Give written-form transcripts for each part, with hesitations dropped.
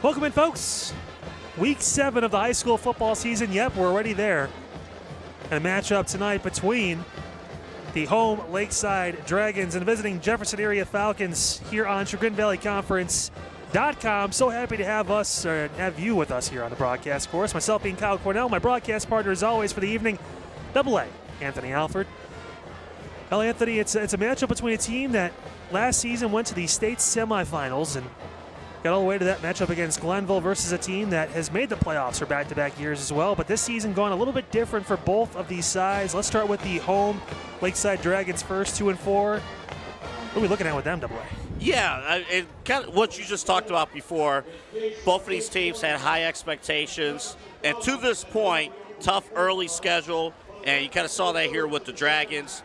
Welcome in, folks. Week 7 of the high school football season. Yep, we're already there. And a matchup tonight between the home Lakeside Dragons and visiting Jefferson area Falcons here on Chagrin Valley Conference.com. So happy to have you with us here on the broadcast, of course. Myself being Kyle Cornell, my broadcast partner as always for the evening, AA, Anthony Alford. Well, Anthony, it's a matchup between a team that last season went to the state semifinals and got all the way to that matchup against Glenville versus a team that has made the playoffs for back-to-back years as well. But this season gone a little bit different for both of these sides. Let's start with the home Lakeside Dragons first, 2-4. What are we looking at with them, AA? Yeah, it kind of what you just talked about before. Both of these teams had high expectations, and to this point, tough early schedule, and you kind of saw that here with the Dragons.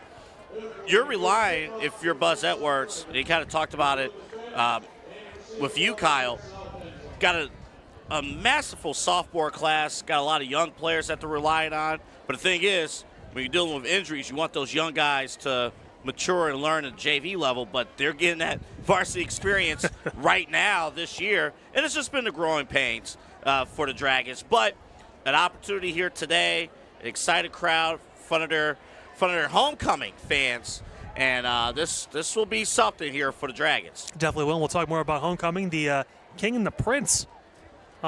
You're relying, if you're Buzz Edwards, and you kind of talked about it with you, Kyle, got a masterful sophomore class, got a lot of young players that they're relying on. But the thing is, when you're dealing with injuries, you want those young guys to mature and learn at JV level, but they're getting that varsity experience right now this year, and it's just been the growing pains for the Dragons. But an opportunity here today, an excited crowd in front of their homecoming fans. And this will be something here for the Dragons. Definitely will. We'll talk more about homecoming, the King and the Prince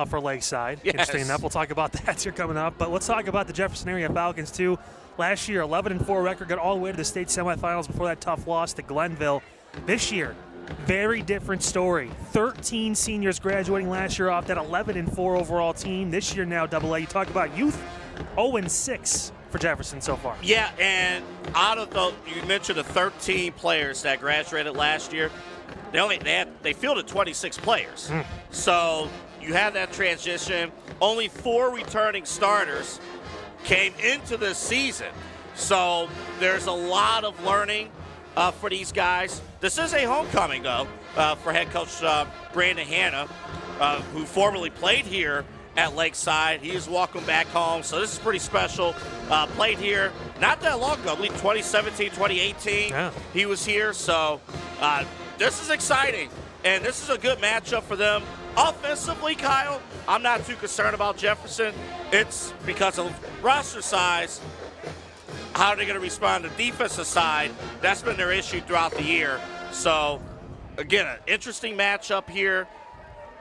for Lakeside. Yes. Interesting enough. We'll talk about that here coming up. But let's talk about the Jefferson area Falcons, too. Last year, 11-4 record, got all the way to the state semifinals before that tough loss to Glenville. This year, very different story. 13 seniors graduating last year off that 11-4 overall team. This year now, AA, you talk about youth, 0-6. For Jefferson so far. Yeah, and out of you mentioned the 13 players that graduated last year, they fielded 26 players. So you had that transition. Only 4 returning starters came into this season. So there's a lot of learning for these guys. This is a homecoming, though, for head coach Brandon Hanna, who formerly played here at Lakeside. He is welcome back home, so this is pretty special. Played here not that long ago, I believe 2017, 2018. Yeah. He was here, so this is exciting, and this is a good matchup for them. Offensively, Kyle, I'm not too concerned about Jefferson. It's because of roster size. How are they going to respond to the defensive side? That's been their issue throughout the year. So, again, an interesting matchup here.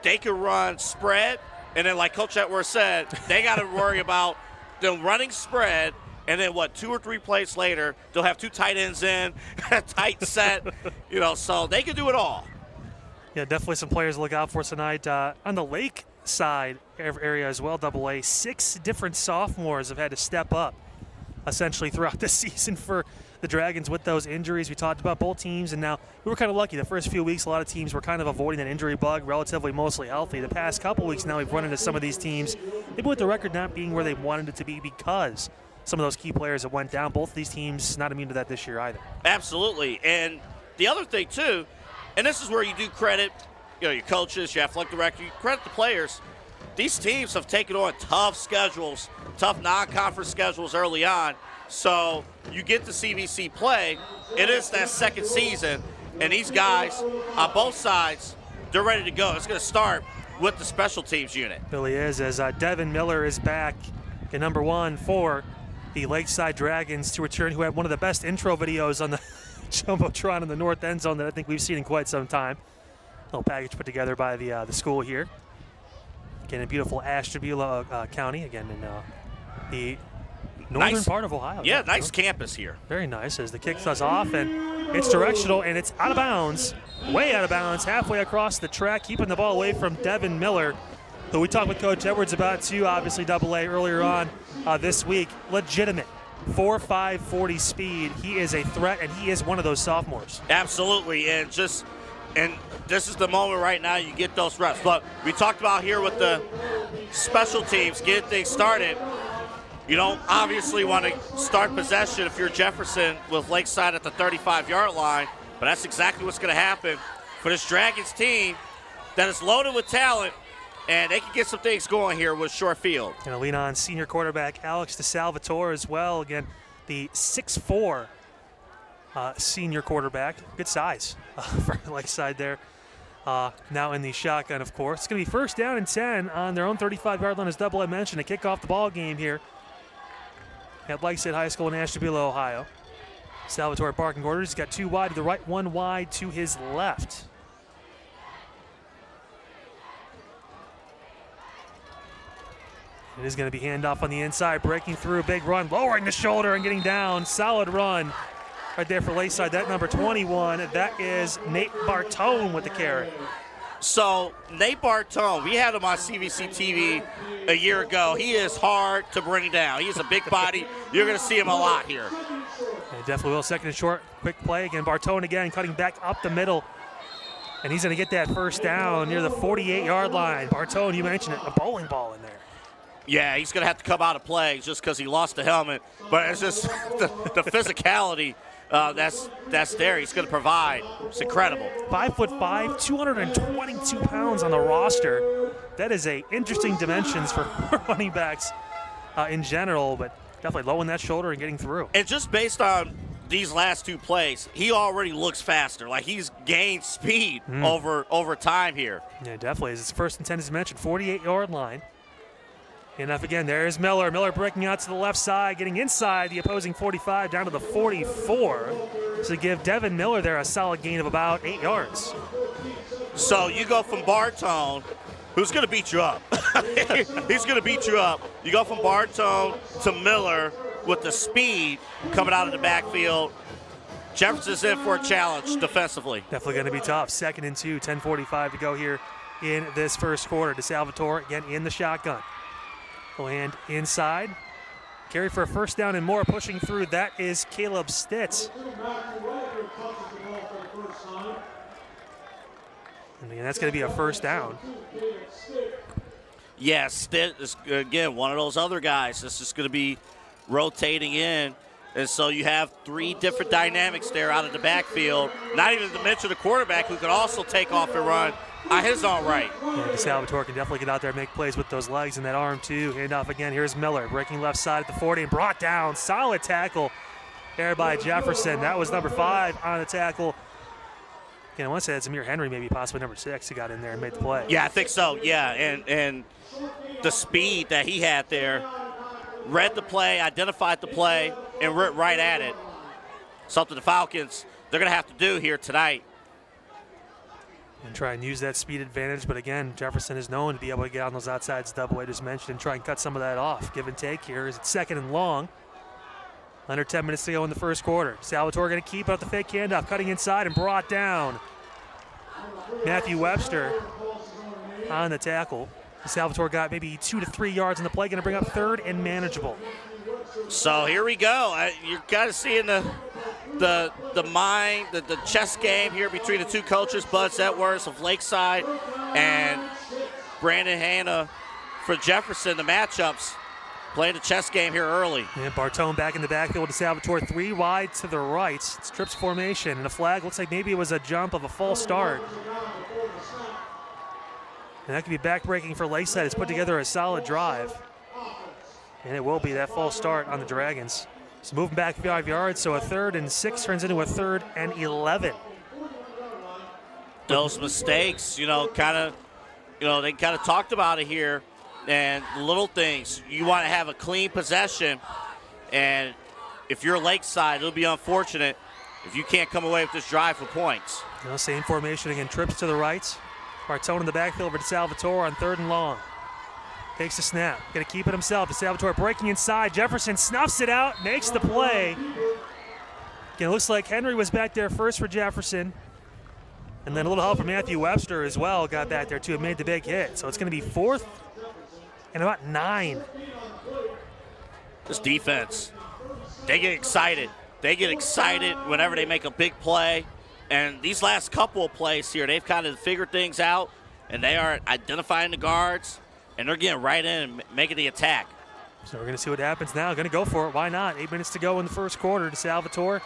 They can run spread. And then, like Coach Edwards said, they got to worry about them running spread, and then, 2 or 3 plays later, they'll have 2 tight ends in, a tight set, so they can do it all. Yeah, definitely some players to look out for tonight. On the Lakeside area as well, AA, 6 different sophomores have had to step up, essentially, throughout the season for the Dragons with those injuries. We talked about both teams, and now we were kind of lucky. The first few weeks, a lot of teams were kind of avoiding that injury bug, relatively mostly healthy. The past couple weeks now, we've run into some of these teams, maybe with the record not being where they wanted it to be because some of those key players that went down. Both of these teams not immune to that this year either. Absolutely. And the other thing, too, and this is where you do credit, your coaches, your athletic director, you credit the players. These teams have taken on tough schedules, tough non-conference schedules early on. So you get the CVC play. It is that second season, and these guys on both sides, they're ready to go. It's going to start with the special teams unit. Really is, as Devin Miller is back at number 1 for the Lakeside Dragons to return, who had one of the best intro videos on the Jumbotron in the north end zone that I think we've seen in quite some time. Little package put together by the school here. Again, in beautiful Ashtabula County, again in the northern part of Ohio. Yeah, nice campus here. Very nice as the kick does off, and it's directional, and it's out of bounds, way out of bounds, halfway across the track, keeping the ball away from Devin Miller, who we talked with Coach Edwards about too, obviously AA earlier on this week. Legitimate 4.5 40 speed. He is a threat, and he is one of those sophomores. Absolutely, and this is the moment right now you get those reps. But we talked about here with the special teams, getting things started. You don't obviously want to start possession if you're Jefferson with Lakeside at the 35-yard line, but that's exactly what's going to happen for this Dragons team that is loaded with talent, and they can get some things going here with short field. Going to lean on senior quarterback Alex DeSalvatore as well. Again, the 6'4" senior quarterback. Good size for Lakeside there. now in the shotgun, of course. It's going to be 1st down and 10 on their own 35-yard line, as Double I mentioned, to kick off the ball game here at Lakeside High School in Ashtabula, Ohio. Salvatore barking orders. He's got 2 wide to the right, 1 wide to his left. It is going to be handoff on the inside, breaking through, big run, lowering the shoulder and getting down. Solid run right there for Lakeside. That number 21, that is Nate Bartone with the carry. So Nate Bartone, we had him on CVC TV a year ago. He is hard to bring down. He's a big body. You're going to see him a lot here. Yeah, definitely will. 2nd and short, quick play again. Bartone again cutting back up the middle. And he's going to get that 1st down near the 48-yard line. Bartone, you mentioned it, a bowling ball in there. Yeah, he's going to have to come out of play just because he lost the helmet. But it's just the physicality that's there. He's going to provide. It's incredible. 5'5", 222 pounds on the roster. That is a interesting dimensions for running backs in general, but definitely lowering that shoulder and getting through. And just based on these last 2 plays, he already looks faster. Like he's gained speed over time here. Yeah, definitely. It's 1st and 10, as mentioned, 48-yard line. Enough again. There's Miller. Miller breaking out to the left side, getting inside the opposing 45 down to the 44. To give Devin Miller there a solid gain of about 8 yards. So you go from Bartone, who's going to beat you up. He's going to beat you up. You go from Bartone to Miller with the speed coming out of the backfield. Jefferson's in for a challenge defensively. Definitely going to be tough. 2nd and 2, 10:45 to go here in this 1st quarter. To Salvatore again in the shotgun. Land inside. Carry for a 1st down and more. Pushing through, that is Caleb Stitz. And again, that's going to be a 1st down. Yes, Stitz is, again, one of those other guys that's just going to be rotating in. And so you have 3 different dynamics there out of the backfield. Not even to mention the quarterback who could also take off and run on his own right. Yeah, Salvatore can definitely get out there and make plays with those legs and that arm too. Handoff again. Here's Miller breaking left side at the 40 and brought down. Solid tackle there by Jefferson. That was number 5 on the tackle. Again, I want to say that's Amir Henry, maybe possibly number 6, who got in there and made the play. Yeah, I think so. Yeah, and the speed that he had there, read the play, identified the play, and went right at it. Something the Falcons, they're going to have to do here tonight. And try and use that speed advantage. But again, Jefferson is known to be able to get on those outsides, Double I just mentioned, and try and cut some of that off. Give and take here. Is it 2nd and long? Under 10 minutes to go in the 1st quarter. Salvatore going to keep out the fake handoff, cutting inside and brought down. Matthew Webster on the tackle. Salvatore got maybe 2 to 3 yards in the play, going to bring up 3rd and manageable. So here we go. You're kind of seeing the chess game here between the 2 coaches, Bud Edwards of Lakeside and Brandon Hanna for Jefferson. The matchups playing the chess game here early. And Bartone back in the backfield to Salvatore, 3 wide to the right. It's trips formation, and a flag looks like maybe it was a jump of a false start. And that could be backbreaking for Lakeside. It's put together a solid drive. And it will be that false start on the Dragons. So moving back 5 yards, so a 3rd and 6 turns into a 3rd and 11. Those mistakes, they kind of talked about it here. And little things, you want to have a clean possession. And if you're Lakeside, it'll be unfortunate if you can't come away with this drive for points. Same formation again, trips to the right. Bartone in the backfield over to Salvatore on 3rd and long. Takes the snap, going to keep it himself. To Salvatore breaking inside. Jefferson snuffs it out, makes the play. Again, it looks like Henry was back there first for Jefferson. And then a little help from Matthew Webster as well. Got back there too and made the big hit. So it's going to be 4th and about 9. This defense, they get excited. They get excited whenever they make a big play. And these last couple of plays here, they've kind of figured things out. And they are identifying the guards. And they're getting right in and making the attack. So we're going to see what happens now. Going to go for it. Why not? 8 minutes to go in the 1st quarter to Salvatore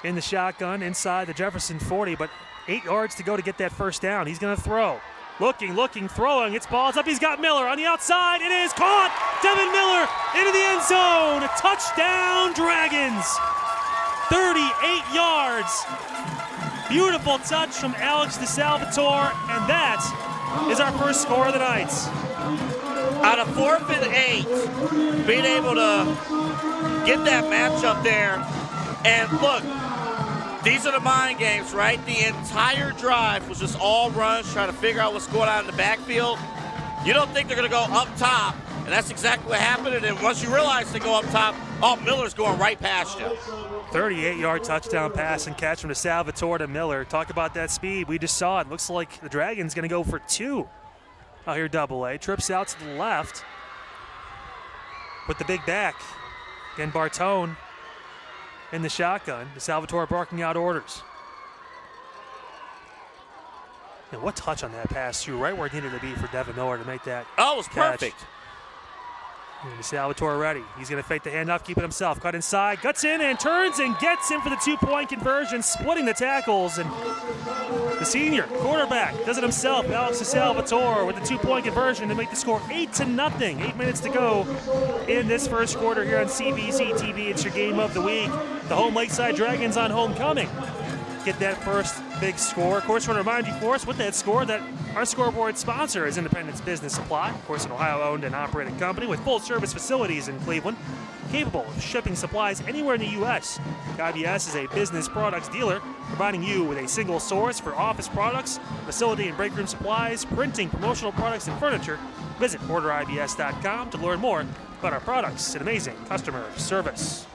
in the shotgun inside the Jefferson 40. But 8 yards to go to get that 1st down. He's going to throw. Looking, throwing. It's balls up. He's got Miller on the outside. It is caught. Devin Miller into the end zone. A touchdown, Dragons. 38 yards. Beautiful touch from Alex DeSalvatore, and that is our first score of the night. On a 4th and 8, being able to get that matchup there. And look, these are the mind games, right? The entire drive was just all runs, trying to figure out what's going on in the backfield. You don't think they're going to go up top, and that's exactly what happened. And then once you realize they go up top, oh, Miller's going right past you. 38-yard touchdown pass and catch from DeSalvatore to Miller. Talk about that speed. We just saw it. Looks like the Dragons going to go for 2 out here, double A. Trips out to the left with the big back. Again, Bartone in the shotgun. DeSalvatore barking out orders. And what touch on that pass, too, right where it needed to be for Devin Miller to make that Oh, it was catch. perfect. And DeSalvatore ready. He's going to fake the handoff, keep it himself. Cut inside, guts in, and turns and gets in for the 2-point conversion, splitting the tackles. And the senior quarterback does it himself. Alex DeSalvatore with the 2-point conversion to make the score 8-0. 8 minutes to go in this first quarter here on CVC TV. It's your game of the week. The home Lakeside Dragons on homecoming get that first big score. Of course, I want to remind you, of course, with that score that our scoreboard sponsor is Independence Business Supply. Of course, an Ohio-owned and operated company with full-service facilities in Cleveland, capable of shipping supplies anywhere in the U.S. IBS is a business products dealer, providing you with a single source for office products, facility and break room supplies, printing, promotional products, and furniture. Visit orderibs.com to learn more about our products and amazing customer service.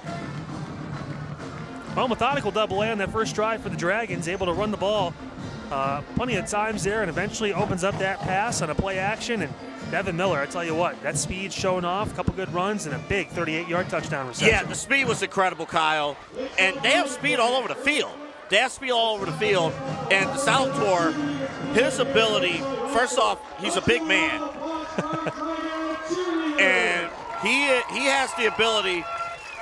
Well, methodical double A on that first drive for the Dragons, able to run the ball plenty of times there, and eventually opens up that pass on a play action. And Devin Miller, I tell you what, that speed showing off, a couple good runs, and a big 38-yard touchdown reception. Yeah, the speed was incredible, Kyle. And they have speed all over the field. And DeSalvatore, his ability, first off, he's a big man. And he has the ability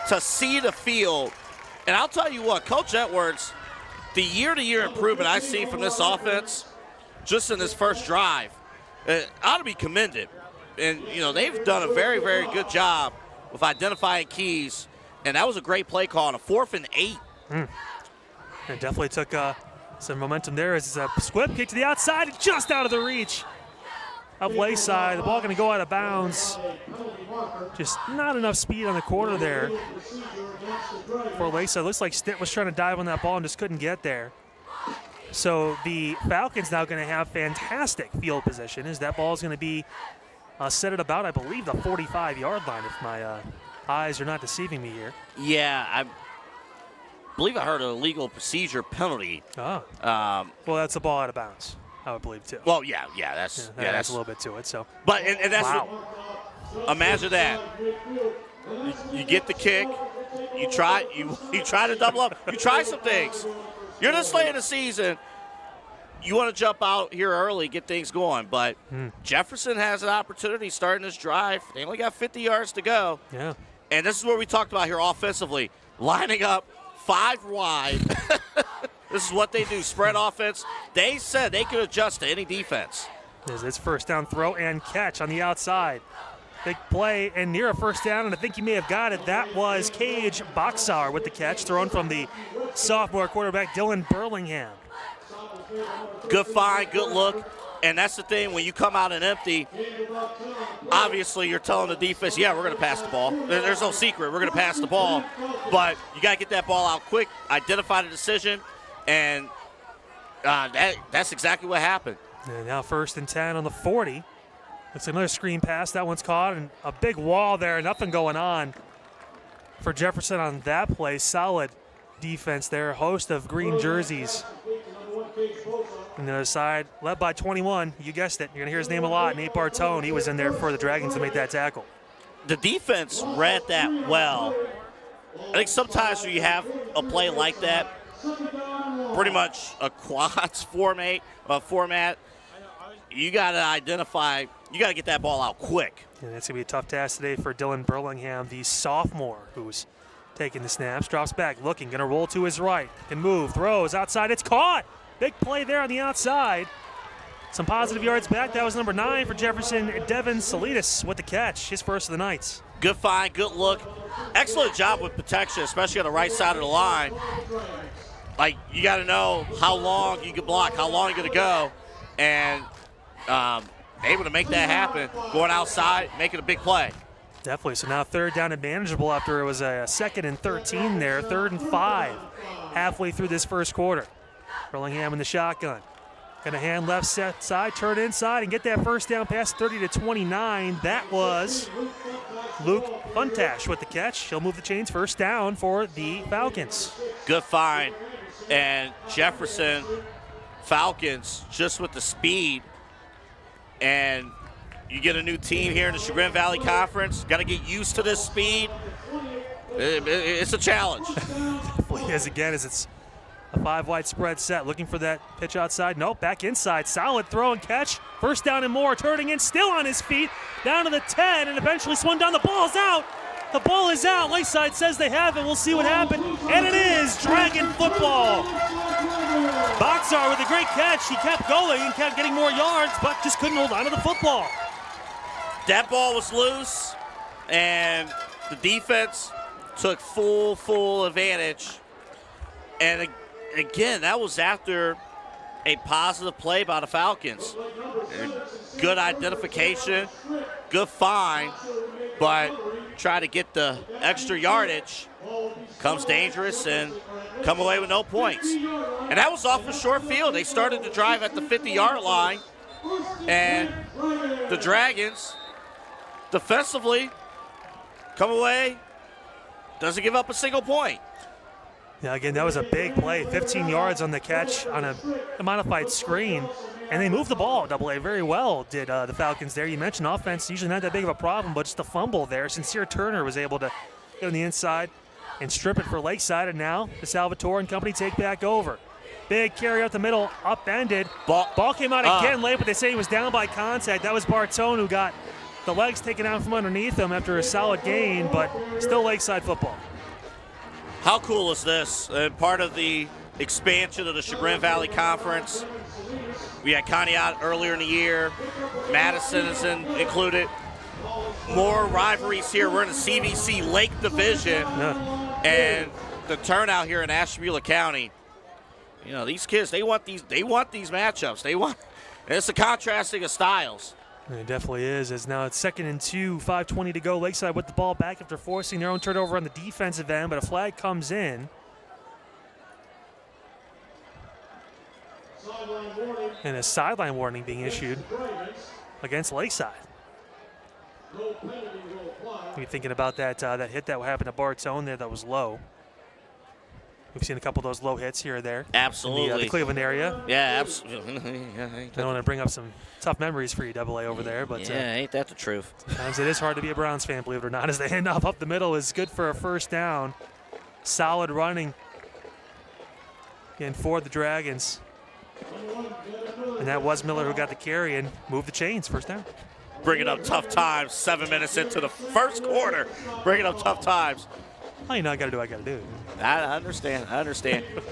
to see the field. And I'll tell you what, Coach Edwards, the year-to-year improvement I see from this offense, just in this first drive, ought to be commended. And, you know, they've done a very, very good job with identifying keys. And that was a great play call on a 4th and 8. It definitely took some momentum there as a squib kick to the outside, just out of the reach of Lakeside. The ball going to go out of bounds. Just not enough speed on the corner there for Lakeside. Looks like Stitt was trying to dive on that ball and just couldn't get there. So the Falcons now going to have fantastic field position as that ball is going to be set at about, I believe, the 45-yard line if my eyes are not deceiving me here. Yeah, I believe I heard an illegal procedure penalty. Oh. Well, that's a ball out of bounds, I would believe, too. Well, that's a little bit to it. So, but and that's wow. Imagine that. You get the kick, you try to double up, you try some things. You're this late in the season, you want to jump out here early, get things going. But Jefferson has an opportunity starting this drive. They only got 50 yards to go. Yeah. And this is what we talked about here offensively, lining up 5 wide. This is what they do, spread offense. They said they could adjust to any defense. It's first down throw and catch on the outside. Big play and near a first down, and I think you may have got it. That was Cage Boxauer with the catch, thrown from the sophomore quarterback, Dylan Burlingham. Good find, good look. And that's the thing, when you come out and empty, obviously you're telling the defense, yeah, we're going to pass the ball. There's no secret. We're going to pass the ball. But you got to get that ball out quick, identify the decision, and that's exactly what happened. And now 1st and 10 on the 40. It's another screen pass. That one's caught, and a big wall there. Nothing going on for Jefferson on that play. Solid defense there. A host of green jerseys. On the other side, led by 21. You guessed it. You're going to hear his name a lot. Nate Bartone. He was in there for the Dragons to make that tackle. The defense read that well. I think sometimes when you have a play like that, pretty much a quads format, you got to identify, you got to get that ball out quick. And that's going to be a tough task today for Dylan Burlingham, the sophomore who's taking the snaps. Drops back, looking, going to roll to his right. Can move, throws outside. It's caught. Big play there on the outside. Some positive yards back. That was number 9 for Jefferson. Devin Salinas with the catch, his first of the night. Good find, good look. Excellent job with protection, especially on the right side of the line. Like, you got to know how long you can block, how long you're going to go, and able to make that happen, going outside, making a big play. Definitely. So now 3rd down and manageable after it was a 2nd and 13 there. 3rd and 5 halfway through this first quarter. Burlingham in the shotgun. Going to hand left side, turn inside, and get that first down pass 30-29. That was Luke Funtash with the catch. He'll move the chains, first down for the Falcons. Good find. And Jefferson Falcons just with the speed. And you get a new team here in the Chagrin Valley Conference. Got to get used to this speed. It's a challenge. Definitely is, again, as it's a 5-wide spread set. Looking for that pitch outside. Nope, back inside. Solid throw and catch. First down and more. Turning in, still on his feet. Down to the 10 and eventually swung down. The ball's out. The ball is out. Lakeside says they have it. We'll see what happens. And it is Dragon football. Boxar with a great catch. He kept going and kept getting more yards, but just couldn't hold on to the football. That ball was loose, and the defense took full advantage. And again, that was after a positive play by the Falcons. Good identification, good find, but try to get the extra yardage. Comes dangerous and come away with no points. And that was off a short field. They started to drive at the 50-yard line, and the Dragons defensively come away, doesn't give up a single point. Yeah, again, that was a big play. 15 yards on the catch on a modified screen. And they moved the ball, AA, very well, did the Falcons there. You mentioned offense, usually not that big of a problem, but just a fumble there. Sincere Turner was able to get on the inside and strip it for Lakeside, and now the Salvatore and company take back over. Big carry out the middle, upended. Ball came out again late, but they say he was down by contact. That was Bartone who got the legs taken out from underneath him after a solid gain, but still Lakeside football. How cool is this? Part of the expansion of the Chagrin Valley Conference. We had Conneaut earlier in the year. Madison is included. More rivalries here. We're in the CVC Lake Division. Yeah. And the turnout here in Ashtabula County. You know, these kids, they want these matchups. It's a contrasting of styles. It definitely is, as now it's 2nd and 2, 5:20 to go. Lakeside with the ball back after forcing their own turnover on the defensive end, but a flag comes in. And a sideline warning being issued against Lakeside. You're thinking about that hit that happened to Bartone there that was low. We've seen a couple of those low hits here or there. Absolutely. In the Cleveland area. Yeah, absolutely. I don't want to bring up some tough memories for you, AA, over there. But ain't that the truth? Sometimes it is hard to be a Browns fan, believe it or not, as the handoff up the middle is good for a first down. Solid running again for the Dragons. And that was Miller who got the carry and moved the chains, first down. Bringing up tough times 7 minutes into the first quarter. Bringing up tough times. Oh, you know, I got to do. I understand.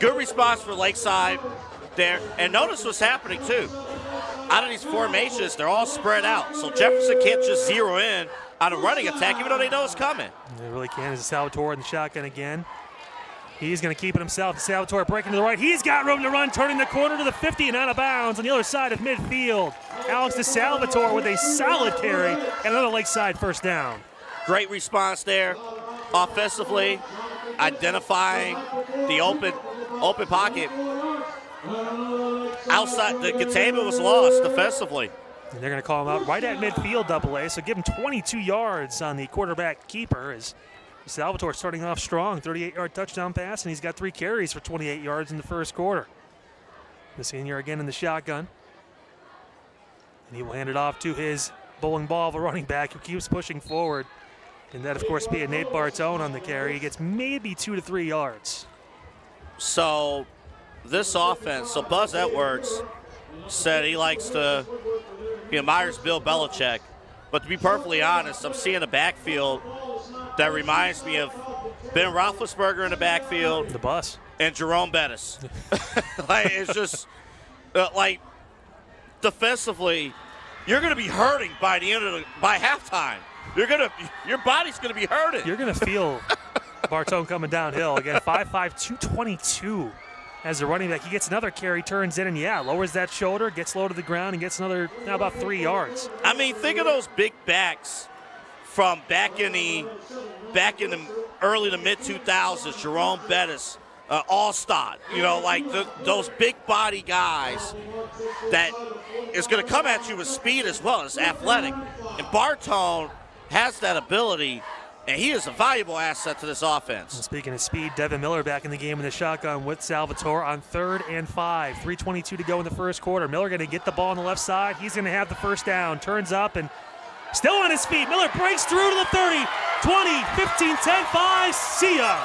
Good response for Lakeside there. And notice what's happening, too. Out of these formations, they're all spread out. So Jefferson can't just zero in on a running attack, even though they know it's coming. They really can. As Salvatore in the shotgun again. He's going to keep it himself. Salvatore breaking to the right. He's got room to run, turning the corner to the 50 and out of bounds on the other side of midfield. Alex DeSalvatore with a solid carry and another Lakeside first down. Great response there. Offensively, identifying the open pocket. Outside, the containment was lost defensively. And they're going to call him out right at midfield, AA, so give him 22 yards on the quarterback keeper. As Salvatore starting off strong, 38-yard touchdown pass, and he's got 3 carries for 28 yards in the first quarter. The senior again in the shotgun. And he will hand it off to his bowling ball of a running back who keeps pushing forward. And that, of course, be a Nate Bartone on the carry. He gets maybe 2 to 3 yards. So this offense, so Buzz Edwards said he likes to, he admires Bill Belichick. But to be perfectly honest, I'm seeing a backfield that reminds me of Ben Roethlisberger in the backfield. The bus. And Jerome Bettis. Like, it's just, like, defensively, you're going to be hurting by halftime. Your body's going to be hurting. You're going to feel Bartone coming downhill. Again, 5'5", 222 as a running back. He gets another carry, turns in, and lowers that shoulder, gets low to the ground, and gets another, about 3 yards. I mean, think of those big backs from back in the early to mid-2000s, Jerome Bettis, Allstott, those big body guys that is going to come at you with speed as well as athletic. And Bartone has that ability, and he is a valuable asset to this offense. And speaking of speed, Devin Miller back in the game in the shotgun with Salvatore on 3rd and 5. 3:22 to go in the first quarter. Miller going to get the ball on the left side. He's going to have the first down. Turns up and still on his feet. Miller breaks through to the 30, 20, 15, 10, 5. See ya.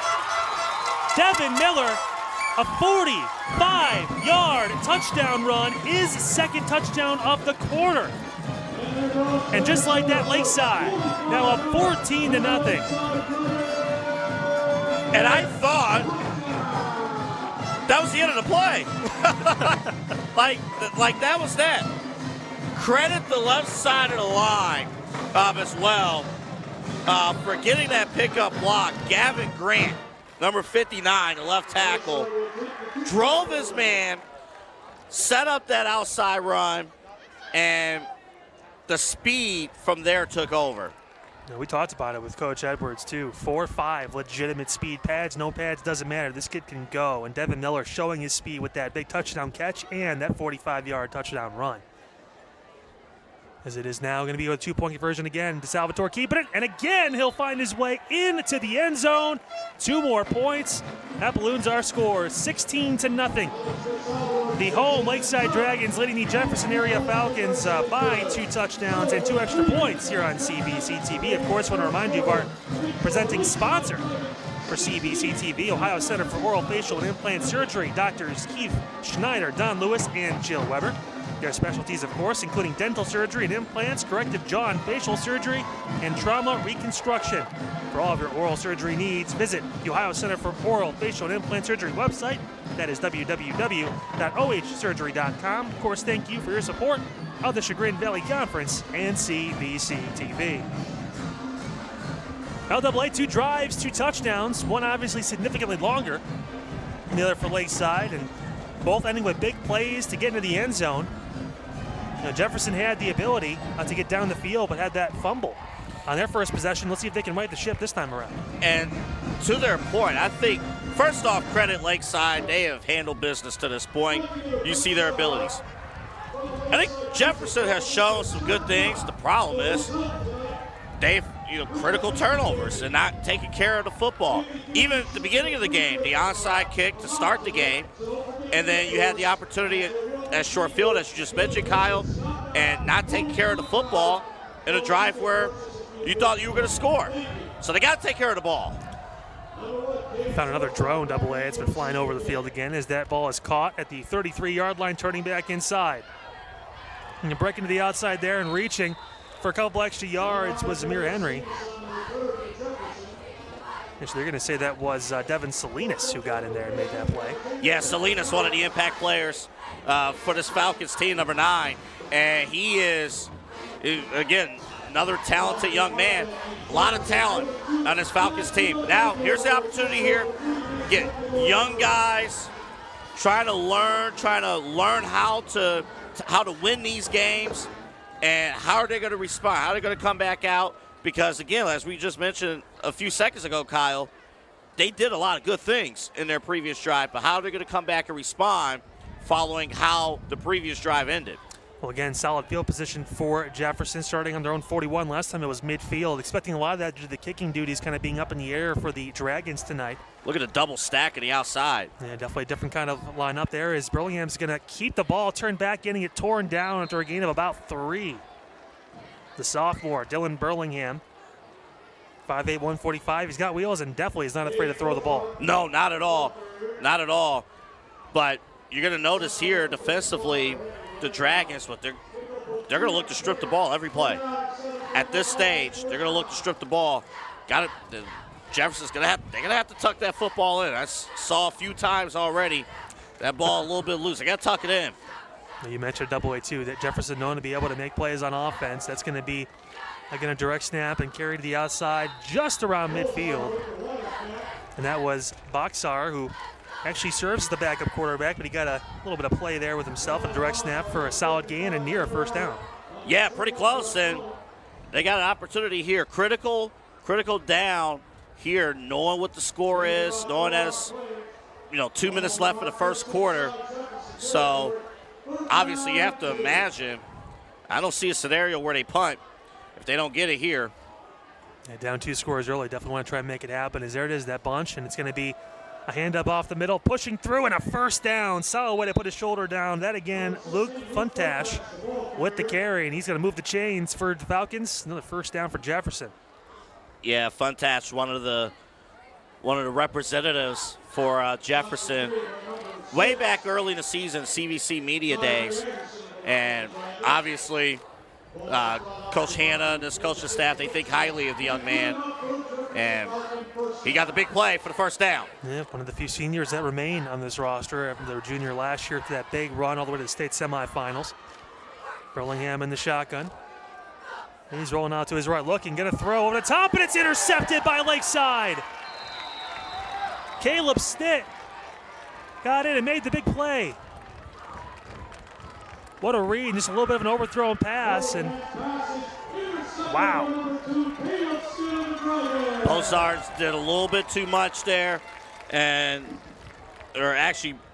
Devin Miller, a 45-yard touchdown run, his second touchdown of the quarter. And just like that, Lakeside now up 14-0. And I thought that was the end of the play. like that was that. Credit the left side of the line as well for getting that pickup block. Gavin Grant, number 59, the left tackle, drove his man, set up that outside run, and the speed from there took over. We talked about it with Coach Edwards, too. 4-5, legitimate speed. Pads, no pads, doesn't matter. This kid can go. And Devin Miller showing his speed with that big touchdown catch and that 45-yard touchdown run. As it is now going to be a 2-point conversion again to Salvatore keeping it. And again, he'll find his way into the end zone. 2 more points. That balloons our score, 16-0. The home Lakeside Dragons leading the Jefferson area Falcons by 2 touchdowns and 2 extra points here on CVC TV. Of course, I want to remind you of our presenting sponsor for CVC TV, Ohio Center for Oral, Facial, and Implant Surgery, Doctors Keith Schneider, Don Lewis, and Jill Weber. Their specialties, of course, including dental surgery and implants, corrective jaw and facial surgery, and trauma reconstruction. For all of your oral surgery needs, visit the Ohio Center for Oral, Facial, and Implant Surgery website. That is www.ohsurgery.com. Of course, thank you for your support of the Chagrin Valley Conference and CVC TV. LAA, 2 drives, 2 touchdowns, one obviously significantly longer than the other for Lakeside, and both ending with big plays to get into the end zone. Jefferson had the ability to get down the field, but had that fumble on their first possession. Let's see if they can right the ship this time around. And to their point, I think, first off, credit Lakeside. They have handled business to this point. You see their abilities. I think Jefferson has shown some good things. The problem is they've critical turnovers and not taking care of the football. Even at the beginning of the game, the onside kick to start the game, and then you had the opportunity at short field, as you just mentioned, Kyle, and not taking care of the football in a drive where you thought you were going to score. So they got to take care of the ball. Found another drone AA. It's been flying over the field again as that ball is caught at the 33-yard line, turning back inside. And you're breaking to the outside there and reaching for a couple extra yards was Amir Henry. Actually, they're going to say that was Devin Salinas who got in there and made that play. Yeah, Salinas, one of the impact players for this Falcons team, number 9. And he is, again, another talented young man. A lot of talent on this Falcons team. Now, here's the opportunity here. Get young guys trying to learn how to win these games. And how are they going to respond? How are they going to come back out? Because, again, as we just mentioned a few seconds ago, Kyle, they did a lot of good things in their previous drive, but how are they going to come back and respond following how the previous drive ended? Well, again, solid field position for Jefferson, starting on their own 41. Last time it was midfield. Expecting a lot of that due to the kicking duties kind of being up in the air for the Dragons tonight. Look at the double stack on the outside. Yeah, definitely a different kind of lineup there as Burlingham's going to keep the ball, turn back, getting it torn down after a gain of about 3. The sophomore, Dylan Burlingham, 5'8", 145. He's got wheels and definitely is not afraid to throw the ball. No, not at all. Not at all. But you're going to notice here defensively, the Dragons, but they're going to look to strip the ball every play. At this stage, they're going to look to strip the ball. Jefferson's they're going to have to tuck that football in. I saw a few times already that ball a little bit loose. They got to tuck it in. You mentioned double A too, that Jefferson known to be able to make plays on offense. That's going to be again a direct snap and carry to the outside just around midfield. And that was Boxar, who actually serves as the backup quarterback, but he got a little bit of play there with himself, a direct snap for a solid gain and near a first down. Yeah, pretty close, and they got an opportunity here. Critical down here, knowing what the score is, knowing that it's 2 minutes left in the first quarter. So obviously you have to imagine, I don't see a scenario where they punt if they don't get it here. Yeah, down 2 scores early, definitely want to try and make it happen. As there it is, that bunch, and it's going to be a hand up off the middle, pushing through, and a first down. Solid way to put his shoulder down. That again, Luke Funtash with the carry, and he's going to move the chains for the Falcons. Another first down for Jefferson. Yeah, Funtash, one of the representatives for Jefferson. Way back early in the season, CVC Media Days, and obviously Coach Hanna and this coaching staff, they think highly of the young man, and he got the big play for the first down. Yeah, one of the few seniors that remain on this roster after their junior last year to that big run all the way to the state semifinals. Burlingham in the shotgun. And he's rolling out to his right, looking, gonna throw over the top, and it's intercepted by Lakeside. Caleb Stitt got in and made the big play. What a read, just a little bit of an overthrown pass, and wow. Bozards did a little bit too much there,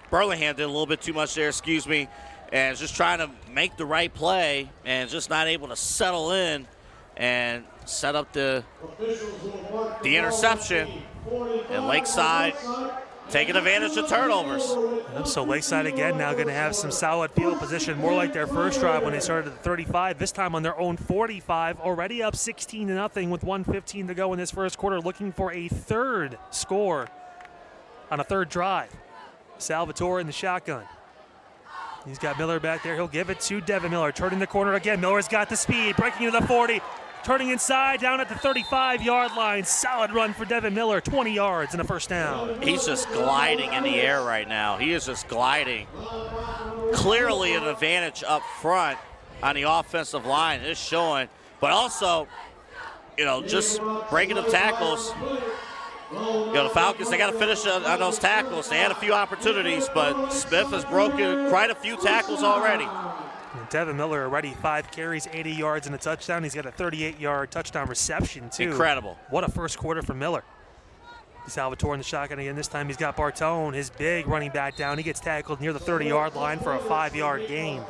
Burlingham did a little bit too much there, and just trying to make the right play and just not able to settle in and set up the interception. And Lakeside taking advantage of turnovers. So Lakeside again now going to have some solid field position, more like their first drive when they started at the 35, this time on their own 45, already up 16-0 with 1:15 to go in this first quarter, looking for a third score on a third drive. Salvatore in the shotgun. He's got Miller back there. He'll give it to Devin Miller. Turning the corner again. Miller's got the speed, breaking into the 40. Turning inside, down at the 35-yard line. Solid run for Devin Miller, 20 yards and a first down. He's just gliding in the air right now. He is just gliding. Clearly an advantage up front on the offensive line is showing, but also, just breaking up tackles. The Falcons, they got to finish on those tackles. They had a few opportunities, but Smith has broken quite a few tackles already. Devin Miller already 5 carries, 80 yards and a touchdown. He's got a 38-yard touchdown reception, too. Incredible. What a first quarter for Miller. Salvatore in the shotgun again. This time he's got Bartone, his big running back, down. He gets tackled near the 30-yard line for a 5-yard gain.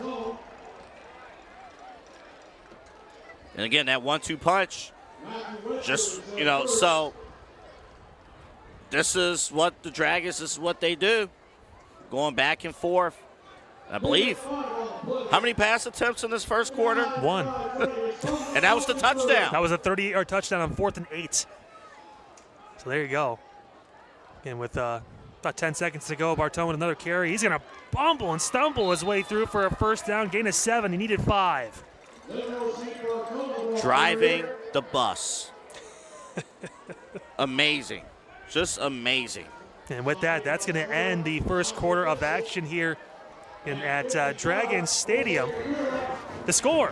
And again, that 1-2 punch, just, so this is what the Dragons, this is what they do. Going back and forth. I believe. How many pass attempts in this first quarter? 1. And that was the touchdown. That was a 38-yard touchdown on 4th and 8. So there you go. And with about 10 seconds to go, Bartone with another carry. He's going to bumble and stumble his way through for a first down. Gain of 7. He needed 5. Driving the bus. Amazing. Just amazing. And with that, that's going to end the first quarter of action here at Dragons Stadium. The score,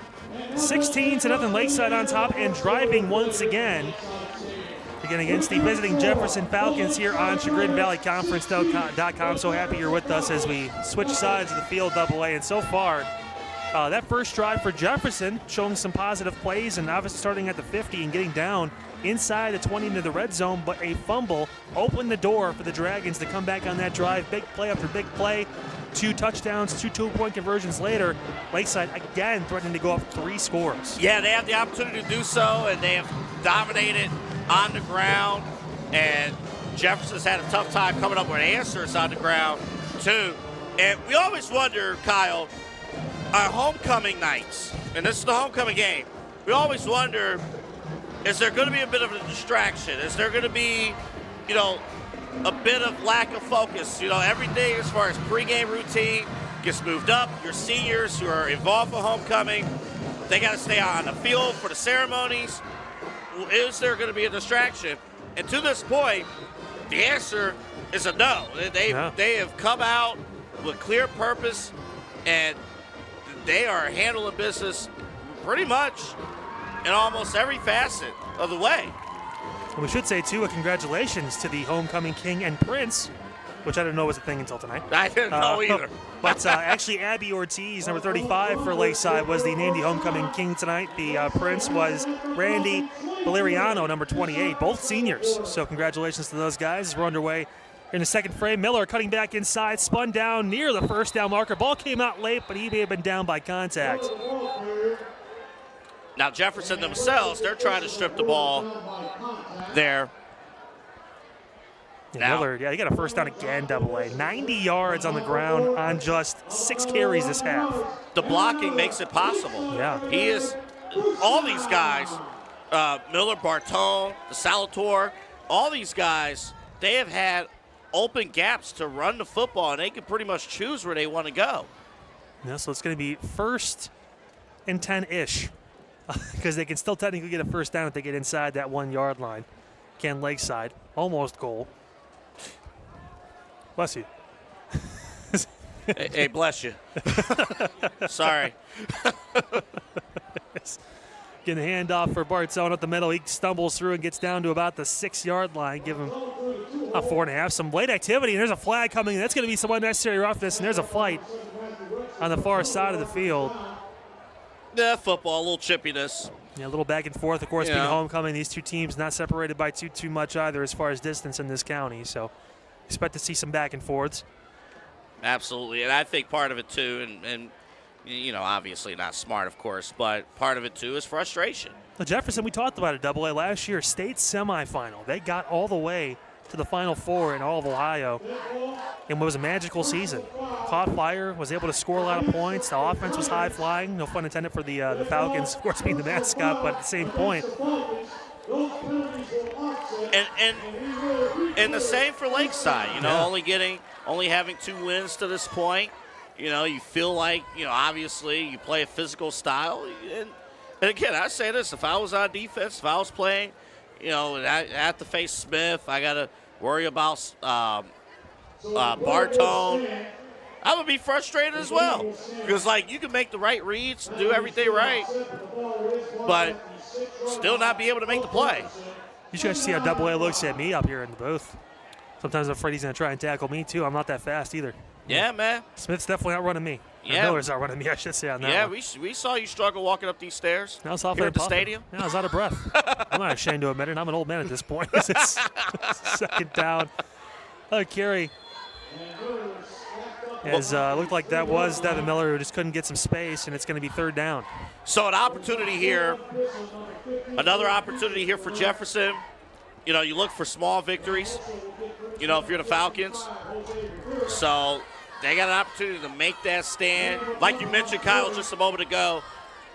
16-0 Lakeside on top and driving once again. Again against the visiting Jefferson Falcons here on ChagrinValleyConference.com. So happy you're with us as we switch sides of the field AA. And so far, that first drive for Jefferson showing some positive plays and obviously starting at the 50 and getting down inside the 20 into the red zone, but a fumble opened the door for the Dragons to come back on that drive. Big play after big play. 2 touchdowns, 2 two-point conversions later. Lakeside again threatening to go up 3 scores. Yeah, they have the opportunity to do so, and they have dominated on the ground. And Jefferson's had a tough time coming up with answers on the ground, too. And we always wonder, Kyle, our homecoming nights, and this is the homecoming game, we always wonder, is there going to be a bit of a distraction? Is there going to be, a bit of lack of focus? Everything as far as pregame routine gets moved up. Your seniors who are involved for homecoming, they got to stay on the field for the ceremonies. Is there going to be a distraction? And to this point, the answer is a no. They have come out with clear purpose, and they are handling business pretty much in almost every facet of the way. And we should say, too, congratulations to the homecoming king and prince, which I didn't know was a thing until tonight. I didn't know either. But actually, Abby Ortiz, number 35 for Lakeside, was named the homecoming king tonight. The prince was Randy Valeriano, number 28, both seniors. So congratulations to those guys as we're underway in the second frame. Miller cutting back inside, spun down near the first down marker. Ball came out late, but he may have been down by contact. Now Jefferson themselves, they're trying to strip the ball there. Yeah, Miller, he got a first down again, AA. 90 yards on the ground on just 6 carries this half. The blocking makes it possible. Yeah. He is, all these guys, Miller, Bartone, the Salator, all these guys, they have had open gaps to run the football, and they can pretty much choose where they want to go. Yeah, so it's going to be 1st and 10-ish because they can still technically get a first down if they get inside that 1-yard line. Can Lakeside, almost goal. Bless you. Hey, bless you. Sorry. Getting a handoff for Bartone up the middle. He stumbles through and gets down to about the 6-yard line. Give him a 4.5. Some late activity, and there's a flag coming. That's going to be some unnecessary roughness, and there's a fight on the far side of the field. Yeah, football, a little chippiness. Yeah, a little back and forth. Of course, being homecoming, these two teams not separated by too much either as far as distance in this county. So expect to see some back and forths. Absolutely, and I think part of it too, and you know, obviously not smart, of course, but part of it too is frustration. Well, Jefferson, we talked about it, AA, last year, state semifinal. They got all the way to the Final Four in all of Ohio in what was a magical season. Caught fire, was able to score a lot of points. The offense was high flying. No pun intended for the Falcons, of course, being the mascot, but at the same point. And the same for Lakeside, you know, only having 2 wins to this point. You know, you feel like, you know, obviously you play a physical style. And again, I say this, if I was on defense, if I was playing, you know, I have to face Smith, I got to worry about Bartone, I would be frustrated as well. Because, like, you can make the right reads, do everything right, but still not be able to make the play. You should see how AA looks at me up here in the booth. Sometimes I'm afraid he's going to try and tackle me, too. I'm not that fast either. Yeah, man. Smith's definitely outrunning me. Yeah. Miller's outrunning me, I should say, on that Yeah, one. we saw you struggle walking up these stairs here at the stadium. Yeah, I was out of breath. I'm not ashamed to admit it. I'm an old man at this point. It's second down. Carry. As looked like that was Devin Miller, who just couldn't get some space, and it's going to be 3rd down. So an opportunity here, another opportunity here for Jefferson. You know, you look for small victories, you know, if you're the Falcons. So they got an opportunity to make that stand. Like you mentioned, Kyle, just a moment ago,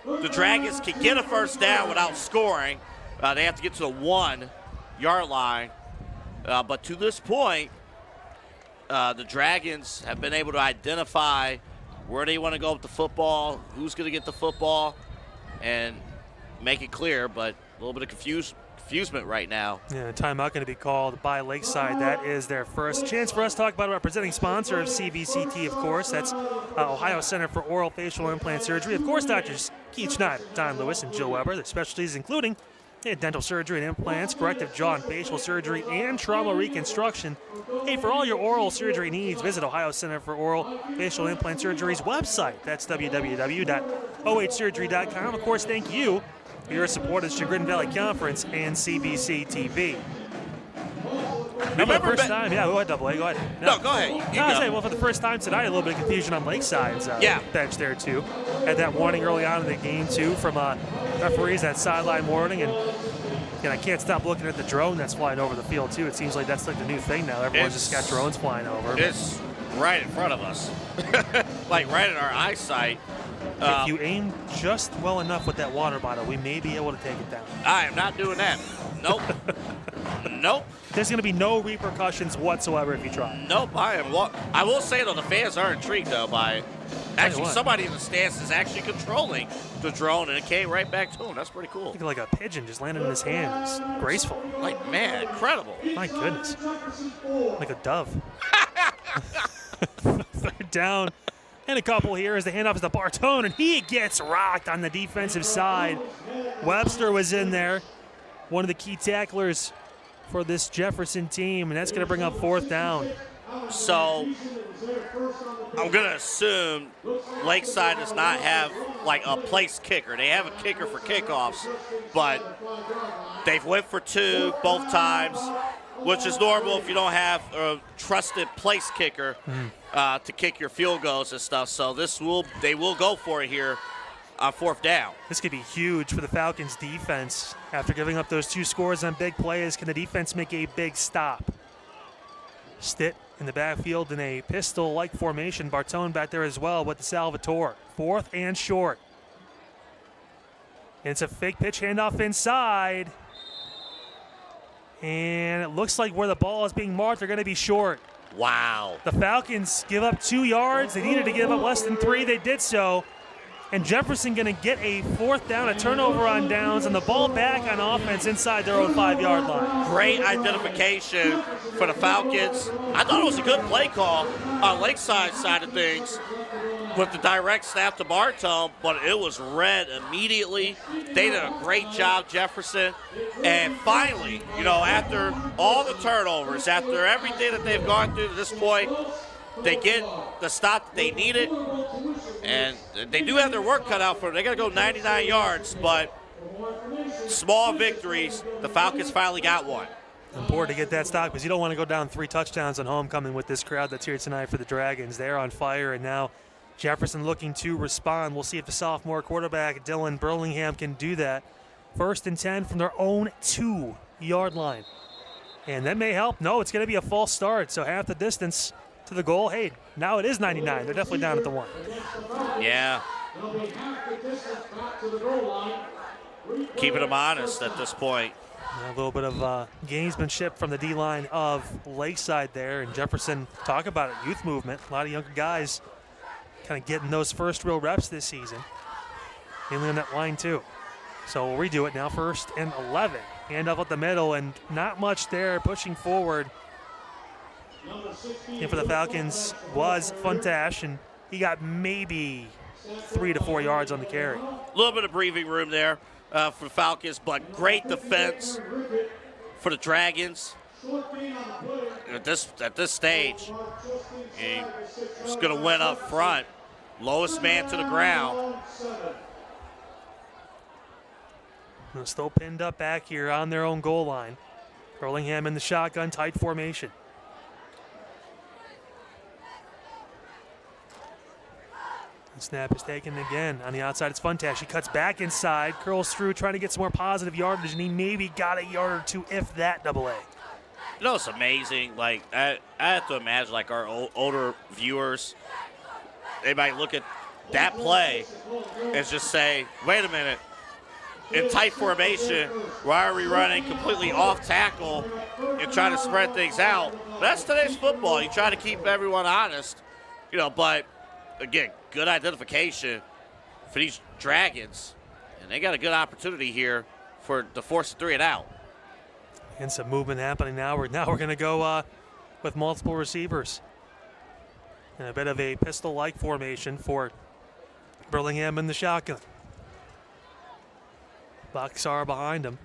the Dragons can get a first down without scoring. They have to get to the 1-yard line. But to this point, the Dragons have been able to identify where they want to go with the football, who's going to get the football, and make it clear, but a little bit of confusement right now. Yeah, timeout going to be called by Lakeside. That is their first chance for us to talk about our presenting sponsor of CVC TV, of course. That's Ohio Center for Oral Facial Implant Surgery. Of course, Drs. Keith Schneider, Don Lewis, and Jill Weber. Their specialties including dental surgery and implants, corrective jaw and facial surgery, and trauma reconstruction. Hey, for all your oral surgery needs, visit Ohio Center for Oral Facial Implant Surgery's website. That's www.ohsurgery.com. Of course, thank you for your support of Chagrin Valley Conference and CVC TV. Now, for the first time, go ahead, AA, go ahead. No, go ahead. Well, for the first time tonight, a little bit of confusion on Lakeside's bench there, too. Had that warning early on in the game, too, from referees, that sideline warning. And I can't stop looking at the drone that's flying over the field, too. It seems like that's like the new thing now. Everyone's just got drones flying over. It's right in front of us, like right in our eyesight. If you aim just well enough with that water bottle, we may be able to take it down. I am not doing that. Nope. Nope. There's going to be no repercussions whatsoever if you try. Nope. I will say, though, the fans are intrigued, though, by it. Actually, somebody in the stands is actually controlling the drone, and it came right back to him. That's pretty cool. Looking like a pigeon just landed in his hand. It's graceful. Like, man, incredible. My goodness. Like a dove. 3rd down And a couple here as the handoff is to Bartone, and he gets rocked on the defensive side. Webster was in there, one of the key tacklers for this Jefferson team, and that's going to bring up 4th down. So I'm going to assume Lakeside does not have like a place kicker. They have a kicker for kickoffs, but they've went for 2 both times, which is normal if you don't have a trusted place kicker to kick your field goals and stuff. So they will go for it here on 4th down. This could be huge for the Falcons defense. After giving up those 2 scores on big plays, can the defense make a big stop? Stitt in the backfield in a pistol-like formation. Bartone back there as well with the Salvatore. 4th and short. And it's a fake pitch handoff inside. And it looks like where the ball is being marked, they're going to be short. Wow. The Falcons give up 2 yards. They needed to give up less than 3. They did so. And Jefferson going to get a 4th down, a turnover on downs, and the ball back on offense inside their own 5-yard line. Great identification for the Falcons. I thought it was a good play call on Lakeside side of things with the direct snap to Bartone, but it was read immediately. They did a great job, Jefferson. And finally, after all the turnovers, after everything that they've gone through to this point, they get the stop that they needed, and they do have their work cut out for them. They got to go 99 yards, but small victories. The Falcons finally got one. Important to get that stop because you don't want to go down 3 touchdowns on homecoming with this crowd that's here tonight for the Dragons. They're on fire, and now Jefferson looking to respond. We'll see if the sophomore quarterback, Dylan Burlingham, can do that. 1st and 10 from their own 2-yard line. And that may help. No, it's going to be a false start, so half the distance to the goal. Hey, now it is 99. They're definitely down at the 1. Yeah. Keeping them honest at this point. A little bit of gamesmanship from the D-line of Lakeside there. And Jefferson, talk about it, youth movement. A lot of younger guys kind of getting those first real reps this season. Mainly on that line too. So we'll redo it now. 1st and 11. Hand up at the middle and not much there. Pushing forward. And for the Falcons was Funtash, and he got maybe 3 to 4 yards on the carry. A little bit of breathing room there for the Falcons, but great defense for the Dragons. At this stage, he's going to win up front. Lowest man to the ground. And still pinned up back here on their own goal line. Burlingham in the shotgun, tight formation. The snap is taken again. On the outside, it's Funtash. He cuts back inside, curls through, trying to get some more positive yardage, and he maybe got a yard or 2, if that, AA. It's amazing. Like, I have to imagine, like, our older viewers, they might look at that play and just say, wait a minute, in tight formation, why are we running completely off tackle and trying to spread things out? That's today's football. You try to keep everyone honest, but again, good identification for these Dragons, and they got a good opportunity here to force a 3 and out. And some movement happening now. We're going to go with multiple receivers. And a bit of a pistol-like formation for Burlingham in the shotgun. Boxar behind him,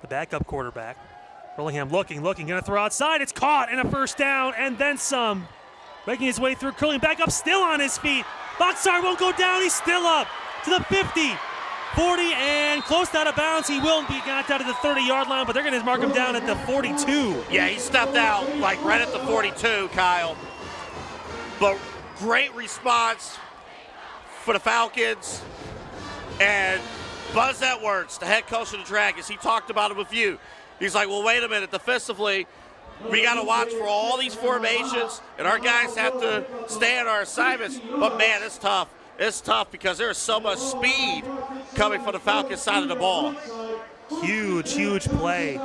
the backup quarterback. Burlingham looking, going to throw outside. It's caught, and a 1st down, and then some. Making his way through, curling back up, still on his feet. Boxar won't go down, he's still up to the 50, 40, and close out of bounds. He will be got out of the 30-yard line, but they're going to mark him down at the 42. Yeah, he stepped out like right at the 42, Kyle. But great response for the Falcons. And Buzz Edwards, the head coach of the Dragons, he talked about it with you. He's like, well, wait a minute, defensively, we got to watch for all these formations, and our guys have to stay on our assignments. But, man, it's tough. It's tough because there's so much speed coming from the Falcons side of the ball. Huge play.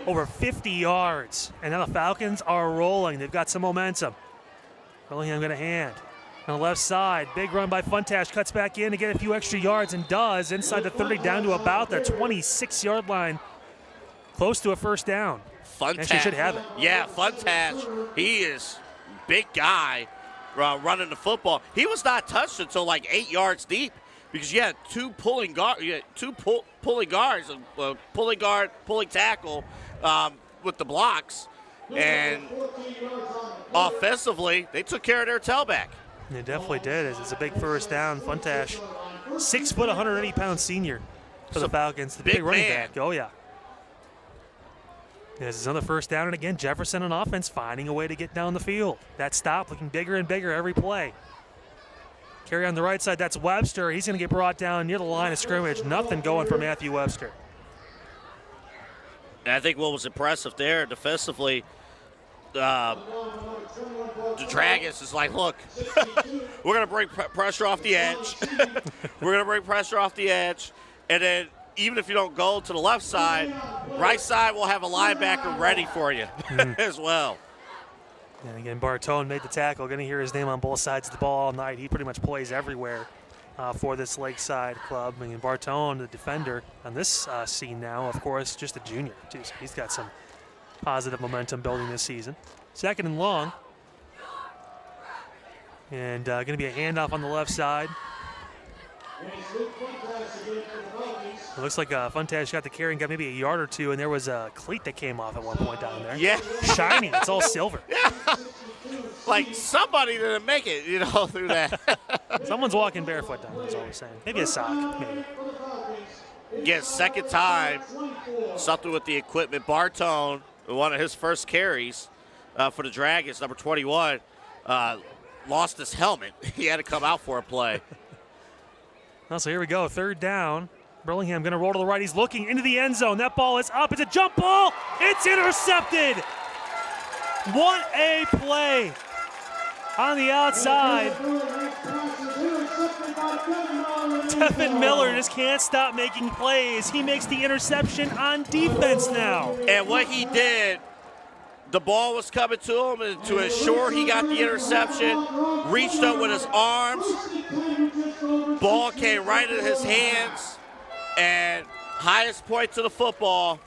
Over 50 yards. And now the Falcons are rolling. They've got some momentum. Burlingham got a hand. On the left side, big run by Funtash. Cuts back in to get a few extra yards and does. Inside the 30 down to about the 26-yard line. Close to a 1st down. Funtash. Actually should have it. Yeah, Funtash. He is big guy. running the football. He was not touched until like 8 yards deep because you had two pulling guards, pulling guard, pulling tackle with the blocks, and offensively they took care of their tailback. They definitely did. It's a big first down. Funtash, 6 foot, 180-pound senior for the Falcons. The big running back. Oh yeah. This is another first down, and again, Jefferson on offense finding a way to get down the field. That stop looking bigger and bigger every play. Carry on the right side, that's Webster. He's going to get brought down near the line of scrimmage. Nothing going for Matthew Webster. And I think what was impressive there defensively, the Dragons is like, look, we're going to bring pressure off the edge. We're going to bring pressure off the edge, and then even if you don't go to the left side, right side will have a linebacker ready for you as well. And again, Bartone made the tackle. Going to hear his name on both sides of the ball all night. He pretty much plays everywhere for this Lakeside club. I mean, Bartone, the defender on this scene now, of course, just a junior, too. So he's got some positive momentum building this season. Second and long. And going to be a handoff on the left side. It looks like Funtash got the carry and got maybe a yard or two, and there was a cleat that came off at one point down there. Yeah. Shiny. It's all silver. Yeah. Like somebody didn't make it, through that. Someone's walking barefoot down there, is all we're saying. Maybe a sock, maybe. Again, second time, something with the equipment. Bartone, one of his first carries for the Dragons, number 21, lost his helmet. He had to come out for a play. Well, so here we go, third down. Burlingham going to roll to the right. He's looking into the end zone. That ball is up. It's a jump ball. It's intercepted. What a play on the outside. Devin Miller just can't stop making plays. He makes the interception on defense now. And what he did, the ball was coming to him, and to ensure he got the interception, reached up with his arms. Ball came right in his hands, and highest point to the football,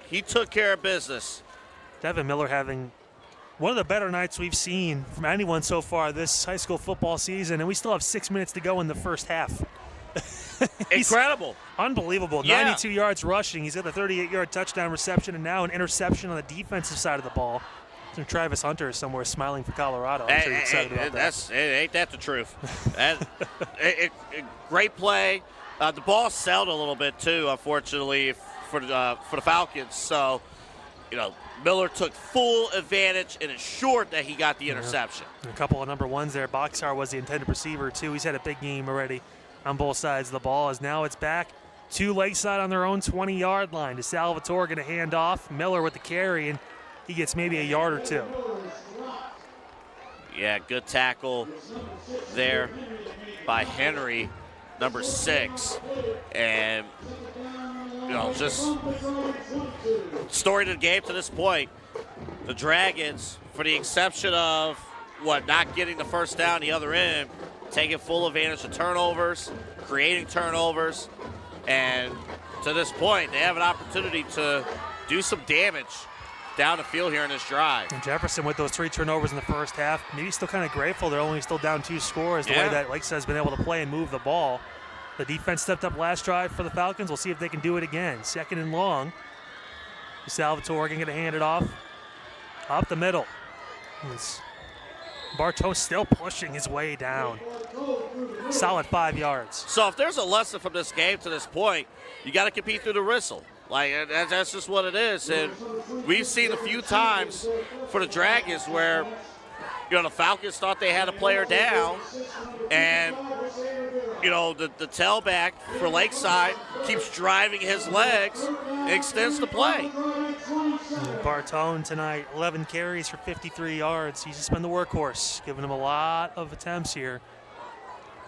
he took care of business. Devin Miller having one of the better nights we've seen from anyone so far this high school football season, and we still have 6 minutes to go in the first half. Incredible. Unbelievable. Yeah. 92 yards rushing. He's got the 38-yard touchdown reception and now an interception on the defensive side of the ball. And Travis Hunter is somewhere smiling for Colorado. I'm sure you're excited about that. Ain't that the truth? Great play. The ball sailed a little bit, too, unfortunately, for the Falcons. So, Miller took full advantage and ensured that he got the interception. Yeah. A couple of number ones there. Boxar was the intended receiver, too. He's had a big game already on both sides of the ball, as now it's back to Lakeside on their own 20-yard line. To Salvatore, going to hand off. Miller with the carry, and he gets maybe a yard or two. Yeah, good tackle there by Henry, number 6. And, just story to the game to this point. The Dragons, for the exception of, not getting the first down the other end, taking full advantage of turnovers, creating turnovers, and to this point, they have an opportunity to do some damage down the field here in this drive. And Jefferson with those 3 turnovers in the first half, maybe still kind of grateful they're only still down 2 scores, the way that Lakeside has been able to play and move the ball. The defense stepped up last drive for the Falcons. We'll see if they can do it again. Second and long. Salvatore going to hand it off up the middle. Bartow still pushing his way down. Solid 5 yards. So if there's a lesson from this game to this point, you got to compete through the whistle. That's just what it is. And we've seen a few times for the Dragons where, the Falcons thought they had a player down, and, the tailback for Lakeside keeps driving his legs and extends the play. Bartone tonight, 11 carries for 53 yards. He's just been the workhorse, giving him a lot of attempts here.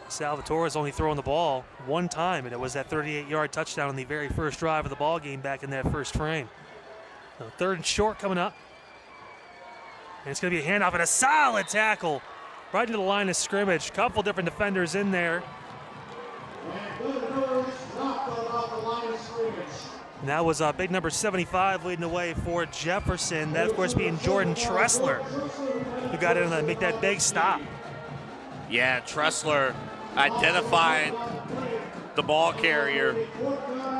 Salvatore has only thrown the ball one time, and it was that 38-yard touchdown on the very first drive of the ball game back in that first frame. So third and short coming up. And it's going to be a handoff and a solid tackle right into the line of scrimmage. Couple different defenders in there. And that was big number 75 leading the way for Jefferson. That, of course, being Jordan Tressler, who got in to make that big stop. Yeah, Tressler identifying the ball carrier.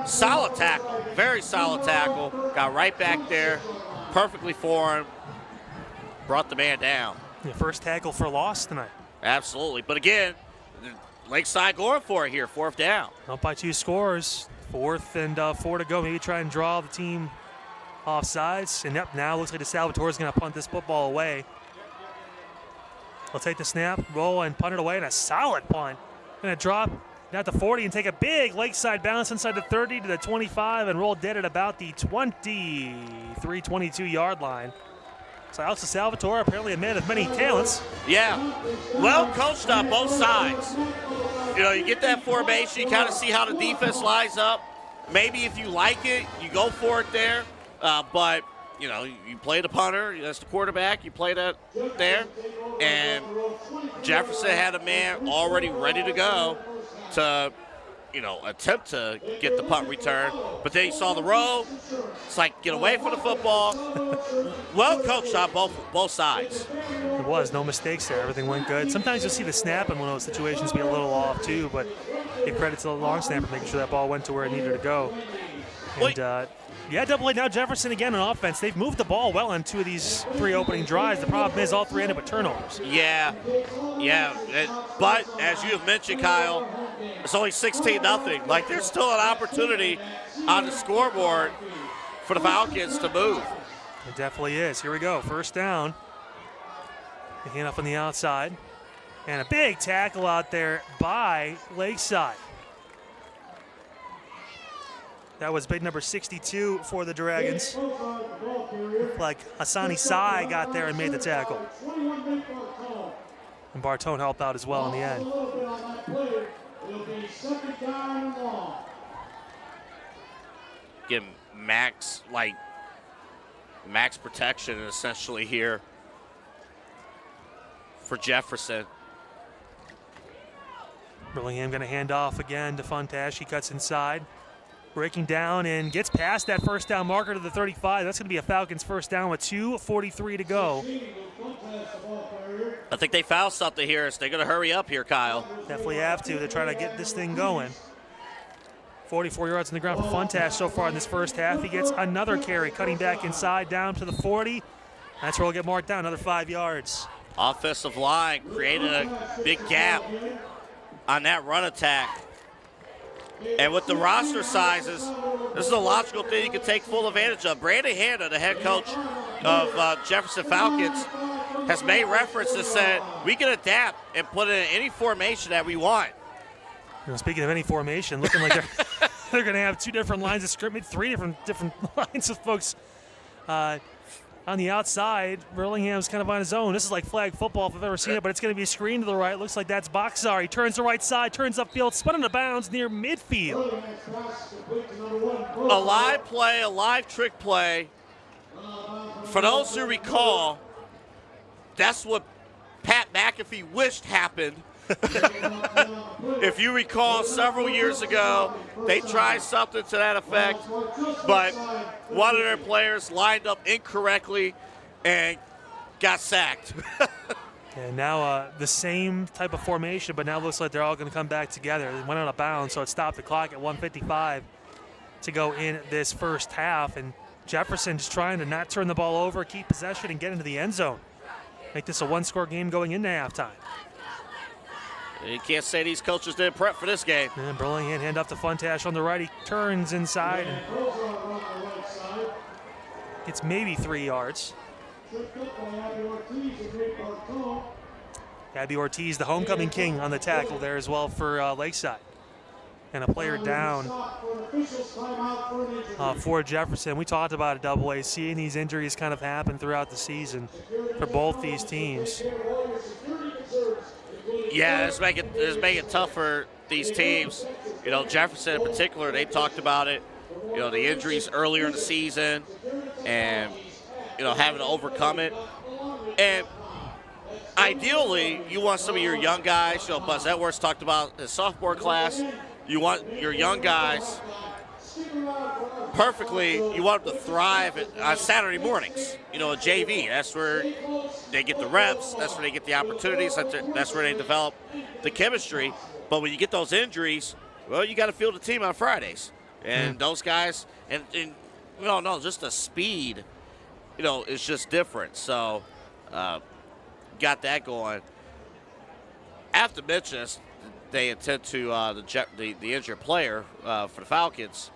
Solid tackle, very solid tackle. Got right back there, perfectly formed, brought the man down. Yeah, first tackle for loss tonight. Absolutely, but again, Lakeside going for it here, 4th down. Up by 2 scores, 4th and 4 to go. Maybe try and draw the team off sides. And yep, now looks like the Salvatore's going to punt this football away. They'll take the snap, roll, and punt it away, and a solid punt. Going to drop down to 40 and take a big Lakeside bounce inside the 30 to the 25 and roll dead at about the 23, 22-yard line. So Alex Salvatore, apparently a man of many talents. Yeah, well coached on both sides. You know, you get that formation, you kind of see how the defense lines up. Maybe if you like it, you go for it there. But, you know, you play the punter, that's the quarterback, you play that there. And Jefferson had a man already ready to go to, you know, attempt to get the punt return. But then he saw the row. It's like, get away from the football. Well coached on both sides. It was, no mistakes there. Everything went good. Sometimes you'll see the snap in one of those situations be a little off, too. But give credit to the long snapper making sure that ball went to where it needed to go. And, yeah, Double A now Jefferson again on offense. They've moved the ball well on 2 of these 3 opening drives. The problem is all 3 ended with turnovers. Yeah. But as you have mentioned, Kyle, it's only 16-0. Like, there's still an opportunity on the scoreboard for the Falcons to move. It definitely is. Here we go. First down. The handoff on the outside. And a big tackle out there by Lakeside. That was big number 62 for the Dragons. Looked like Hassani Sai got there and made the tackle. And Bartone helped out as well in the end. Give max protection essentially here for Jefferson. Burlingham going to hand off again to Funtash. He cuts inside. Breaking down and gets past that first down marker to the 35. That's going to be a Falcons first down with 2:43 to go. I think they found something here, so they're going to hurry up here, Kyle. Definitely have to. They're trying to get this thing going. 44 yards on the ground for Funtash so far in this first half. He gets another carry, cutting back inside down to the 40. That's where he'll get marked down, another 5 yards. Offensive line created a big gap on that run attack. And with the roster sizes, this is a logical thing you can take full advantage of. Brandon Hanna, the head coach of Jefferson Falcons, has made reference and said we can adapt and put in any formation that we want. You know, speaking of any formation, looking like they're going to have 2 different lines of scrimmage, 3 different lines of folks on the outside. Burlingham's kind of on his own. This is like flag football if I've ever seen it, but it's going to be a screen to the right. Looks like that's Boxar. He turns the right side, turns upfield, spun into bounds near midfield. A live play, a live trick play. For those who recall, that's what Pat McAfee wished happened. If you recall, several years ago, they tried something to that effect, but one of their players lined up incorrectly and got sacked. And now the same type of formation, but now looks like they're all going to come back together. They went out of bounds, so it stopped the clock at 1:55 to go in this first half. And Jefferson just trying to not turn the ball over, keep possession, and get into the end zone. Make this a 1-score game going into halftime. You can't say these coaches didn't prep for this game. And Burlingham hand up to Funtash on the right. He turns inside and gets maybe 3 yards. Abby Ortiz, the homecoming king, on the tackle there as well for Lakeside. And a player down for Jefferson. We talked about it, Double A, seeing these injuries kind of happen throughout the season for both these teams. Yeah, it's making it tough for these teams. You know, Jefferson in particular, they talked about it. You know, the injuries earlier in the season and, you know, having to overcome it. And ideally, you want some of your young guys, you know, Buzz Edwards talked about his sophomore class. You want your young guys perfectly, you want them to thrive on Saturday mornings. You know, a JV, that's where they get the reps, that's where they get the opportunities, that's where they develop the chemistry. But when you get those injuries, well, you got to field the team on Fridays. And those guys, and we all know just the speed, you know, is just different. So, got that going. I have to mention this, they attend to the injured player for the Falcons.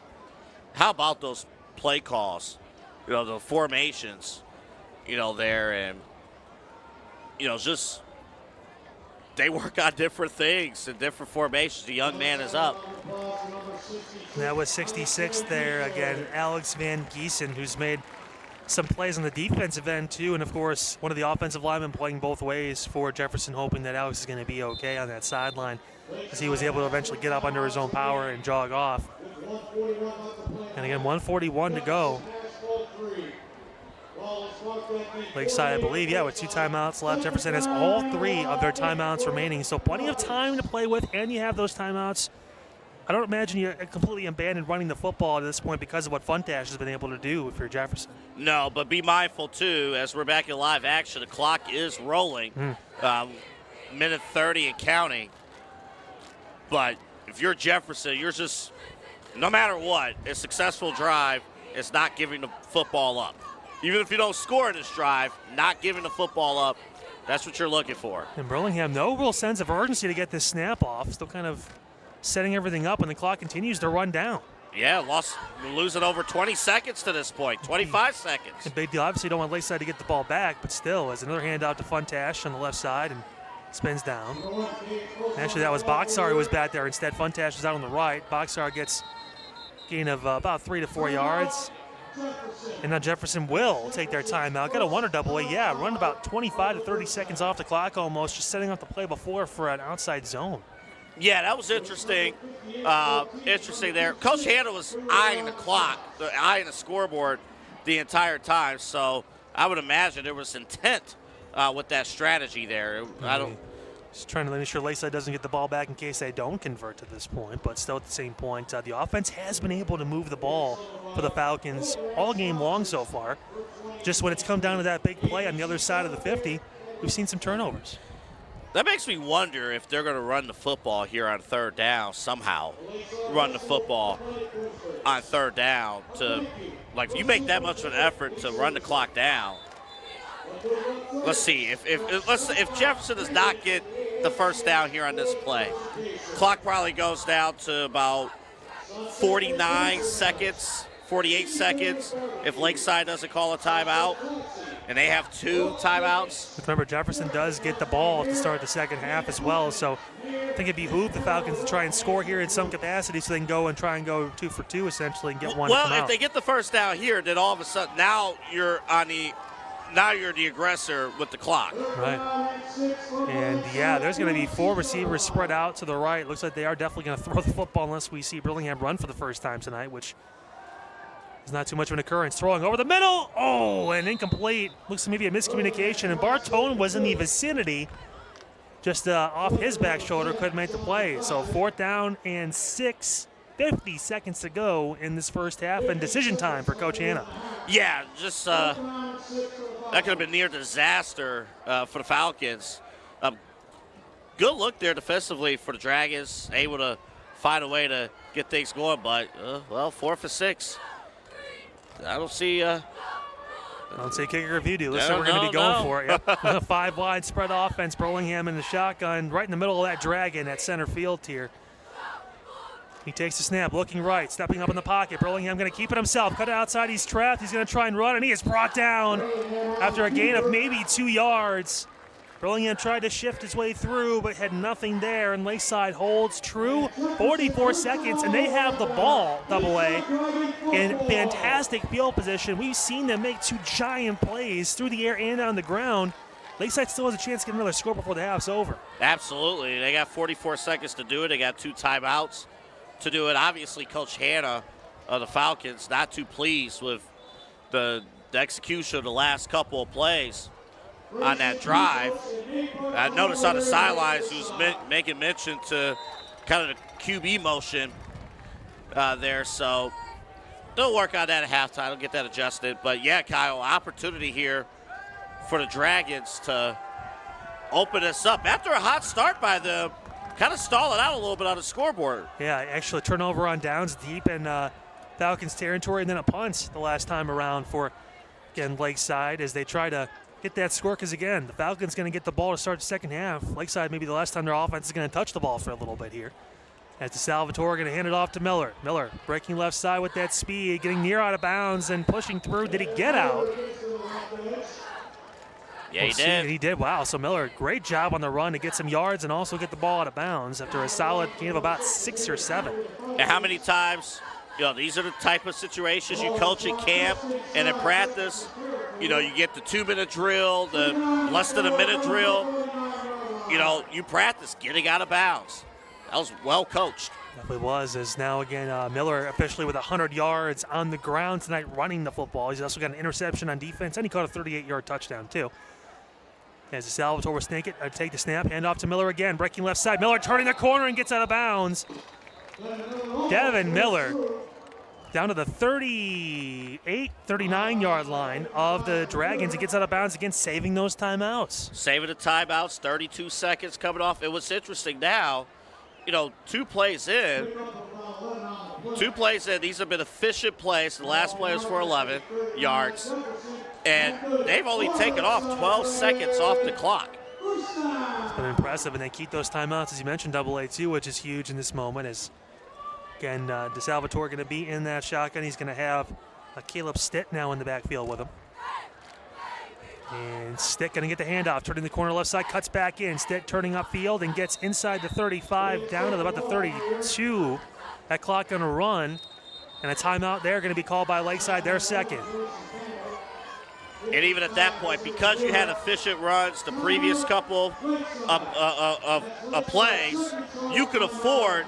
How about those play calls? You know, the formations, you know, there, and, you know, just they work on different things and different formations. The young man is up. That was 66 there. Again, Alex Van Giesen, who's made some plays on the defensive end, too. And, of course, one of the offensive linemen playing both ways for Jefferson, hoping that Alex is going to be okay on that sideline, as he was able to eventually get up under his own power and jog off. And, again, 1:41 to go. Lakeside, I believe, with 2 timeouts left. Jefferson has all 3 of their timeouts remaining, so plenty of time to play with, and you have those timeouts. I don't imagine you're completely abandoned running the football at this point because of what Funtash has been able to do if you're Jefferson. No, but be mindful, too, as we're back in live action, the clock is rolling. Minute 30 and counting. But if you're Jefferson, you're just, no matter what, a successful drive is not giving the football up. Even if you don't score in this drive, not giving the football up, that's what you're looking for. And Burlingham, no real sense of urgency to get this snap off. Still kind of setting everything up, and the clock continues to run down. Yeah, losing over 20 seconds to this point, 25 seconds. A big deal. Obviously, you don't want Lakeside to get the ball back, but still, as another handout to Funtash on the left side and spins down. And actually, that was Boxar who was back there. Instead, Funtash is out on the right. Boxar gets a gain of about 3 to 4 yards. And now Jefferson will take their timeout. Got a wonder double A. Yeah, run about 25 to 30 seconds off the clock almost, just setting up the play before for an outside zone. Yeah, that was interesting. Interesting there. Coach Hanna was eyeing the clock, eyeing the scoreboard the entire time. So I would imagine there was intent with that strategy there. Just trying to make sure Lakeside doesn't get the ball back in case they don't convert to this point. But still at the same point, the offense has been able to move the ball for the Falcons all game long so far. Just when it's come down to that big play on the other side of the 50, we've seen some turnovers. That makes me wonder if they're going to run the football here on 3rd down somehow. Run the football on 3rd down to, like, if you make that much of an effort to run the clock down. Let's see if Jefferson does not get the 1st down here on this play, clock probably goes down to about 49 seconds, 48 seconds if Lakeside doesn't call a timeout. And they have 2 timeouts. Remember, Jefferson does get the ball to start the second half as well, so I think it behooves the Falcons to try and score here in some capacity so they can go and try and go 2 for 2 essentially and get one. Well, if they get the 1st down here, then all of a sudden now you're the aggressor with the clock. Right. And, there's going to be 4 receivers spread out to the right. Looks like they are definitely going to throw the football unless we see Burlingham run for the first time tonight, which is not too much of an occurrence. Throwing over the middle. Oh, and incomplete. Looks like maybe a miscommunication. And Bartone was in the vicinity. Just off his back shoulder, couldn't make the play. So 4th down and 6, 50 seconds to go in this first half, and decision time for Coach Hanna. Yeah, just that could have been near disaster for the Falcons. Good look there defensively for the Dragons, able to find a way to get things going, but 4 for 6. I don't see kicker if you do. Looks like we're going to be going for it. Yep. 5 wide spread offense. Burlingham in the shotgun, right in the middle of that Dragon at center field here. He takes the snap, looking right, stepping up in the pocket. Burlingham going to keep it himself. Cut it outside. He's trapped. He's going to try and run, and he is brought down after a gain of maybe 2 yards. Burlingham tried to shift his way through, but had nothing there, and Lakeside holds true. 44 seconds, and they have the ball, Double A, in fantastic field position. We've seen them make 2 giant plays through the air and on the ground. Lakeside still has a chance to get another score before the half's over. Absolutely. They got 44 seconds to do it. They got 2 timeouts to do it. Obviously, Coach Hanna of the Falcons not too pleased with the execution of the last couple of plays on that drive. I noticed on the sidelines he was making mention to kind of the QB motion there. So they'll work on that at halftime. They'll get that adjusted. But, yeah, Kyle, opportunity here for the Dragons to open this up. After a hot start by them, kind of stall it out a little bit on the scoreboard. Yeah, actually turnover on downs deep in Falcons territory, and then a punt the last time around for, again, Lakeside as they try to get that score. Because, again, the Falcons going to get the ball to start the second half. Lakeside maybe the last time their offense is going to touch the ball for a little bit here. As the Salvatore going to hand it off to Miller. Miller breaking left side with that speed, getting near out of bounds and pushing through. Did he get out? Yeah, he did. He did. Wow. So Miller, great job on the run to get some yards and also get the ball out of bounds after a solid gain of about 6 or 7. And how many times, these are the type of situations you coach at camp and in practice. You get the 2-minute drill, the less than a minute drill. You practice getting out of bounds. That was well coached. Definitely was. As now again, Miller officially with 100 yards on the ground tonight running the football. He's also got an interception on defense, and he caught a 38-yard touchdown too. As the Salvatore will take the snap, hand off to Miller again, breaking left side. Miller turning the corner and gets out of bounds. Devin Miller down to the 38, 39-yard line of the Dragons. He gets out of bounds again, saving those timeouts. Saving the timeouts, 32 seconds coming off. And what's interesting now, 2 plays in, these have been efficient plays. The last play was for 11 yards. And they've only taken off 12 seconds off the clock. It's been impressive, and they keep those timeouts, as you mentioned, AA too, which is huge in this moment. As again, DeSalvatore going to be in that shotgun. He's going to have Caleb Stitt now in the backfield with him. And Stitt going to get the handoff, turning the corner left side, cuts back in. Stitt turning upfield and gets inside the 35, down to about the 32. That clock going to run, and a timeout there going to be called by Lakeside, their second. And even at that point, because you had efficient runs the previous couple of plays, you could afford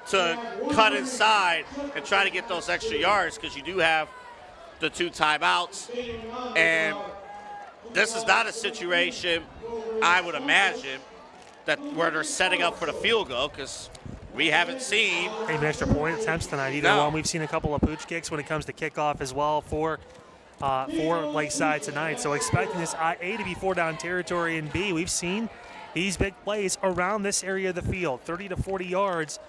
to cut inside and try to get those extra yards because you do have the 2 timeouts. And this is not a situation, I would imagine, where they're setting up for the field goal because we haven't seen even extra point attempts tonight. Either one. We've seen a couple of pooch kicks when it comes to kickoff as well for Lakeside tonight. So expecting this A to be 4-down territory, and B, we've seen these big plays around this area of the field, 30 to 40 yards.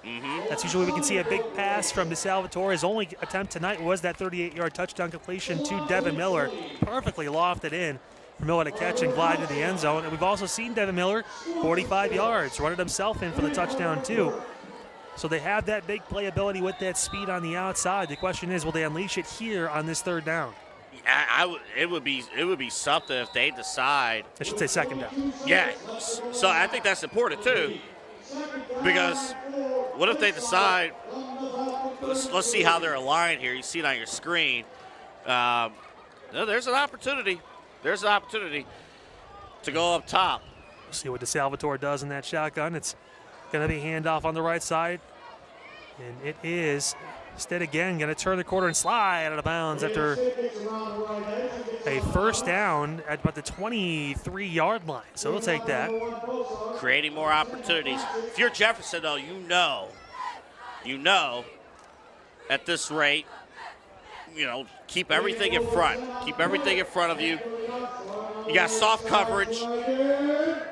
That's usually we can see a big pass from DeSalvatore. His only attempt tonight was that 38-yard touchdown completion to Devin Miller, perfectly lofted in for Miller to catch and glide to the end zone. And we've also seen Devin Miller, 45 yards, run it himself in for the touchdown too. So they have that big playability with that speed on the outside. The question is, will they unleash it here on this 3rd down? It would be something if they decide. I should say 2nd down. Yeah, so I think that's important too, because what if they decide? Let's see how they're aligned here. You see it on your screen. There's an opportunity. There's an opportunity to go up top. We'll see what DeSalvatore does in that shotgun. It's going to be handoff on the right side, and it is. Instead, again, going to turn the corner and slide out of bounds after a 1st down at about the 23-yard line. So we'll take that. Creating more opportunities. If you're Jefferson, though, you know at this rate, keep everything in front. Keep everything in front of you. You got soft coverage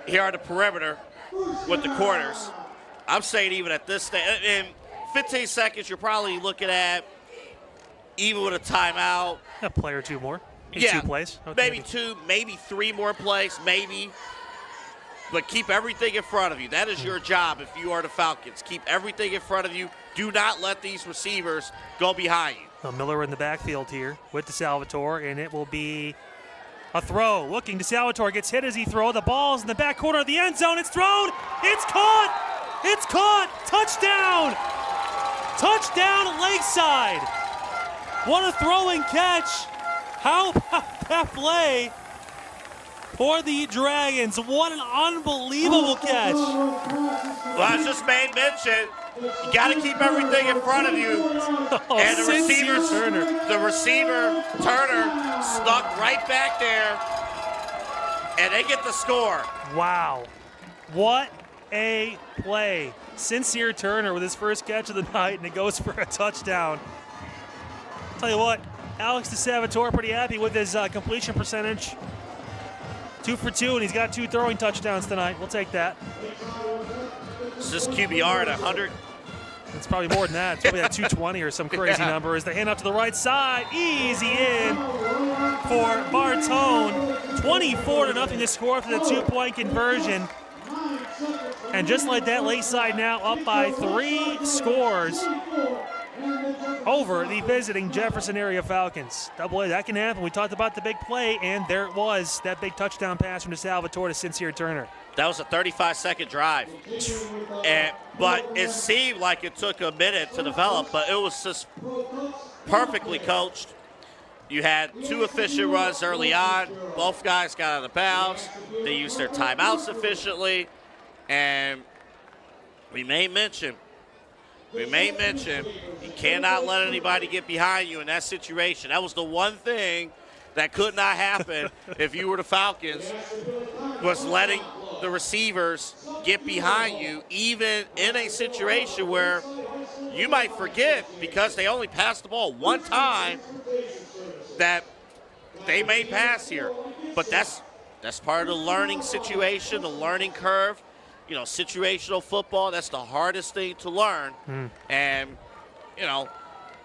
here on the perimeter with the corners. I'm saying even at this stage, in 15 seconds, you're probably looking at, even with a timeout, a play or 2 more. Maybe 2 plays. Okay. Maybe 2, maybe 3 more plays, maybe. But keep everything in front of you. That is your job if you are the Falcons. Keep everything in front of you. Do not let these receivers go behind you. Miller in the backfield here with DeSalvatore, and it will be a throw. Looking, DeSalvatore gets hit as he throws. The ball's in the back corner of the end zone. It's thrown. It's caught. It's caught. Touchdown. Touchdown, Lakeside. What a throw and catch. How about that play for the Dragons? What an unbelievable catch. Well, I just made mention, you got to keep everything in front of you. And the receiver, Turner, stuck right back there, and they get the score. Wow. What a play. Sincere Turner with his first catch of the night, and it goes for a touchdown. Tell you what, Alex DeSalvatore pretty happy with his completion percentage. 2 for 2, and he's got 2 throwing touchdowns tonight. We'll take that. Is this QBR at 100? It's probably more than that. It's probably at 220 or some crazy number. As they hand up to the right side, easy in for Bartone. 24-0 to score after the 2-point conversion. And just like that, Lakeside now up by 3 scores over the visiting Jefferson area Falcons. Double A, that can happen. We talked about the big play, and there it was, that big touchdown pass from DeSalvatore to Sincere Turner. That was a 35-second drive. But it seemed like it took a minute to develop, but it was just perfectly coached. You had 2 efficient runs early on. Both guys got out of bounds. They used their timeouts efficiently. And we may mention, you cannot let anybody get behind you in that situation. That was the one thing that could not happen if you were the Falcons, was letting the receivers get behind you, even in a situation where you might forget, because they only passed the ball one time, that they may pass here. But that's part of the learning situation, the learning curve. You know, situational football, that's the hardest thing to learn. And, you know,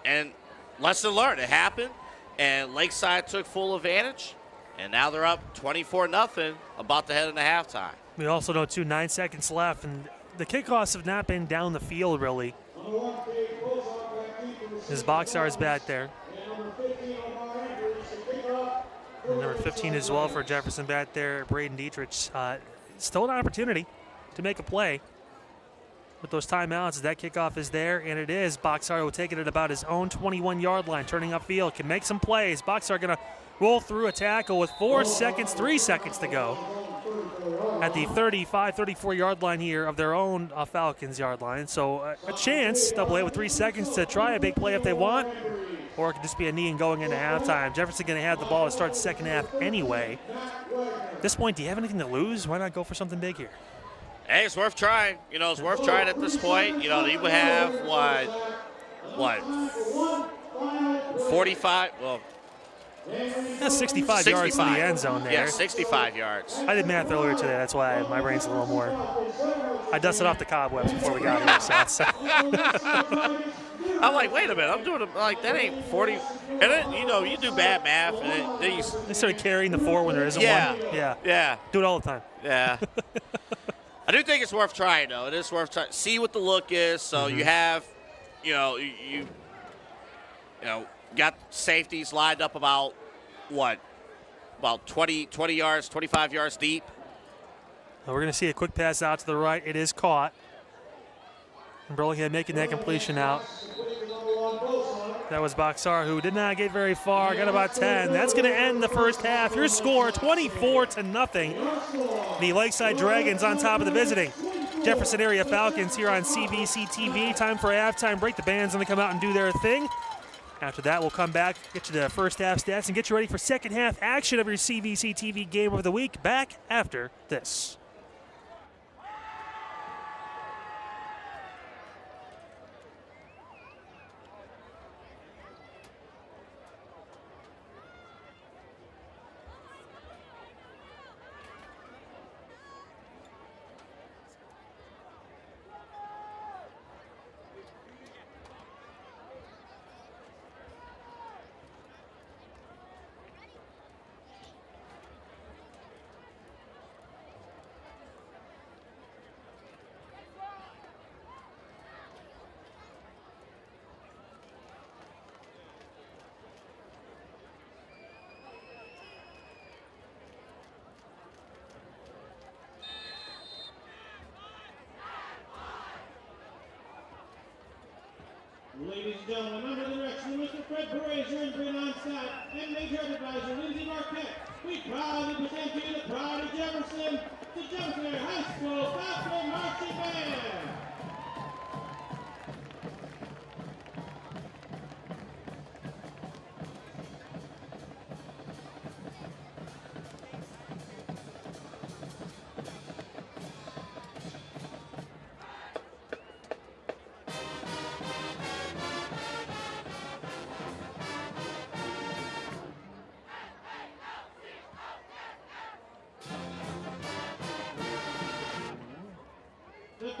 and lesson learned. It happened, and Lakeside took full advantage, and now they're up 24-0, about to head into halftime. We also know, too, 9 seconds left, and the kickoffs have not been down the field, really. His Boxar is back there. And number 15 as well for Jefferson back there, Braden Dietrich. Still an opportunity to make a play with those timeouts as that kickoff is there, and it is. Boxar will take it at about his own 21-yard line, turning upfield, can make some plays. Boxar going to roll through a tackle with 3 seconds to go at the 34-yard line here of their own Falcons yard line. So a chance, Double A with 3 seconds to try a big play if they want, or it could just be a knee and going into halftime. Jefferson going to have the ball to start the second half anyway. At this point, do you have anything to lose? Why not go for something big here? Hey, it's worth trying. You know, it's worth trying at this point. You know, you would have, what, 45, well. That's 65 yards in the end zone there. Yeah, 65 yards. I did math earlier today. That's why my brain's a little more. I dusted off the cobwebs before we got here. So I'm like, wait a minute. I'm doing it like that ain't 40. And then, you know, you do bad math. And then they started carrying the 4 when there isn't one. Yeah. Do it all the time. Yeah. I do think it's worth trying, though. It is worth trying. See what the look is. So you have, you know, got safeties lined up about, what, about 20 yards, 25 yards deep. Well, we're going to see a quick pass out to the right. It is caught. And Burlingame making that completion out. That was Boxar, who did not get very far, got about 10. That's going to end the first half. Your score, 24-0. The Lakeside Dragons on top of the visiting Jefferson area Falcons here on CVC TV. Time for a halftime break. The band's going to come out and do their thing. After that, we'll come back, get you the first half stats, and get you ready for second half action of your CVC TV Game of the Week. Back after this. Ladies and gentlemen, under the direction of Mr. Fred Perez, your injury on site, and major advisor Lindsey Marquette, we proudly present to you the pride of Jefferson, the Jefferson High School Falcon Marching Band.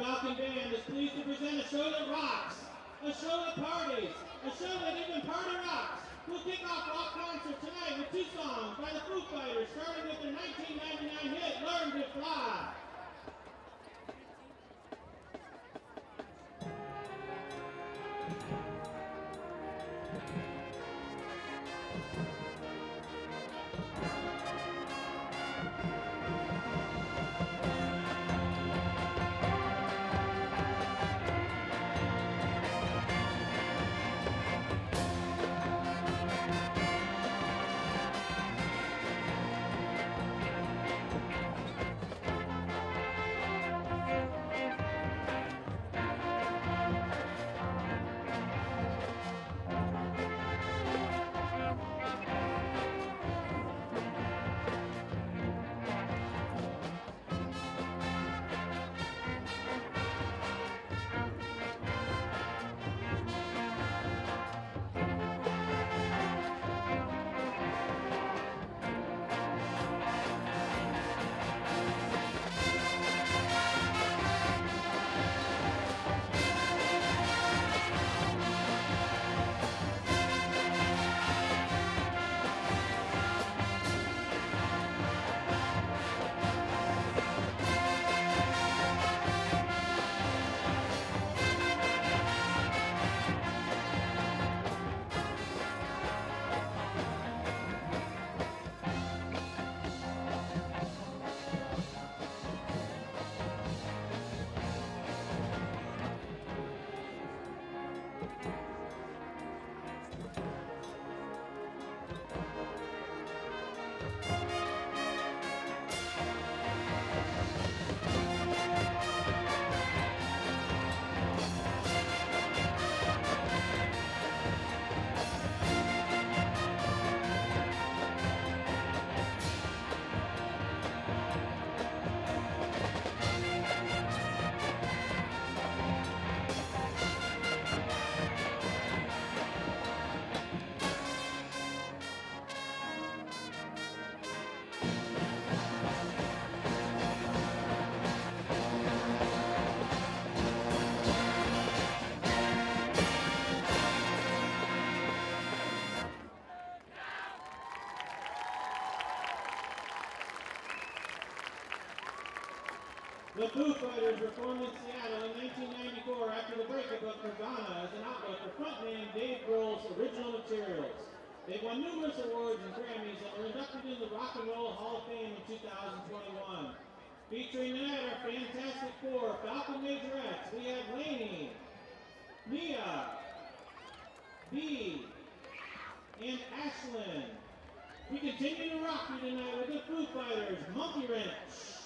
Falcon Band is pleased to present a show that rocks, a show that parties, a show that even party rocks. We'll kick off rock concert tonight with 2 songs by the Foo Fighters, starting with their 1999 hit, Learn to Fly. The Foo Fighters were formed in Seattle in 1994 after the breakup of Nirvana as an outlet for frontman Dave Grohl's original materials. They won numerous awards and Grammys and were inducted into the Rock and Roll Hall of Fame in 2021. Featuring tonight our Fantastic Four Falcon Majorettes, we have Lainey, Mia, Bee, and Ashlyn. We continue to rock you tonight with the Foo Fighters, Monkey Wrench.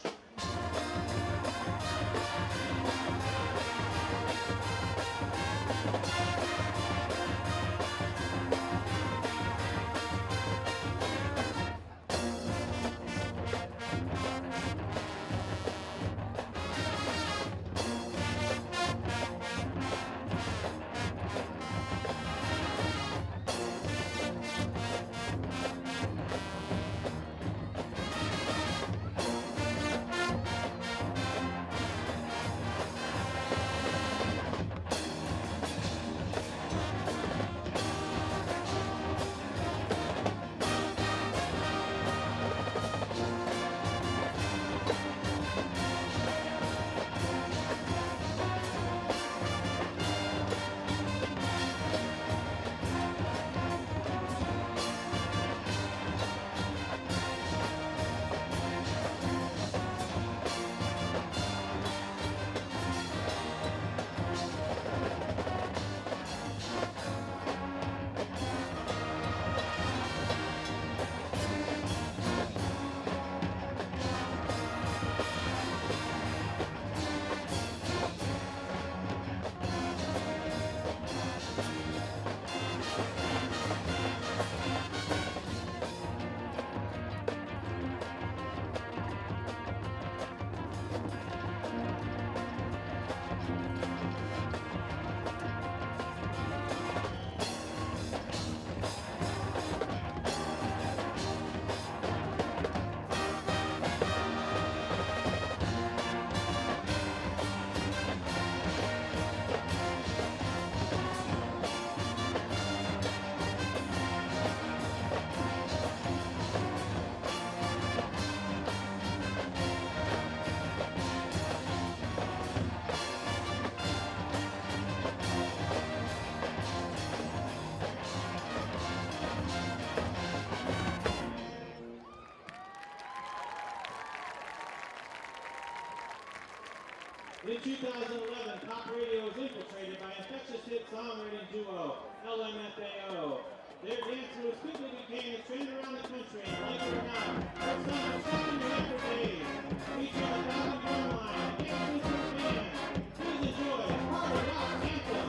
In 2011, pop radio was infiltrated by infectious hit songwriting duo LMFAO. Their dance moves quickly became a trend around the country, and like it or not, their song was stuck in your head for days. Featuring a thousand drum line, and dance with your band. Please enjoy Party Rock Anthem.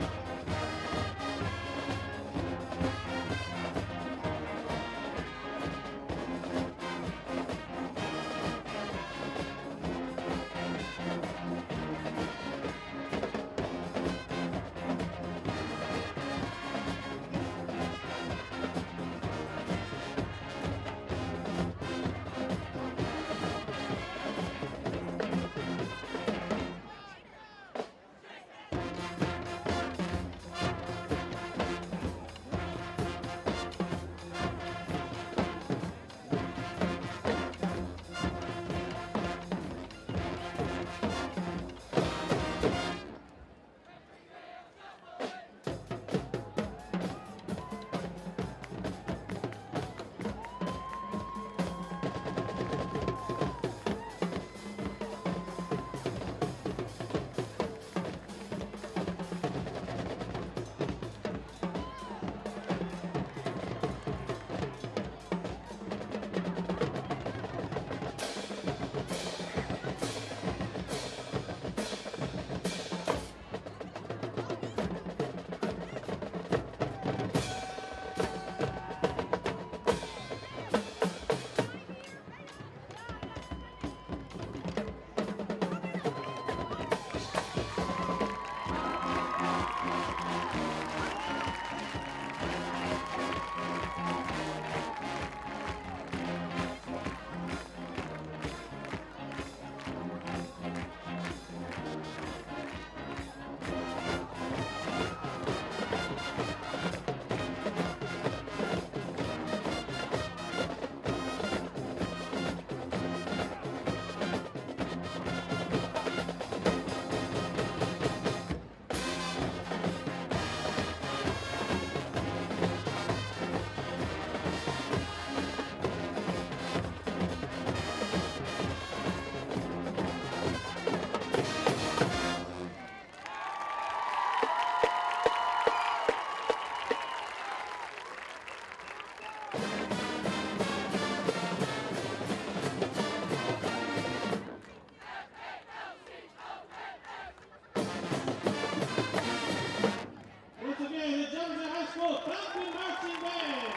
Once again, the Jefferson High School Falcon Marching Band.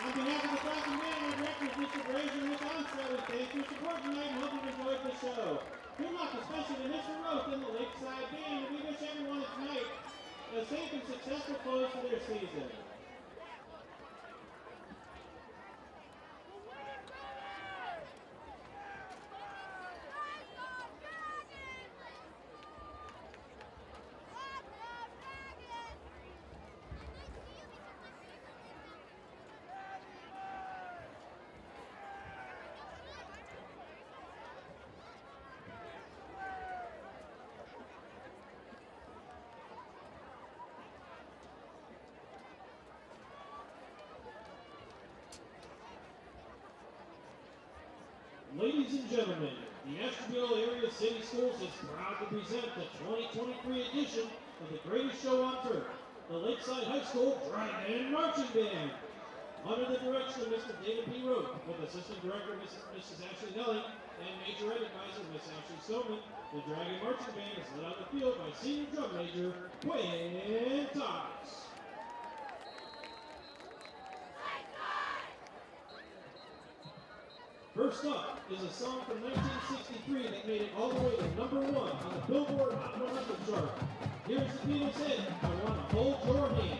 On behalf of the Falcon Band, our directors, Mr. Brazier and Mr. Onset, we thank you for your support tonight and hope you enjoyed the show. Good luck, especially to Mr. Roth and the Lakeside Band, and we wish everyone tonight a safe and successful close to their season. Ladies and gentlemen, the Ashtabula Area City Schools is proud to present the 2023 edition of the greatest show on turf, the Lakeside High School Dragon Marching Band. Under the direction of Mr. David P. Roth, with Assistant Director Mrs. Ashley Nelling and Major Ed Advisor Miss Ashley Stoneman, the Dragon Marching Band is led on the field by Senior Drum Major Quinn Thomas. First up is a song from 1963 that made it all the way to #1 on the Billboard Hot 100 chart. Here's the Beatles' hit, I Want to Hold Your Hand.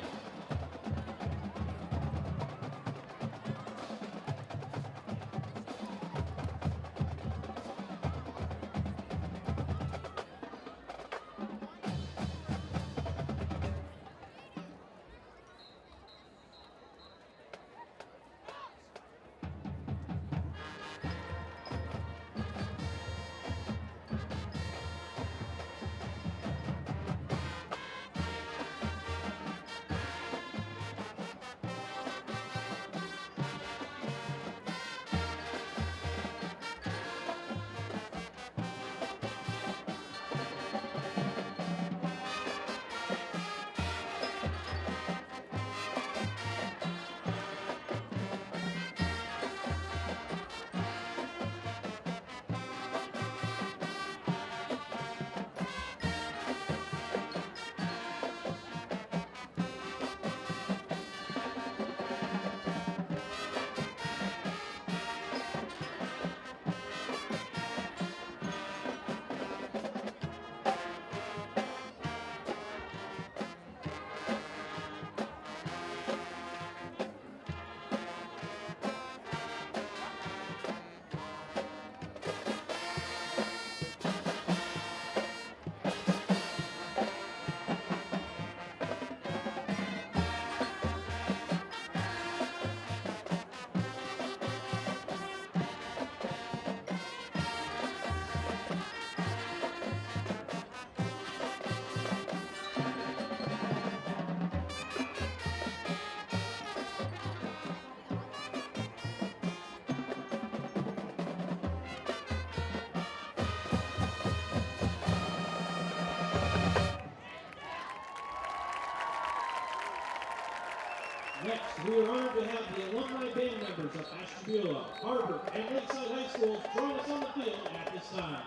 we are honored to have the alumni band members of Ashtabula, Harbor, and Lakeside High Schools join us on the field at this time.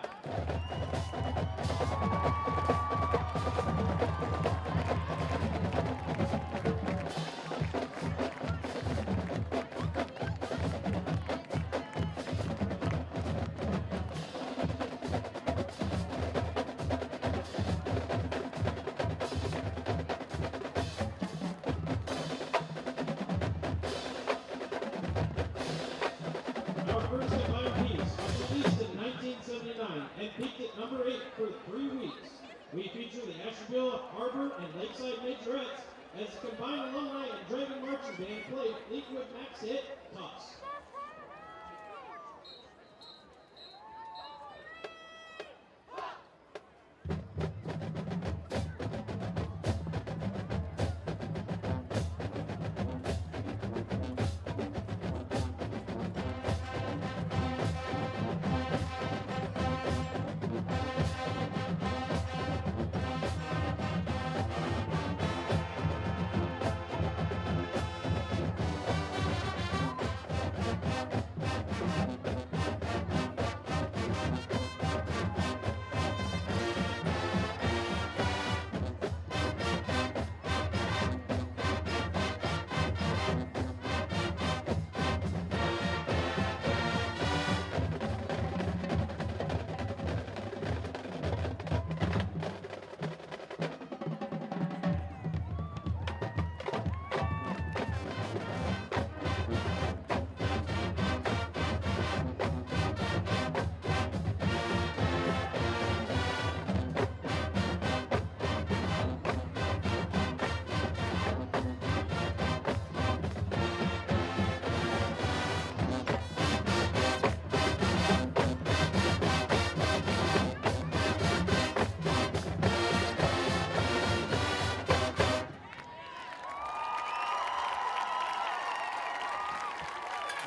Our first headline piece was released in 1979 and peaked at number 8 for 3 weeks. We feature the Ashtabula, Harbor, and Lakeside Majorettes as the combined alumni and Dragon Marching Band played Fleetwood Mac's hit, Toss.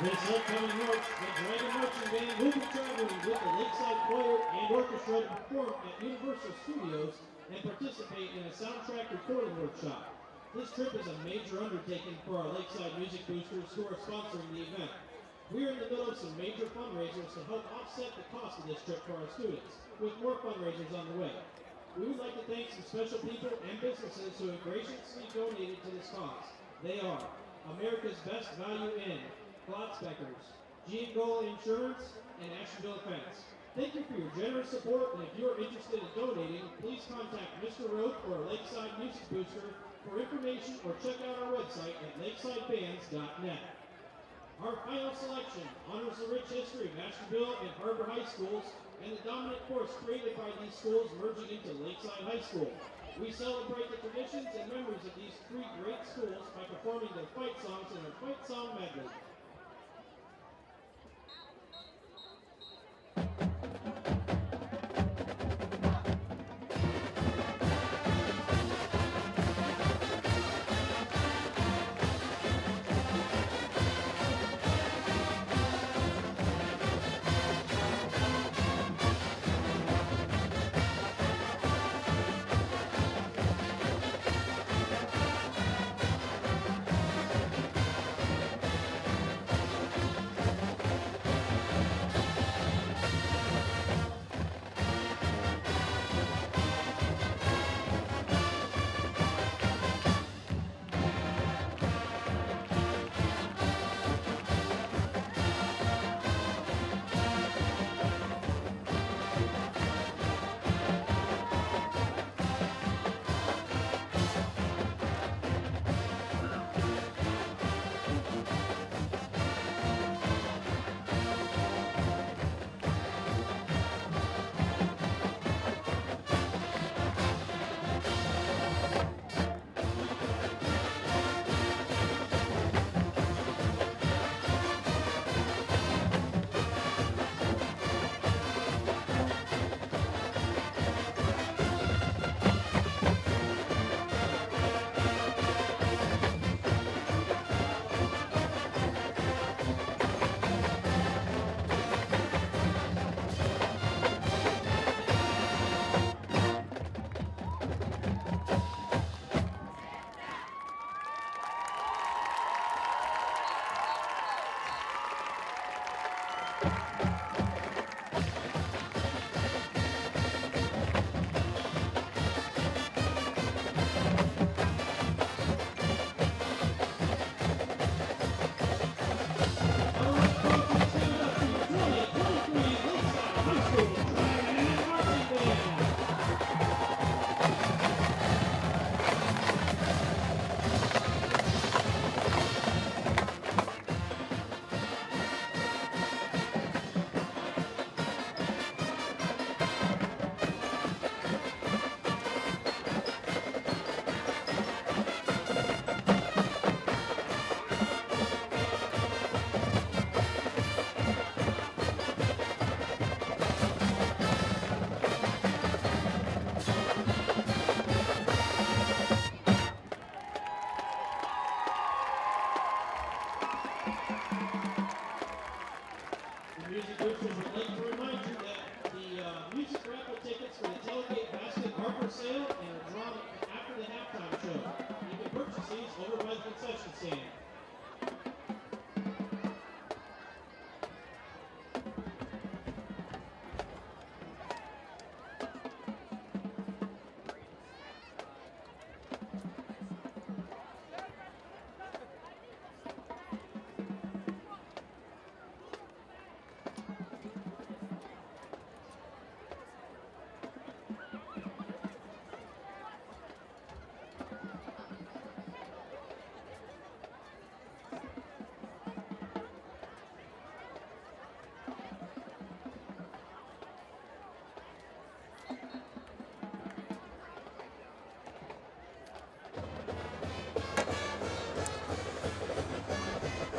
This upcoming march, the Dragon Marching Band will be traveling with the Lakeside Choir and Orchestra to perform at Universal Studios and participate in a soundtrack recording workshop. This trip is a major undertaking for our Lakeside music boosters who are sponsoring the event. We are in the middle of some major fundraisers to help offset the cost of this trip for our students, with more fundraisers on the way. We would like to thank some special people and businesses who have graciously donated to this cause. They are America's Best Value Inn, Glotzbeckers, G & Goal Insurance, and Ashtabula Fence. Thank you for your generous support, and if you are interested in donating, please contact Mr. Roth or Lakeside Music Booster for information or check out our website at lakesidebands.net. Our final selection honors the rich history of Ashtabula and Harbor High Schools and the dominant force created by these schools merging into Lakeside High School. We celebrate the traditions and memories of these 3 great schools by performing their fight songs in our fight song medley.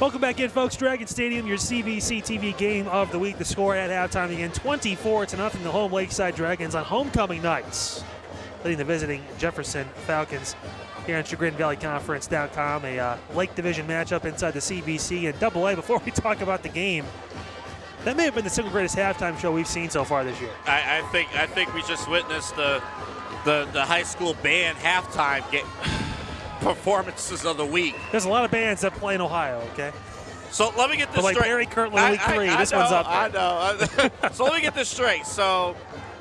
Welcome back in, folks. Dragon Stadium, your CVC TV game of the week. The score at halftime again, 24-0. The home Lakeside Dragons on homecoming nights, leading the visiting Jefferson Falcons here on Chagrin Valley Conference.com. A Lake Division matchup inside the CVC and AA. Before we talk about the game, that may have been the single greatest halftime show we've seen so far this year. I think we just witnessed the high school band halftime performances of the week. There's a lot of bands that play in Ohio, okay? So let me get this but like straight. Barry Kirtland, week 3, this one's up there. I know. So let me get this straight. So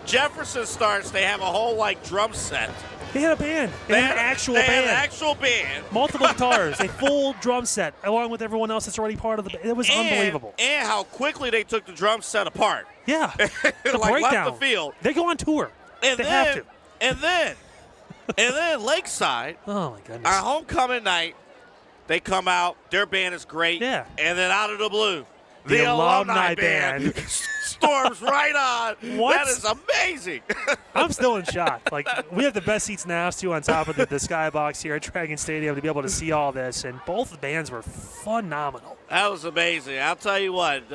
Jefferson starts. They have a whole drum set. They had a band. They had an actual band. They had an actual band. Multiple guitars, a full drum set, along with everyone else that's already part of the band. It was unbelievable. And how quickly they took the drum set apart. Yeah. The breakdown. Left the field. They go on tour. They have to. And then Lakeside, oh my goodness, our homecoming night, they come out. Their band is great. Yeah. And then out of the blue, the alumni band storms right on. What? That is amazing. I'm still in shock. We have the best seats in the house, too, on top of the skybox here at Dragon Stadium to be able to see all this, and both bands were phenomenal. That was amazing. I'll tell you what.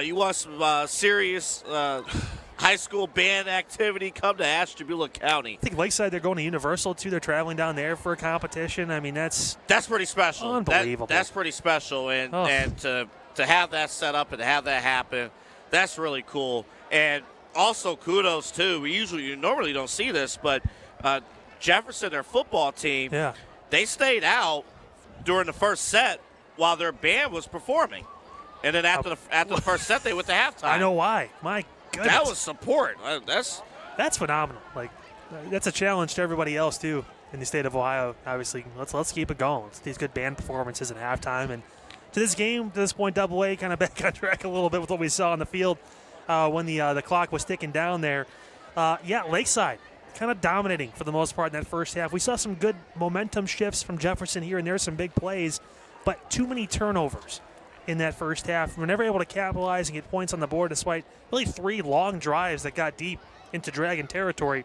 You want some serious high school band activity, come to Ashtabula County. I think Lakeside, they're going to Universal, too. They're traveling down there for a competition. I mean, that's pretty special. Unbelievable. That's pretty special, and to have that set up and to have that happen, that's really cool. And also kudos, too. You normally don't see this, but Jefferson, their football team, they stayed out during the first set while their band was performing. And then after the first set, they went to halftime. I know why. My goodness. That was support. That's phenomenal. That's a challenge to everybody else, too, in the state of Ohio. Obviously, let's keep it going. It's these good band performances at halftime. And to this game, to this point, AA kind of back on track a little bit with what we saw on the field when the clock was ticking down there. Lakeside kind of dominating for the most part in that first half. We saw some good momentum shifts from Jefferson here and there, some big plays, but too many turnovers in that first half. We're never able to capitalize and get points on the board despite really 3 long drives that got deep into Dragon territory.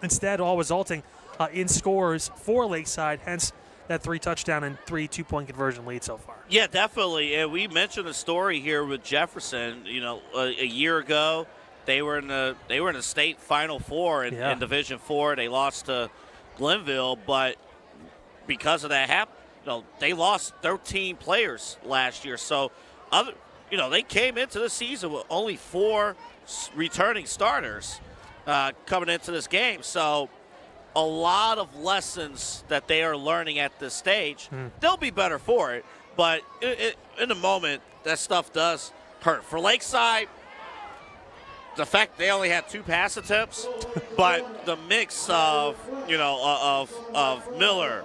Instead, all resulting in scores for Lakeside, hence that 3-touchdown and 3 2-point conversion lead so far. Yeah, definitely. And we mentioned a story here with Jefferson. A year ago, they were in the state Final Four in Division 4. They lost to Glenville, but because of that they lost 13 players last year. So, they came into the season with only 4 returning starters coming into this game. So, a lot of lessons that they are learning at this stage. They'll be better for it, but in the moment, that stuff does hurt. For Lakeside, the fact they only had 2 pass attempts, but the mix of Miller.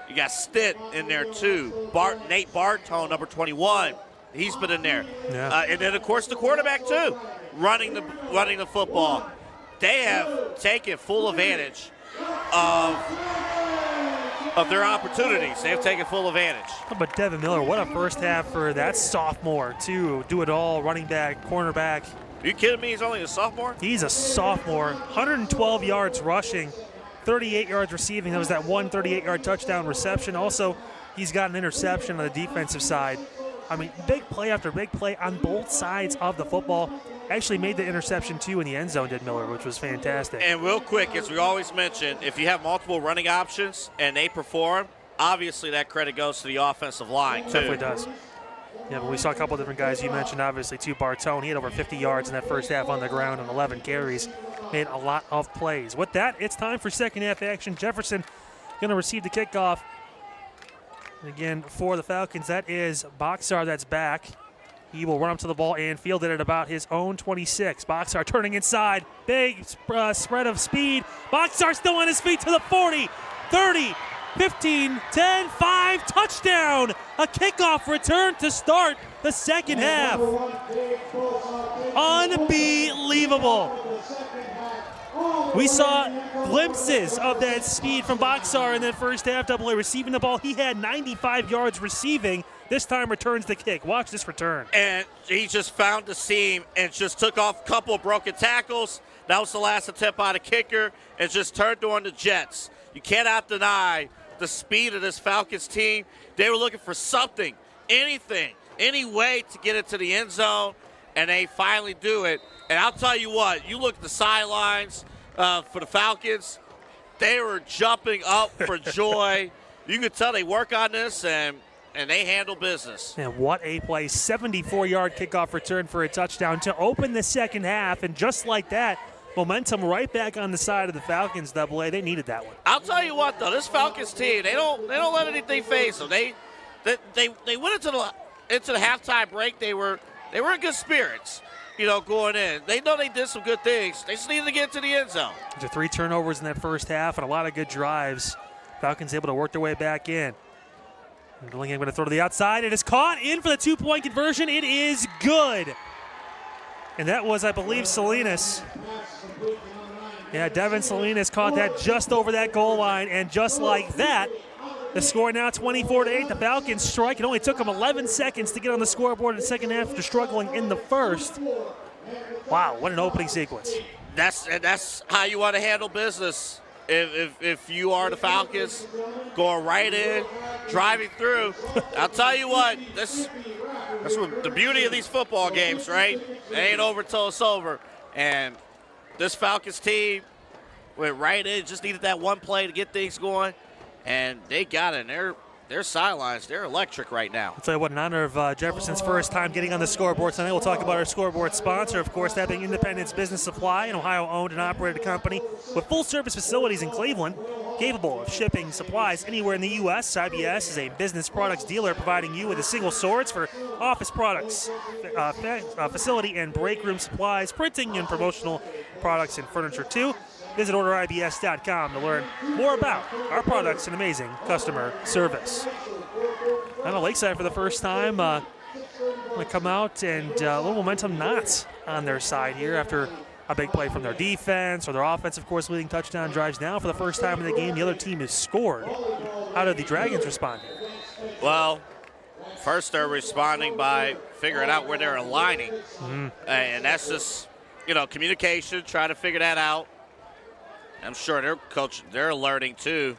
You got Stitt in there, too. Nate Bartone, number 21. He's been in there. Yeah. And then, of course, the quarterback, too, running the football. They have taken full advantage of their opportunities. They have taken full advantage. But Devin Miller, what a first half for that sophomore, too. Do it all, running back, cornerback. Are you kidding me? He's only a sophomore? He's a sophomore. 112 yards rushing. 38 yards receiving. That was that one 38-yard touchdown reception. Also, he's got an interception on the defensive side. I mean, big play after big play on both sides of the football. Actually made the interception, too, in the end zone, did Miller, which was fantastic. And real quick, as we always mention, if you have multiple running options and they perform, obviously that credit goes to the offensive line, too. Definitely does. Yeah, but we saw a couple different guys you mentioned, obviously, too. Bartone, he had over 50 yards in that first half on the ground and 11 carries. Made a lot of plays. With that, it's time for second half action. Jefferson going to receive the kickoff. Again, for the Falcons, that is Boxar that's back. He will run up to the ball and field it at about his own 26. Boxar turning inside. Big spread of speed. Boxar still on his feet to the 40, 30, 15, 10, 5, touchdown. A kickoff return to start the second half. Unbelievable. We saw glimpses of that speed from Boxar in that first half. AA receiving the ball. He had 95 yards receiving. This time returns the kick. Watch this return. And he just found the seam and just took off a couple of broken tackles. That was the last attempt by the kicker and just turned on the Jets. You cannot deny the speed of this Falcons team. They were looking for something, anything, any way to get into the end zone, and they finally do it. And I'll tell you what, you look at the sidelines for the Falcons, they were jumping up for joy. You could tell they work on this, and they handle business. And what a play. 74-yard kickoff return for a touchdown to open the second half. And just like that, momentum right back on the side of the Falcons, Double A. They needed that one. I'll tell you what, though, this Falcons team, they don't let anything phase them. They went into the halftime break. They were in good spirits, going in. They know they did some good things. They just needed to get to the end zone. There 3 turnovers in that first half and a lot of good drives. Falcons able to work their way back in. Dillingham going to throw to the outside. It is caught in for the 2-point conversion. It is good. And that was, I believe, Salinas. Yeah, Devin Salinas caught that just over that goal line. And just like that, the score now 24-8. The Falcons strike. It only took them 11 seconds to get on the scoreboard in the second half after struggling in the first. Wow, what an opening sequence. That's how you want to handle business. If you are the Falcons, going right in, driving through, I'll tell you what, that's what the beauty of these football games, right? It ain't over till it's over. And this Falcons team went right in, just needed that one play to get things going, and they got it. And their sidelines, they're electric right now. I'll tell you what, in honor of Jefferson's first time getting on the scoreboard tonight, we'll talk about our scoreboard sponsor, of course, that being Independence Business Supply, an Ohio-owned and operated company with full-service facilities in Cleveland, capable of shipping supplies anywhere in the U.S. IBS is a business products dealer providing you with a single source for office products, facility and break room supplies, printing and promotional products and furniture too. Visit orderibs.com to learn more about our products and amazing customer service. I'm at Lakeside for the first time. Going to come out and a little momentum not on their side here after a big play from their defense or their offense, of course, leading touchdown drives. Now for the first time in the game, the other team has scored. How did the Dragons respond? Well, first they're responding by figuring out where they're aligning. And that's just, communication, trying to figure that out. I'm sure their coach, they're learning too.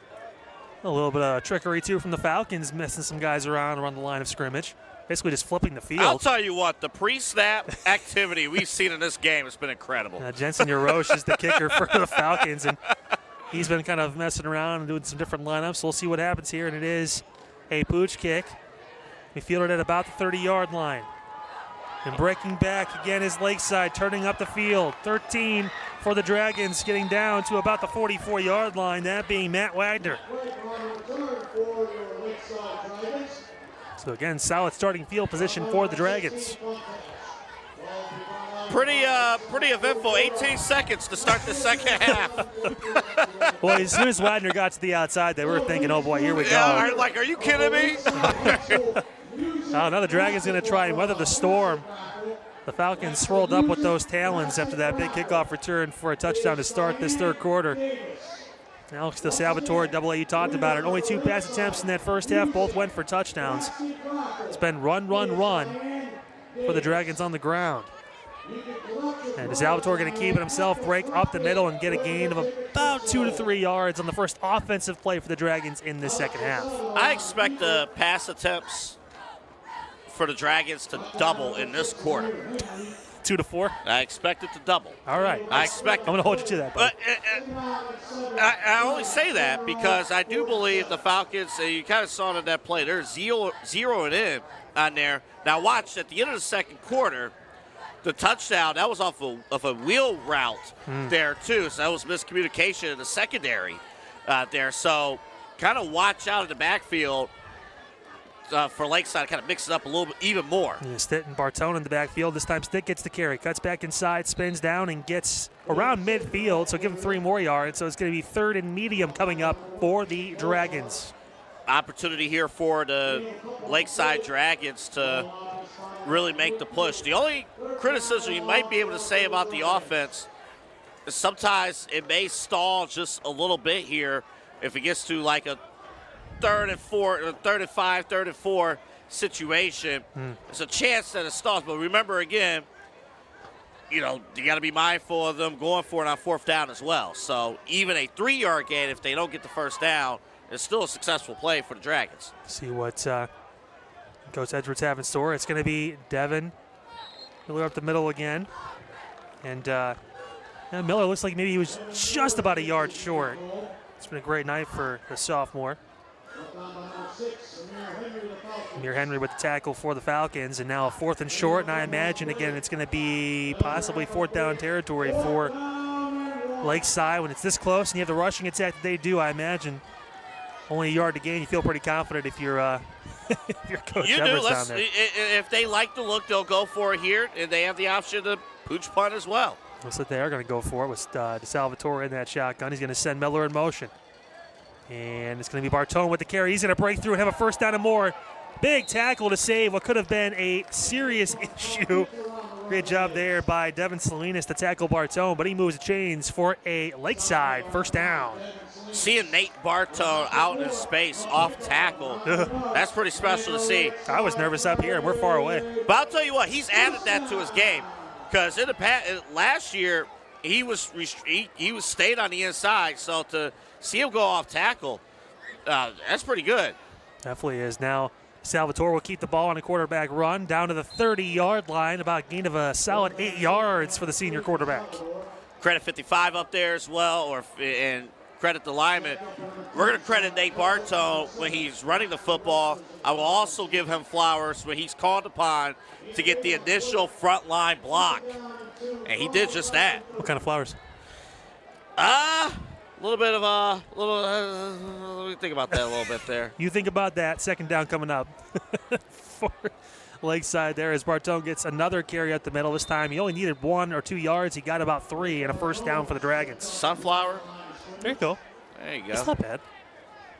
A little bit of trickery too from the Falcons, messing some guys around the line of scrimmage. Basically just flipping the field. I'll tell you what, the pre-snap activity we've seen in this game has been incredible. Jensen Yarosh is the kicker for the Falcons, and he's been kind of messing around and doing some different lineups. So we'll see what happens here, and it is a pooch kick. We fielded at about the 30-yard line. And breaking back again is Lakeside, turning up the field. 13 for the Dragons, getting down to about the 44-yard line, that being Matt Wagner. So again, solid starting field position for the Dragons. Pretty eventful. 18 seconds to start the second half. Well, as soon as Wagner got to the outside, they were thinking, oh boy, here we go. Yeah, are you kidding me? Oh, now the Dragons going to try and weather the storm. The Falcons swirled up with those talons after that big kickoff return for a touchdown to start this third quarter. Alex DeSalvatore, Double-A, you talked about it. Only 2 pass attempts in that first half. Both went for touchdowns. It's been run, run, run for the Dragons on the ground. And DeSalvatore going to keep it himself, break up the middle, and get a gain of about 2 to 3 yards on the first offensive play for the Dragons in the second half. I expect the pass attempts for the Dragons to double in this quarter. 2 to 4? I expect it to double. All right. I expect I'm going to hold you to that. But I only say that because I do believe the Falcons, you kind of saw it in that play, they're zeroing in on there. Now watch, at the end of the second quarter, the touchdown, that was off of a wheel route there too. So that was miscommunication in the secondary there. So kind of watch out in the backfield for Lakeside, kind of mix it up a little bit even more. Yeah, Stitt and Bartone in the backfield. This time Stitt gets the carry, cuts back inside, spins down, and gets around midfield. So give him 3 more yards. So it's going to be 3rd and medium coming up for the Dragons. Opportunity here for the Lakeside Dragons to really make the push. The only criticism you might be able to say about the offense is sometimes it may stall just a little bit here if it gets to like a 3rd and 4, 3rd and 5, 3rd and 4 situation. There's a chance that it stalls, but remember again, you got to be mindful of them going for it on 4th down as well. So even a 3-yard gain, if they don't get the first down, it's still a successful play for the Dragons. See what Coach Edwards have in store. It's going to be Devin Miller up the middle again. And Miller looks like maybe he was just about a yard short. It's been a great night for the sophomore. Amir Henry with the tackle for the Falcons, and now a 4th and short, and I imagine, again, it's going to be possibly 4th down territory for Lakeside. When it's this close and you have the rushing attack that they do, I imagine only a yard to gain. You feel pretty confident if you're if you're Coach Edwards down there. If they like the look, they'll go for it here, and they have the option to pooch punt as well. Looks like they are going to go for it with DeSalvatore in that shotgun. He's going to send Miller in motion. And it's going to be Bartone with the carry. He's going to break through and have a 1st down and more. Big tackle to save what could have been a serious issue. Great job there by Devin Salinas to tackle Bartone, but he moves the chains for a Lakeside 1st down. Seeing Nate Bartone out in space off tackle, that's pretty special to see. I was nervous up here, and we're far away. But I'll tell you what, he's added that to his game, because in the last year he was stayed on the inside, so to see him go off tackle, that's pretty good. Definitely is. Now Salvatore will keep the ball on a quarterback run down to the 30-yard line, about a gain of a solid 8 yards for the senior quarterback. Credit 55 up there as well, and credit the lineman. We're going to credit Nate Bartone when he's running the football. I will also give him flowers when he's called upon to get the initial front line block, and he did just that. What kind of flowers? A little bit of let me think about that a little bit there. You think about that. 2nd down coming up for Lakeside there as Bartone gets another carry up the middle. This time he only needed 1 or 2 yards. He got about 3 and a 1st down for the Dragons. Sunflower. There you go. There you go. That's not bad.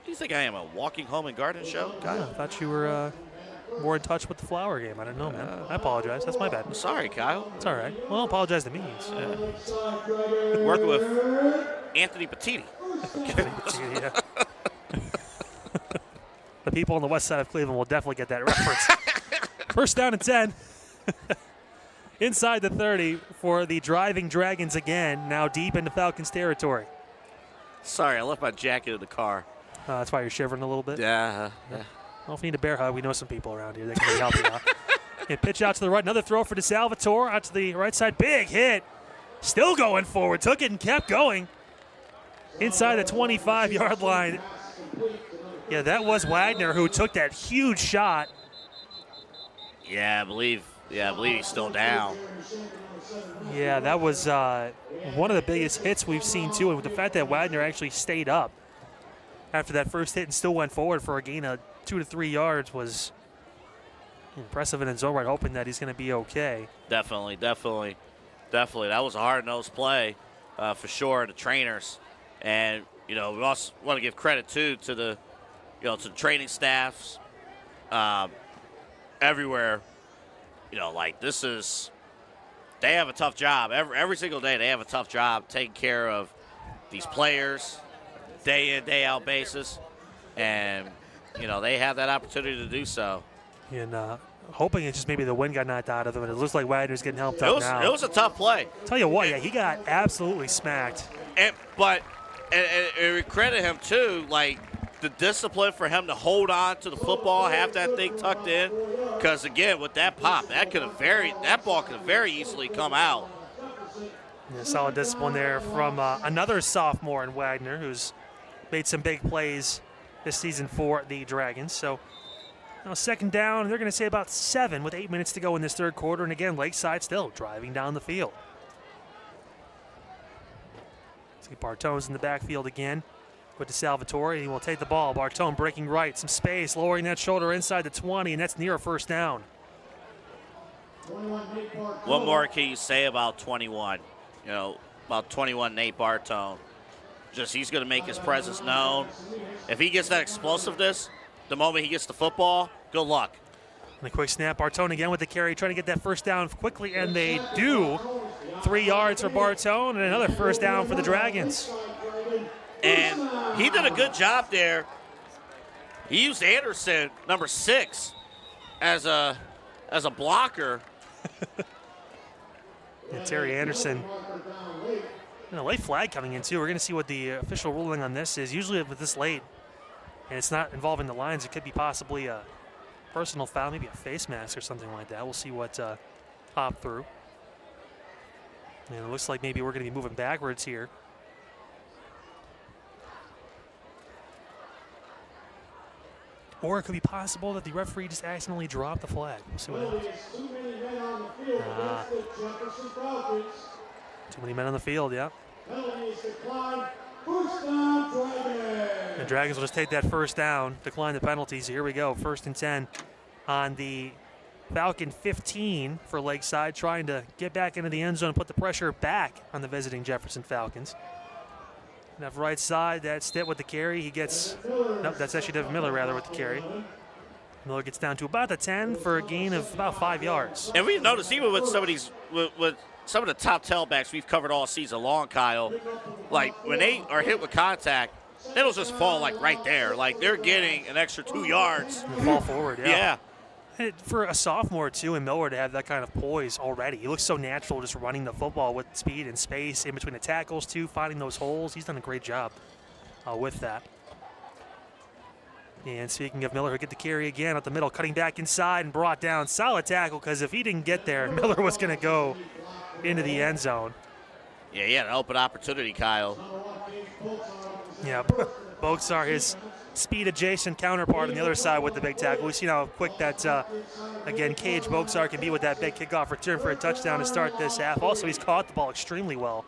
Do you think I am a walking home and garden show? Yeah, I thought you were more in touch with the flower game. I didn't know, man. I apologize. That's my bad. Sorry, Kyle. It's all right. Well, apologize to me. Working with Anthony Petiti. Yeah. The people on the west side of Cleveland will definitely get that reference. 1st down and 10. Inside the 30 for the driving Dragons again, now deep into Falcons territory. Sorry, I left my jacket in the car. That's why you're shivering a little bit? Yeah. Well, if you need a bear hug, we know some people around here that can really help you out. And pitch out to the right. Another throw for DeSalvatore out to the right side. Big hit. Still going forward. Took it and kept going. Inside the 25-yard line. Yeah, that was Wagner who took that huge shot. Yeah, I believe he's still down. Yeah, that was one of the biggest hits we've seen, too. And with the fact that Wagner actually stayed up after that first hit and still went forward for a gain of 2 to 3 yards was impressive in his own right, hoping that he's going to be okay. Definitely. That was a hard-nosed play for sure, the trainers. And, we also want to give credit, too, to the training staffs everywhere. They have a tough job. Every single day they have a tough job taking care of these players, day in, day out basis. And, they have that opportunity to do so. And hoping it's just maybe the wind got knocked out of him. And it looks like Wagner's getting helped out now. It was a tough play. Tell you what, he got absolutely smacked. But we credit him, too, the discipline for him to hold on to the football, have that thing tucked in. Because, again, with that pop, that ball could have very easily come out. Yeah, solid discipline there from another sophomore in Wagner who's made some big plays this season for the Dragons. So now 2nd down, they're going to say about 7 with 8 minutes to go in this 3rd quarter. And, again, Lakeside still driving down the field. See Bartone's in the backfield again with DeSalvatore. He will take the ball. Bartone breaking right, some space, lowering that shoulder inside the 20, and that's near a 1st down. What more can you say about 21? About 21 Nate Bartone. He's going to make his presence known. If he gets that explosiveness, the moment he gets the football, good luck. And a quick snap. Bartone again with the carry, trying to get that 1st down quickly, and they do. 3 yards for Bartone, and another 1st down for the Dragons. And he did a good job there. He used Anderson, number 6, as a blocker. And Terry Anderson. And a late flag coming in, too. We're going to see what the official ruling on this is. Usually with this late, and it's not involving the lines. It could be possibly a personal foul, maybe a face mask or something like that. We'll see what popped through. And it looks like maybe we're going to be moving backwards here. Or it could be possible that the referee just accidentally dropped the flag. We'll see what happens. Too many men on the field, yeah. The Dragons will just take that first down, decline the penalties. Here we go, 1st and 10 on the Falcon 15 for Lakeside, trying to get back into the end zone and put the pressure back on the visiting Jefferson Falcons. Left right side, that's Stitt with the carry. He gets, nope, that's actually Devin Miller rather with the carry. Miller gets down to about the 10 for a gain of about 5 yards. And we've noticed even with some of these, with some of the top tailbacks we've covered all season long, Kyle, like when they are hit with contact, they don't just fall like right there. Like they're getting an extra 2 yards. And fall forward, yeah. Yeah. And for a sophomore, too, and Miller to have that kind of poise already. He looks so natural just running the football with speed and space in between the tackles, too, finding those holes. He's done a great job with that. And speaking of Miller, he'll get the carry again up the middle, cutting back inside and brought down. Solid tackle, because if he didn't get there, Miller was going to go into the end zone. Yeah, he had an open opportunity, Kyle. Yeah, Boxar, his speed-adjacent counterpart on the other side with the big tackle. We've seen how quick that, again, Cage Boxar can be with that big kickoff return for a touchdown to start this half. Also, he's caught the ball extremely well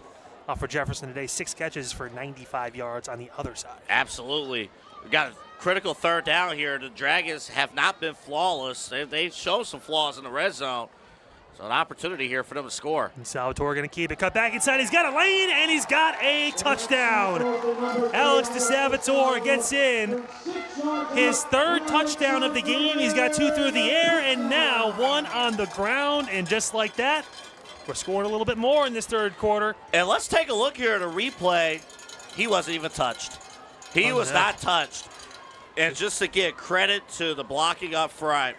for Jefferson today. 6 catches for 95 yards on the other side. Absolutely. We got a critical 3rd down here. The Dragons have not been flawless. They show some flaws in the red zone. So an opportunity here for them to score. And Salvatore going to keep it. Cut back inside. He's got a lane, and he's got a touchdown. Alex DeSalvatore gets in his 3rd touchdown of the game. He's got 2 through the air, and now 1 on the ground. And just like that, we're scoring a little bit more in this 3rd quarter. And let's take a look here at a replay. He wasn't even touched. He was not touched. And just to get credit to the blocking up front,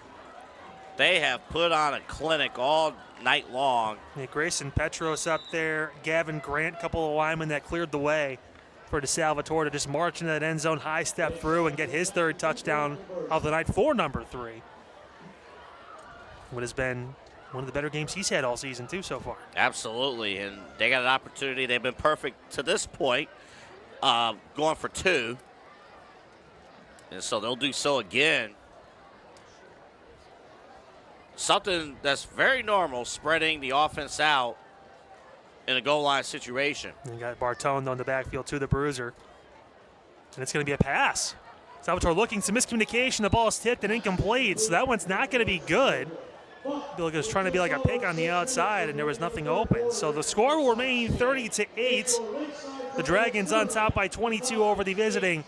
they have put on a clinic all night long. Yeah, Grayson Petros up there, Gavin Grant, a couple of linemen that cleared the way for DeSalvatore to just march into that end zone, high step through, and get his 3rd touchdown of the night for number 3. What has been one of the better games he's had all season, too, so far. Absolutely, and they got an opportunity. They've been perfect to this point, going for 2. And so they'll do so again. Something that's very normal, spreading the offense out in a goal line situation. And you got Bartone on the backfield to the bruiser. And it's going to be a pass. Salvatore looking, some miscommunication. The ball is tipped and incomplete, so that one's not going to be good. Bill was trying to be like a pig on the outside, and there was nothing open. So the score will remain 30-8. The Dragons on top by 22 over the visiting,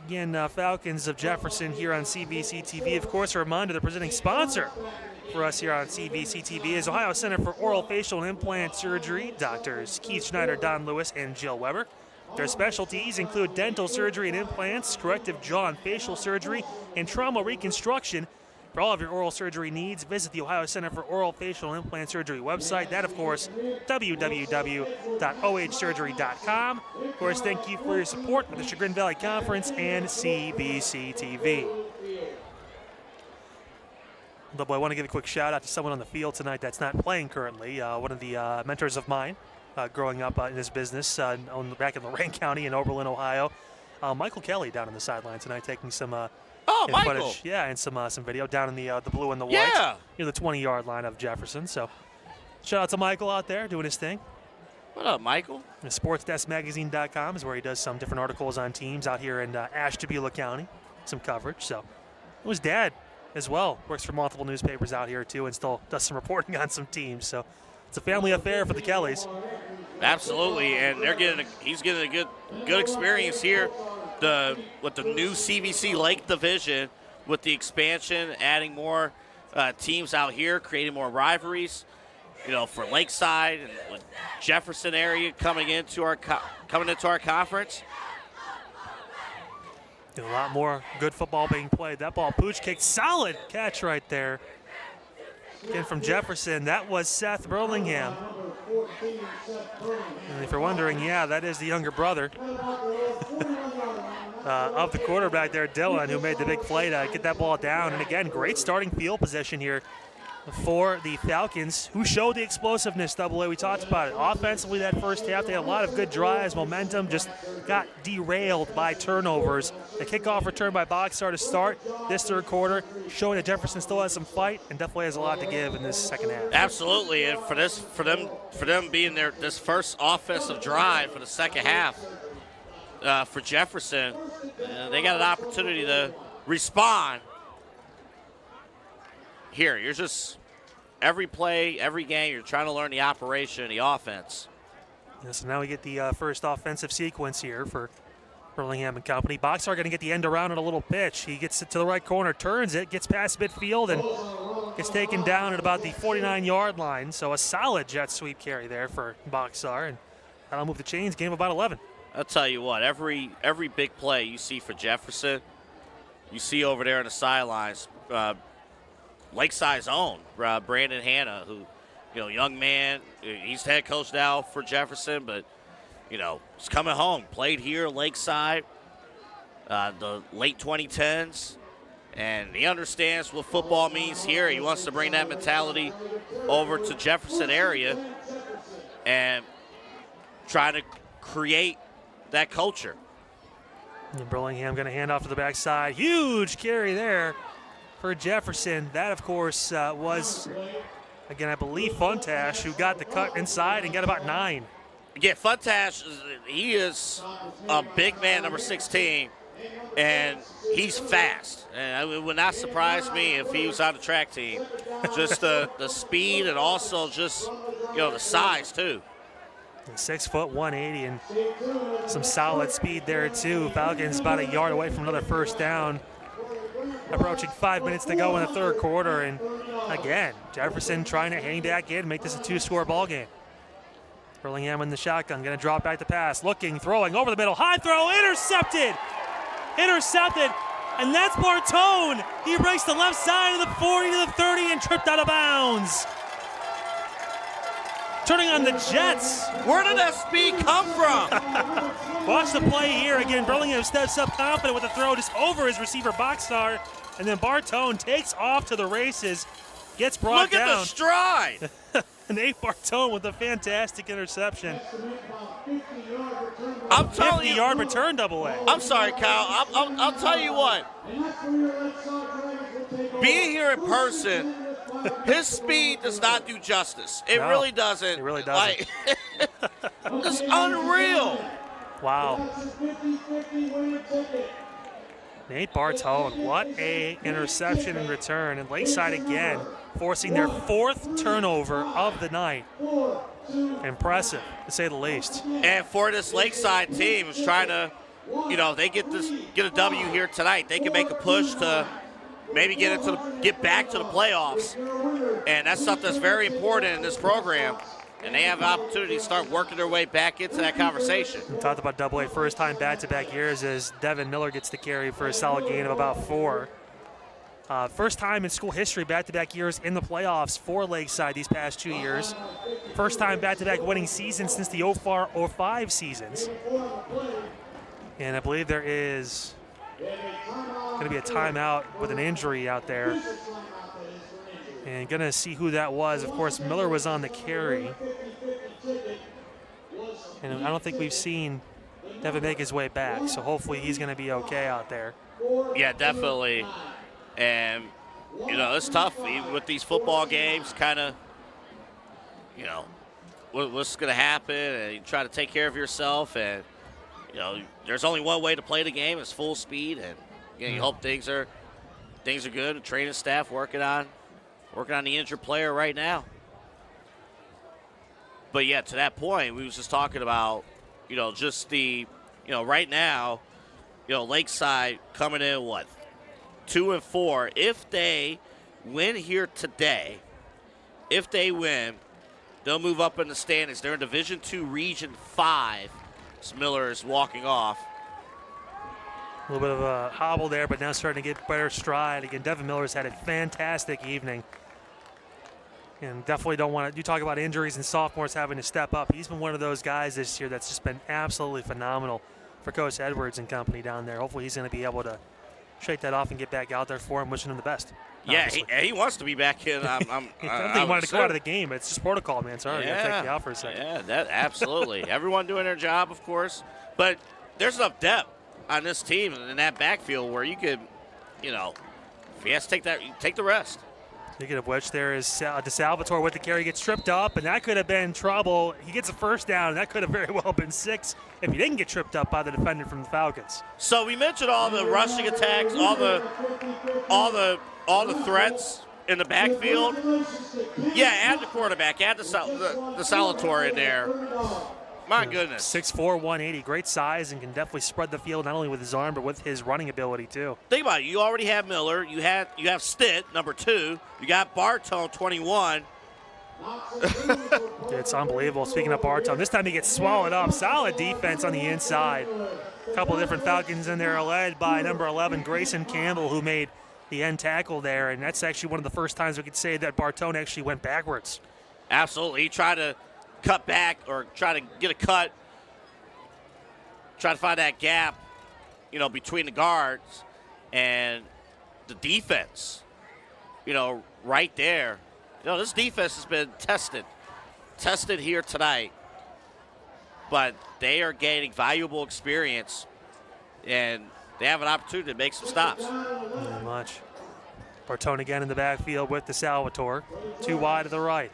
again, Falcons of Jefferson here on CVC TV. Of course, a reminder, the presenting sponsor for us here on CVC TV is Ohio Center for Oral, Facial, and Implant Surgery. Doctors Keith Schneider, Don Lewis, and Jill Weber. Their specialties include dental surgery and implants, corrective jaw and facial surgery, and trauma reconstruction. For all of your oral surgery needs, visit the Ohio Center for Oral, Facial, and Implant Surgery website. That, of course, www.ohsurgery.com. Of course, thank you for your support of the Chagrin Valley Conference and CVC TV. Though I want to give a quick shout out to someone on the field tonight that's not playing currently. One of the mentors of mine growing up in this business back in Lorain County in Oberlin, Ohio. Michael Kelly down on the sideline tonight taking some Michael. footage, yeah, and some video down in the blue and the white. Yeah. Near the 20-yard line of Jefferson. So shout out to Michael out there doing his thing. What up, Michael? And SportsDeskMagazine.com is where he does some different articles on teams out here in Ashtabula County, some coverage. So it was Dad as well. Works for multiple newspapers out here too, and still does some reporting on some teams. So it's a family affair for the Kellys. Absolutely, and he's getting a good experience here. With the new CVC Lake division, with the expansion, adding more teams out here, creating more rivalries, for Lakeside and with Jefferson area coming into our conference. A lot more good football being played. That ball, pooch kick, solid catch right there. Again from Jefferson, that was Seth Burlingham. And if you're wondering, yeah, that is the younger brother. of the quarterback there, Dylan, who made the big play to get that ball down. And again, great starting field position here for the Falcons, who showed the explosiveness, Double A. We talked about it. Offensively, that first half, they had a lot of good drives. Momentum just got derailed by turnovers. The kickoff return by Boxar to start this third quarter, showing that Jefferson still has some fight and definitely has a lot to give in this second half. Absolutely, and for them being this first offensive drive for the second half for Jefferson, they got an opportunity to respond. Here, you're just every play, every game, you're trying to learn the operation of the offense. Yeah, so now we get the first offensive sequence here for Burlingham and company. Boxar going to get the end around on a little pitch. He gets it to the right corner, turns it, gets past midfield, and gets taken down at about the 49-yard line. So a solid jet sweep carry there for Boxar, and that'll move the chains. Game about 11. I'll tell you what, every big play you see for Jefferson, you see over there on the sidelines. Lakeside's own, Brandon Hanna, who, young man, he's the head coach now for Jefferson, but, he's coming home, played here, Lakeside, the late 2010s, and he understands what football means here. He wants to bring that mentality over to Jefferson area and try to create that culture. And Burlingham going to hand off to the backside. Huge carry there for Jefferson. That, of course, was, again, I believe Funtash, who got the cut inside and got about 9. Yeah, Funtash, he is a big man, number 16, and he's fast. And it would not surprise me if he was on the track team. Just the speed and also just, the size, too. 6 foot 180 and some solid speed there, too. Falcons about a yard away from another first down. Approaching 5 minutes to go in the third quarter, and again, Jefferson trying to hang back in, make this a 2-score ball game. Burlingham in the shotgun, going to drop back the pass, looking, throwing over the middle, high throw, intercepted, and that's Bartone. He breaks the left side of the 40 to the 30 and tripped out of bounds. Turning on the Jets. Where did that speed come from? Watch the play here. Again, Burlingham steps up confident with a throw just over his receiver, Boxar. And then Bartone takes off to the races, gets brought down. Look at the stride. Nate Bartone with a fantastic interception. I'm telling you. 50-yard return, Double A. I'm sorry, Kyle. I'll tell you what. Being here in person, his speed does not do justice. It really doesn't. It really doesn't. It's unreal. Wow. Nate Bartone, what a interception in return. And Lakeside again forcing their 4th turnover of the night. Impressive, to say the least. And for this Lakeside team who's trying to, they get a W here tonight, they can make a push to maybe get back to the playoffs. And that's something that's very important in this program. And they have an opportunity to start working their way back into that conversation. We talked about Double A first time back-to-back years as Devin Miller gets the carry for a solid gain of about 4. First time in school history back-to-back years in the playoffs for Lakeside these past 2 years. First time back-to-back winning season since the 04-05 seasons. And I believe there is going to be a timeout with an injury out there. And going to see who that was. Of course, Miller was on the carry. And I don't think we've seen Devin make his way back. So hopefully he's going to be okay out there. Yeah, definitely. And, it's tough with these football games, kind of, what's going to happen. And you try to take care of yourself. And, there's only one way to play the game. It's full speed. And, you hope things are good. The training staff working on the injured player right now. But yeah, to that point, we was just talking about, just the, right now, Lakeside coming in 2-4. If they win here today, they'll move up in the standings. They're in Division II, Region 5. As Miller is walking off. A little bit of a hobble there, but now starting to get better stride. Again, Devin Miller's had a fantastic evening. And definitely don't want to, you talk about injuries and sophomores having to step up. He's been one of those guys this year that's just been absolutely phenomenal. for Coach Edwards and company down there. Hopefully he's going to be able to shake that off and get back out there for him, wishing him the best. Yeah, he wants to be back in. I don't think he wanted to go out of the game, but it's just protocol, man. Sorry, yeah, I'll take you out for a second. Yeah, that absolutely. Everyone doing their job, of course. But there's enough depth on this team and in that backfield where you could, if he has to take that, you take the rest. Speaking of which, there is DeSalvatore with the carry, gets tripped up, and that could have been trouble. He gets a first down, and that could have very well been 6 if he didn't get tripped up by the defender from the Falcons. So we mentioned all the rushing attacks, all the threats in the backfield. Yeah, add the quarterback, add the Salvatore in there. My goodness. 6'4", 180, great size, and can definitely spread the field not only with his arm but with his running ability too. Think about it. You already have Miller. You have Stitt, number 2. You got Bartone, 21. It's unbelievable. Speaking of Bartone, this time he gets swallowed up. Solid defense on the inside. A couple of different Falcons in there led by number 11, Grayson Campbell, who made the end tackle there, and that's actually one of the first times we could say that Bartone actually went backwards. Absolutely. He tried to cut back or try to get a cut, try to find that gap, between the guards and the defense, right there. This defense has been tested here tonight, but they are gaining valuable experience, and they have an opportunity to make some stops. Very much. Bartone again in the backfield with DeSalvatore. 2 wide to the right.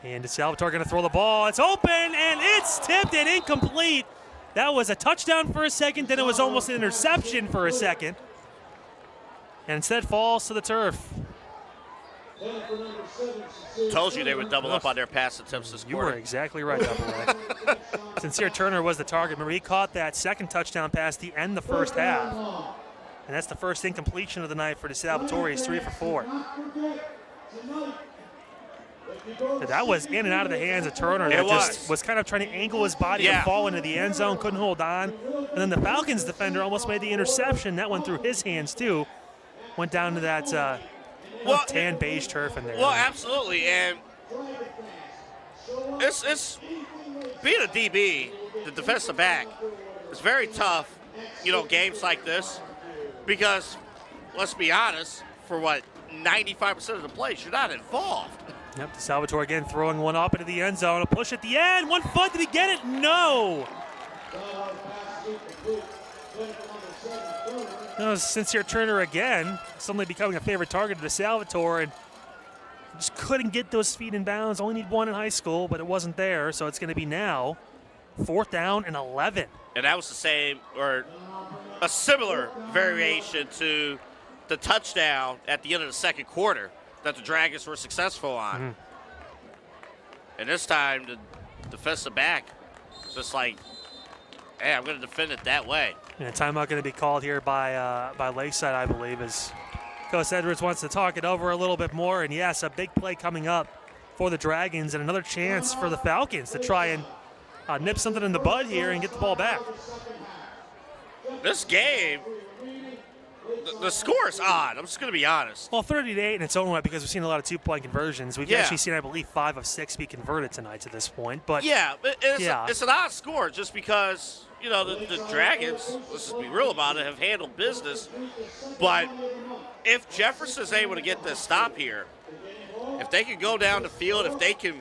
And DeSalvatore going to throw the ball. It's open, and it's tipped and incomplete. That was a touchdown for a second, then it was almost an interception for a second. And instead falls to the turf. Told you they would double up on their pass attempts this quarter. You were exactly right, Double A. Sincere Turner was the target. Remember, he caught that second touchdown pass to end the first half. And that's the first incompletion of the night for DeSalvatore. He's 3 for 4. That was in and out of the hands of Turner. That just was kind of trying to angle his body to fall into the end zone, couldn't hold on. And then the Falcons defender almost made the interception. That went through his hands, too. Went down to that tan beige turf in there. Well, absolutely. And it's being a DB, the defensive back, it's very tough, games like this, because let's be honest, for 95% of the plays, you're not involved. Yep, DeSalvatore again throwing one up into the end zone. A push at the end. 1 foot. Did he get it? No. Sincere Turner again, suddenly becoming a favorite target of DeSalvatore, and just couldn't get those feet in bounds. Only need 1 in high school, but it wasn't there, so it's going to be now 4th down and 11. And that was the same or a similar variation to the touchdown at the end of the second quarter that the Dragons were successful on. Mm-hmm. And this time, the defensive back just like, hey, I'm going to defend it that way. Yeah, timeout going to be called here by Lakeside, I believe, as Coach Edwards wants to talk it over a little bit more. And, yes, a big play coming up for the Dragons and another chance for the Falcons to try and nip something in the bud here and get the ball back. This game, the score is odd. I'm just going to be honest. Well, 30-8 in its own right, because we've seen a lot of 2-point conversions. We've actually seen, I believe, 5 of 6 be converted tonight to this point. But it's an odd score just because, the Dragons, let's just be real about it, have handled business. But if Jefferson's able to get this stop here, if they can go down the field, if they can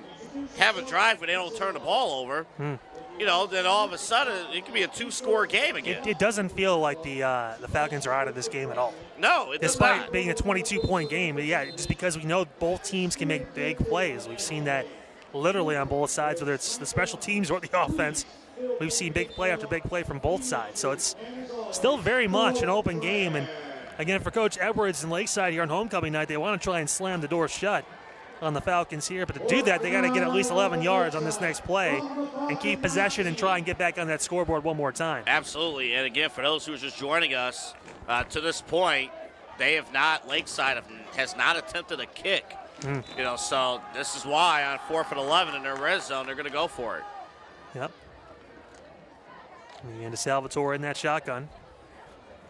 have a drive where they don't turn the ball over, then all of a sudden it could be a 2-score game again. It doesn't feel like the Falcons are out of this game at all. No, it does not. Despite being a 22-point game, just because we know both teams can make big plays. We've seen that literally on both sides, whether it's the special teams or the offense. We've seen big play after big play from both sides. So it's still very much an open game. And, again, for Coach Edwards and Lakeside here on homecoming night, they want to try and slam the door shut on the Falcons here. But to do that, they got to get at least 11 yards on this next play and keep possession and try and get back on that scoreboard one more time. Absolutely. And, again, for those who are just joining us, to this point, Lakeside has not attempted a kick. So this is why on 4th and 11 in their red zone, they're going to go for it. Yep. And DeSalvatore in that shotgun.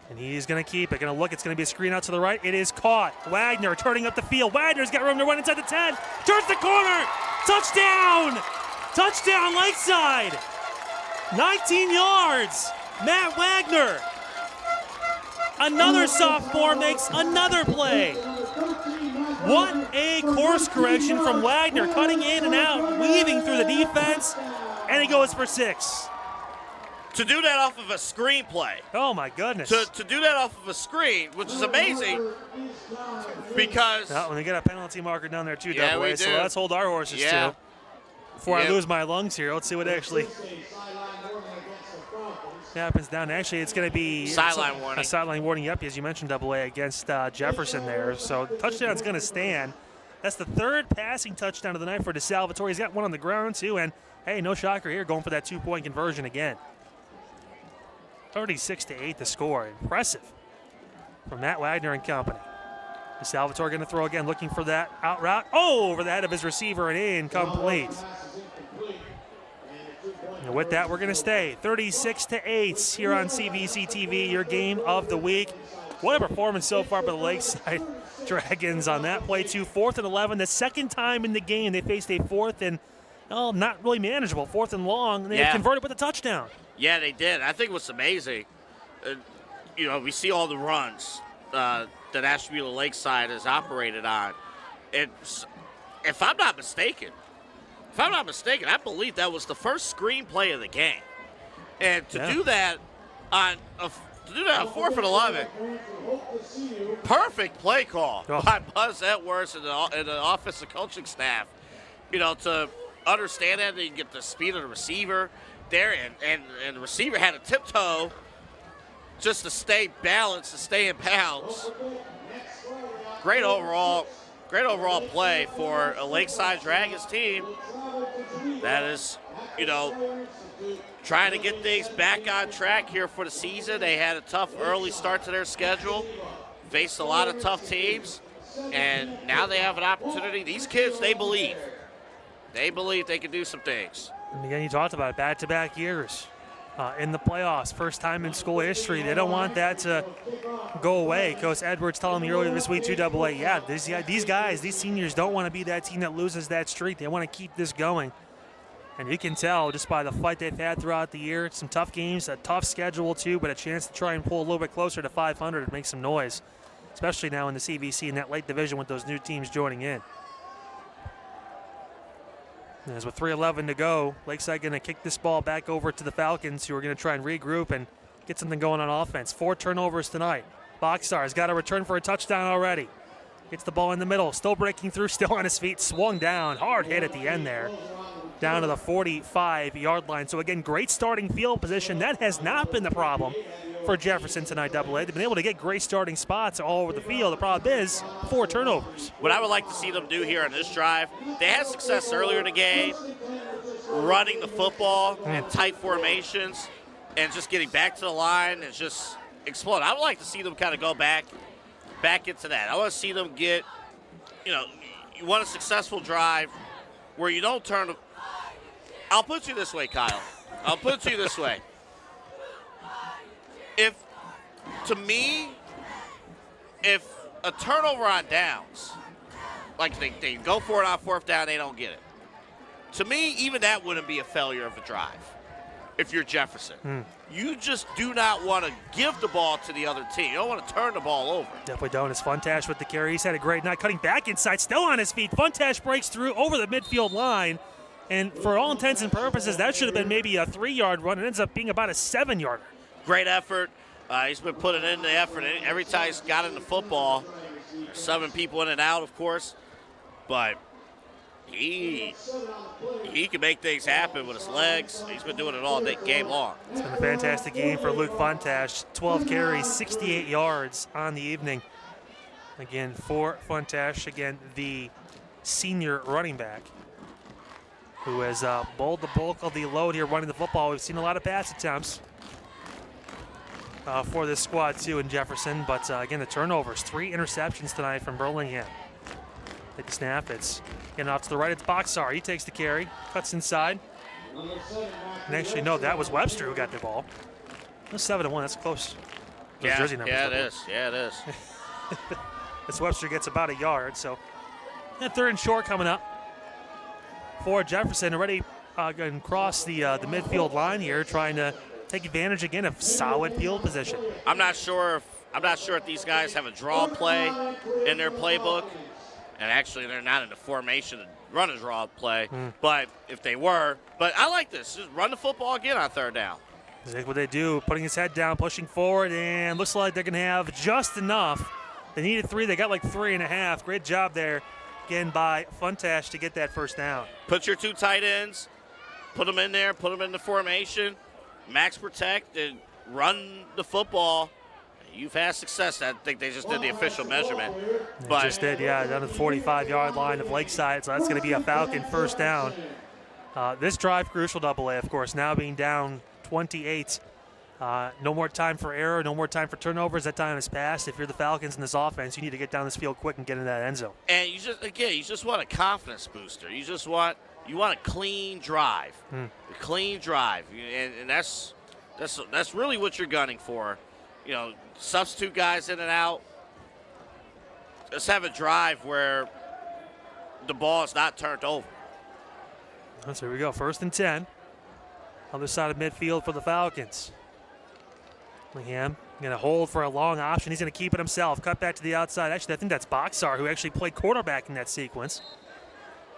And he's going to keep it. Going to look. It's going to be a screen out to the right. It is caught. Wagner turning up the field. Wagner's got room to run inside the 10. Turns the corner. Touchdown! Touchdown, Lakeside! 19 yards. Matt Wagner. Another sophomore makes another play. What a course correction from Wagner, cutting in and out, weaving through the defense, and he goes for 6. To do that off of a screenplay. Oh, my goodness. To do that off of a screen, which is amazing, because... Well, when they get a penalty marker down there, too, Yeah, Double A, we do. so let's hold our horses, Yeah. too. Before I lose my lungs here, let's see what actually happens down. Actually, it's going to be Sideline warning. A sideline warning, yep, as you mentioned, Double A, against Jefferson there. So touchdown's going to stand. That's the 3rd passing touchdown of the night for DeSalvatore. He's got one on the ground, too, and, hey, no shocker here, going for that 2-point conversion again. 36-8 the score. Impressive from Matt Wagner and company. DeSalvatore going to throw again, looking for that out route. Oh, over the head of his receiver and incomplete. And with that, we're going to stay 36-8 here on CVC TV, your game of the week. What a performance so far by the Lakeside Dragons on that play, too. 4th and 11, the second time in the game they faced a 4th and, well, not really manageable, 4th and long, and they converted with a touchdown. Yeah, they did. I think what's amazing, we see all the runs that Ashtabula Lakeside has operated on. If I'm not mistaken, I believe that was the first screenplay of the game. And to do that on 4th and 11, perfect play call by Buzz Edwards and the offensive coaching staff. To understand that, you get the speed of the receiver there, and the receiver had a tiptoe just to stay balanced, to stay in bounds. Great overall play for a Lakeside Dragons team that is, trying to get things back on track here for the season. They had a tough early start to their schedule, faced a lot of tough teams, and now they have an opportunity. These kids, they believe they can do some things. And again, you talked about it, back-to-back years in the playoffs, first time in school history. They don't want that to go away. Coach Edwards telling me earlier this week, 2AA, yeah, these seniors don't want to be that team that loses that streak. They want to keep this going. And you can tell just by the fight they've had throughout the year, some tough games, a tough schedule too, but a chance to try and pull a little bit closer to 500 and make some noise, especially now in the CVC in that late division with those new teams joining in. As with 3:11 to go, Lakeside going to kick this ball back over to the Falcons, who are going to try and regroup and get something going on offense. 4 turnovers tonight. Boxar's got a return for a touchdown already. Gets the ball in the middle, still breaking through, still on his feet, swung down. Hard hit at the end there, down to the 45-yard line. So again, great starting field position. That has not been the problem for Jefferson tonight, AA. They've been able to get great starting spots all over the field. The problem is 4 turnovers. What I would like to see them do here on this drive, they had success earlier in the game running the football in tight formations and just getting back to the line and just explode. I would like to see them kind of go back into that. I want to see them get, you want a successful drive where you don't turn. I'll put you this way, Kyle. I'll put you this way. If a turnover on downs, like they go for it on 4th down, they don't get it. To me, even that wouldn't be a failure of a drive if you're Jefferson. You just do not want to give the ball to the other team. You don't want to turn the ball over. Definitely don't. It's Funtash with the carry. He's had a great night, cutting back inside, still on his feet. Funtash breaks through over the midfield line, and for all intents and purposes, that should have been maybe a 3-yard run. It ends up being about a 7-yarder. Great effort. He's been putting in the effort. Every time he's got in the football, 7 people in and out, of course, but he can make things happen with his legs. He's been doing it all game long. It's been a fantastic game for Luke Funtash. 12 carries, 68 yards on the evening. Again, for Funtash, again, the senior running back who has bowled the bulk of the load here running the football. We've seen a lot of pass attempts for this squad, too, in Jefferson. But, again, the turnovers. 3 interceptions tonight from Burlingame. Take the snap. It's getting off to the right. It's Boxar. He takes the carry, cuts inside. And actually, no, that was Webster who got the ball. That's 7-1. That's close. Those jersey numbers it is. Yeah, it is. This Webster gets about a yard. So, 3rd and short coming up for Jefferson. Already and cross the midfield line here, trying to take advantage again of solid field position. I'm not sure if these guys have a draw play in their playbook, and actually they're not in the formation to run a draw play. But if they were, but I like this. Just run the football again on third down. That's what they do, putting his head down, pushing forward, and looks like they're going to have just enough. They needed 3. They got like 3.5. Great job there, again, by Funtash to get that first down. Put your 2 tight ends, put them in there, put them in the formation, max protect, and run the football. You've had success. I think they just did the official measurement. They just did, yeah, down to the 45-yard line of Lakeside, so that's going to be a Falcon first down. This drive crucial, AA, of course, now being down 28. No more time for error, no more time for turnovers. That time has passed. If you're the Falcons in this offense, you need to get down this field quick and get in that end zone. And you just want a confidence booster. You want a clean drive, a clean drive, and that's really what you're gunning for. You know, substitute guys in and out. Just have a drive where the ball is not turned over. So here we go, 1st and 10. Other side of midfield for the Falcons. Lingham going to hold for a long option. He's going to keep it himself. Cut back to the outside. Actually, I think that's Boxar, who actually played quarterback in that sequence.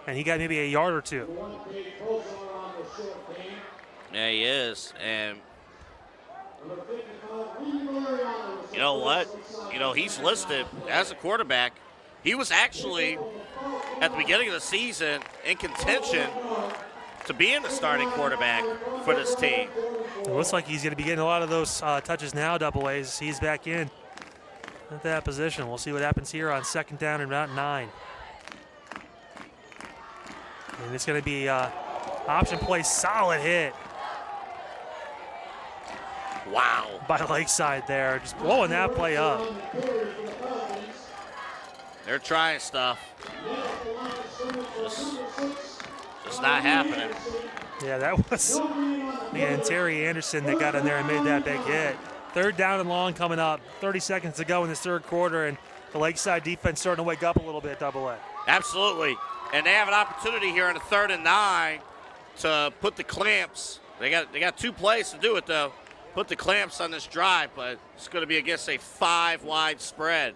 And he got maybe a yard or 2. Yeah, he is. And you know what? You know, he's listed as a quarterback. He was actually, at the beginning of the season, in contention to being the starting quarterback for this team. It looks like he's going to be getting a lot of those touches now, AA, he's back in at that position. We'll see what happens here on 2nd down and about 9. And it's going to be option play, solid hit. Wow. By Lakeside there, just blowing that play up. They're trying stuff. Just not happening. Yeah, that was Terry Anderson that got in there and made that big hit. 3rd down and long coming up. 30 seconds to go in this 3rd quarter, and the Lakeside defense starting to wake up a little bit, AA. Absolutely. And they have an opportunity here on the 3rd and 9 to put the clamps. They got 2 plays to do it, though. Put the clamps on this drive, but it's going to be against a 5-wide spread.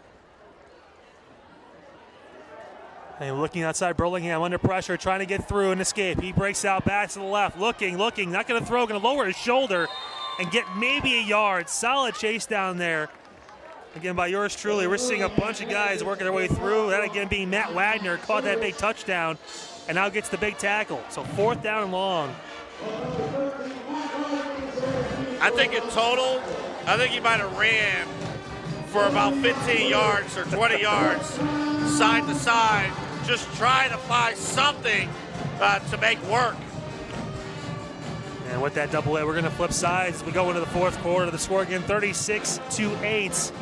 And looking outside, Burlingham under pressure, trying to get through and escape. He breaks out back to the left, looking, not going to throw, going to lower his shoulder and get maybe a yard. Solid chase down there. Again, by yours truly, we're seeing a bunch of guys working their way through. That again being Matt Wagner, caught that big touchdown and now gets the big tackle. So 4th down and long. I think in total, he might have ran for about 15 yards or 20 yards side to side, just trying to find something to make work. And with that AA, we're going to flip sides as we go into the 4th quarter. The score again, 36-8.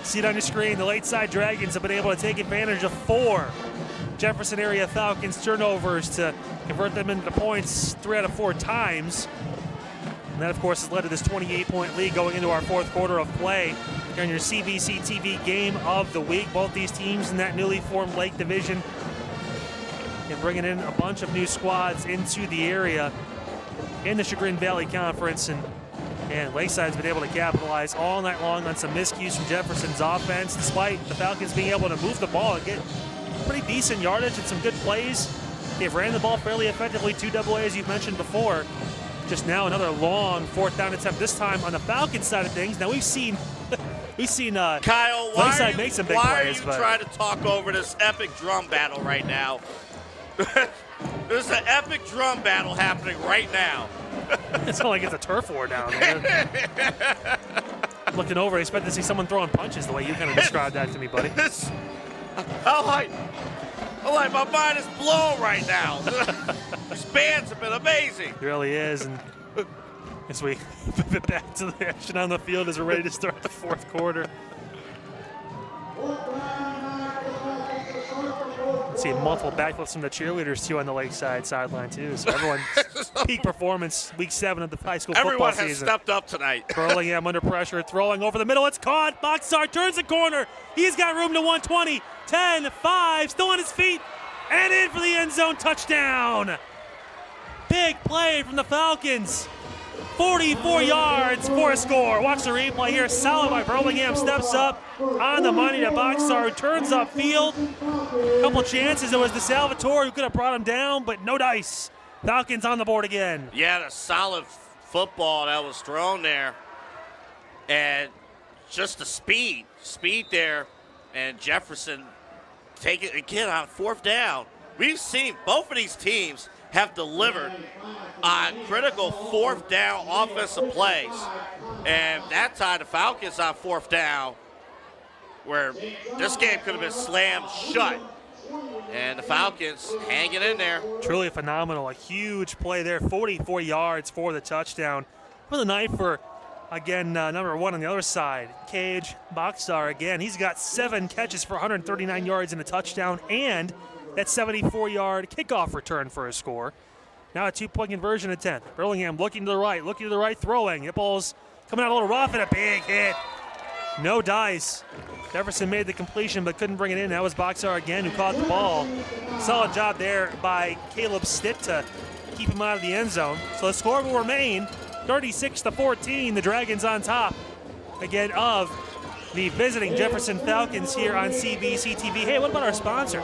See it on your screen. The Lakeside Dragons have been able to take advantage of 4 Jefferson area Falcons turnovers to convert them into points 3 out of 4 times. And that, of course, has led to this 28-point lead going into our 4th quarter of play here in your CVC TV game of the week. Both these teams in that newly formed Lake Division and bringing in a bunch of new squads into the area in the Chagrin Valley Conference. And Lakeside's been able to capitalize all night long on some miscues from Jefferson's offense, despite the Falcons being able to move the ball and get pretty decent yardage and some good plays. They've ran the ball fairly effectively, 2 AA, as you've mentioned before. Just now another long 4th down attempt, this time on the Falcons side of things. Now we've seen Kyle, Lakeside make some big plays. Why are you trying to talk over this epic drum battle right now? There's an epic drum battle happening right now. It's not like it's a turf war down there. Looking over, I expect to see someone throwing punches the way you kind of described that to me, buddy. I'm like, my mind is blown right now. These bands have been amazing. It really is. And as we pivot back to the action on the field as we're ready to start the 4th quarter. See multiple backflips from the cheerleaders too on the Lakeside sideline too. So everyone's peak performance week 7 of the high school football season. Everyone has stepped up tonight. Burlingham under pressure, throwing over the middle. It's caught. Boxar turns the corner. He's got room to 120. 10-5, still on his feet, and in for the end zone touchdown. big play from the Falcons. 44 yards for a score. Watch the replay here. Solid by Burlingame. Steps up on the money to Boxar, who turns upfield. Couple chances. It was the Salvatore who could have brought him down, but no dice. Falcons on the board again. Yeah, the solid football that was thrown there. And just the speed there. And Jefferson take it again on 4th down. We've seen both of these teams have delivered on critical 4th down offensive plays. And that time the Falcons on 4th down, where this game could have been slammed shut. And the Falcons hanging in there. Truly phenomenal. A huge play there. 44 yards for the touchdown. For the night for, again, number 1 on the other side, Cage Boxar again. He's got 7 catches for 139 yards and a touchdown, and that 74-yard kickoff return for a score. Now a 2-point conversion attempt. Burlingame looking to the right, throwing. The ball's coming out a little rough, and a big hit. No dice. Jefferson made the completion but couldn't bring it in. That was Boxar again who caught the ball. Solid job there by Caleb Stitt to keep him out of the end zone. So the score will remain 36-14. The Dragons on top again of the visiting Jefferson Falcons here on CVC TV. Hey, what about our sponsor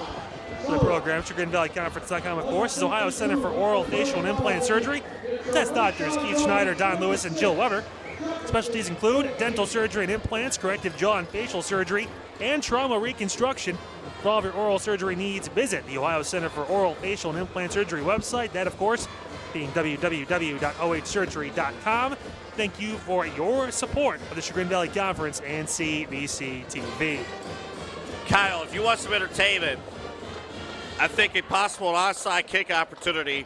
for the program? ChagrinValleyConference.com, of course, is Ohio Center for Oral, Facial, and Implant Surgery. Test doctors Keith Schneider, Don Lewis, and Jill Weber. Specialties include dental surgery and implants, corrective jaw and facial surgery, and trauma reconstruction. For all of your oral surgery needs, visit the Ohio Center for Oral, Facial, and Implant Surgery website. That, of course, being www.ohsurgery.com. Thank you for your support of the Chagrin Valley Conference and CVC TV. Kyle, if you want some entertainment, I think a possible onside kick opportunity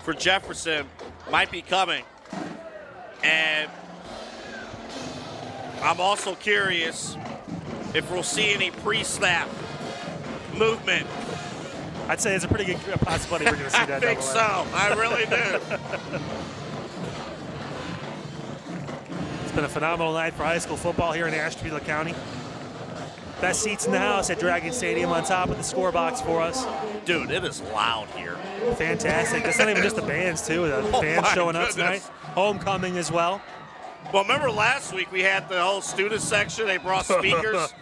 for Jefferson might be coming. And I'm also curious if we'll see any pre-snap movement. I'd say it's a pretty good possibility we're going to see that. I think so. I really do. It's been a phenomenal night for high school football here in Ashtabula County. Best seats in the house at Dragon Stadium on top of the score box for us. Dude, it is loud here. Fantastic. That's not even just the bands, too. The fans showing up tonight. Homecoming as well. Well, remember last week we had the whole student section. They brought speakers.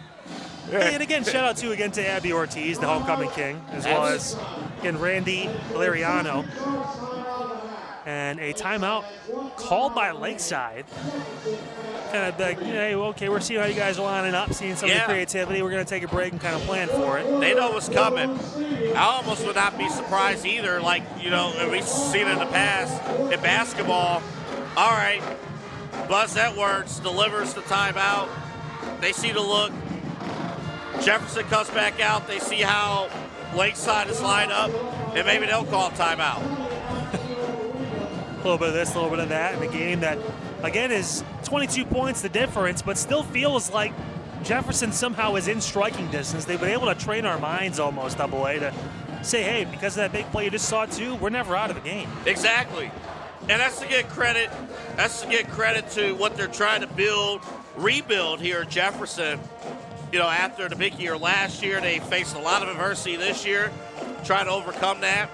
And again, shout out to Abby Ortiz, the homecoming king, as well as again Randy Valeriano. And a timeout called by Lakeside. Kind of like, hey, okay, we're seeing how you guys are lining up, seeing some of the creativity. We're going to take a break and kind of plan for it. They know what's coming. I almost would not be surprised either. Like, you know, we've seen it in the past in basketball. All right, Buzz Edwards delivers the timeout. They see the look. Jefferson comes back out. They see how Lakeside is lined up, and maybe they'll call timeout. A little bit of this, a little bit of that in a game that, again, is 22 points the difference, but still feels like Jefferson somehow is in striking distance. They've been able to train our minds almost, Double A, to say, hey, because of that big play you just saw too, we're never out of the game. Exactly. And that's to get credit. That's to get credit to what they're trying to rebuild here at Jefferson. You know, after the big year last year, they faced a lot of adversity this year, trying to overcome that.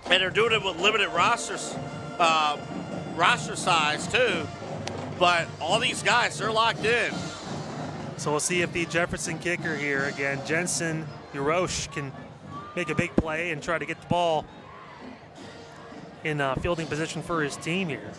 And they're doing it with limited roster size too. But all these guys, they're locked in. So we'll see if the Jefferson kicker here, again, Jensen Urosh, can make a big play and try to get the ball in fielding position for his team here.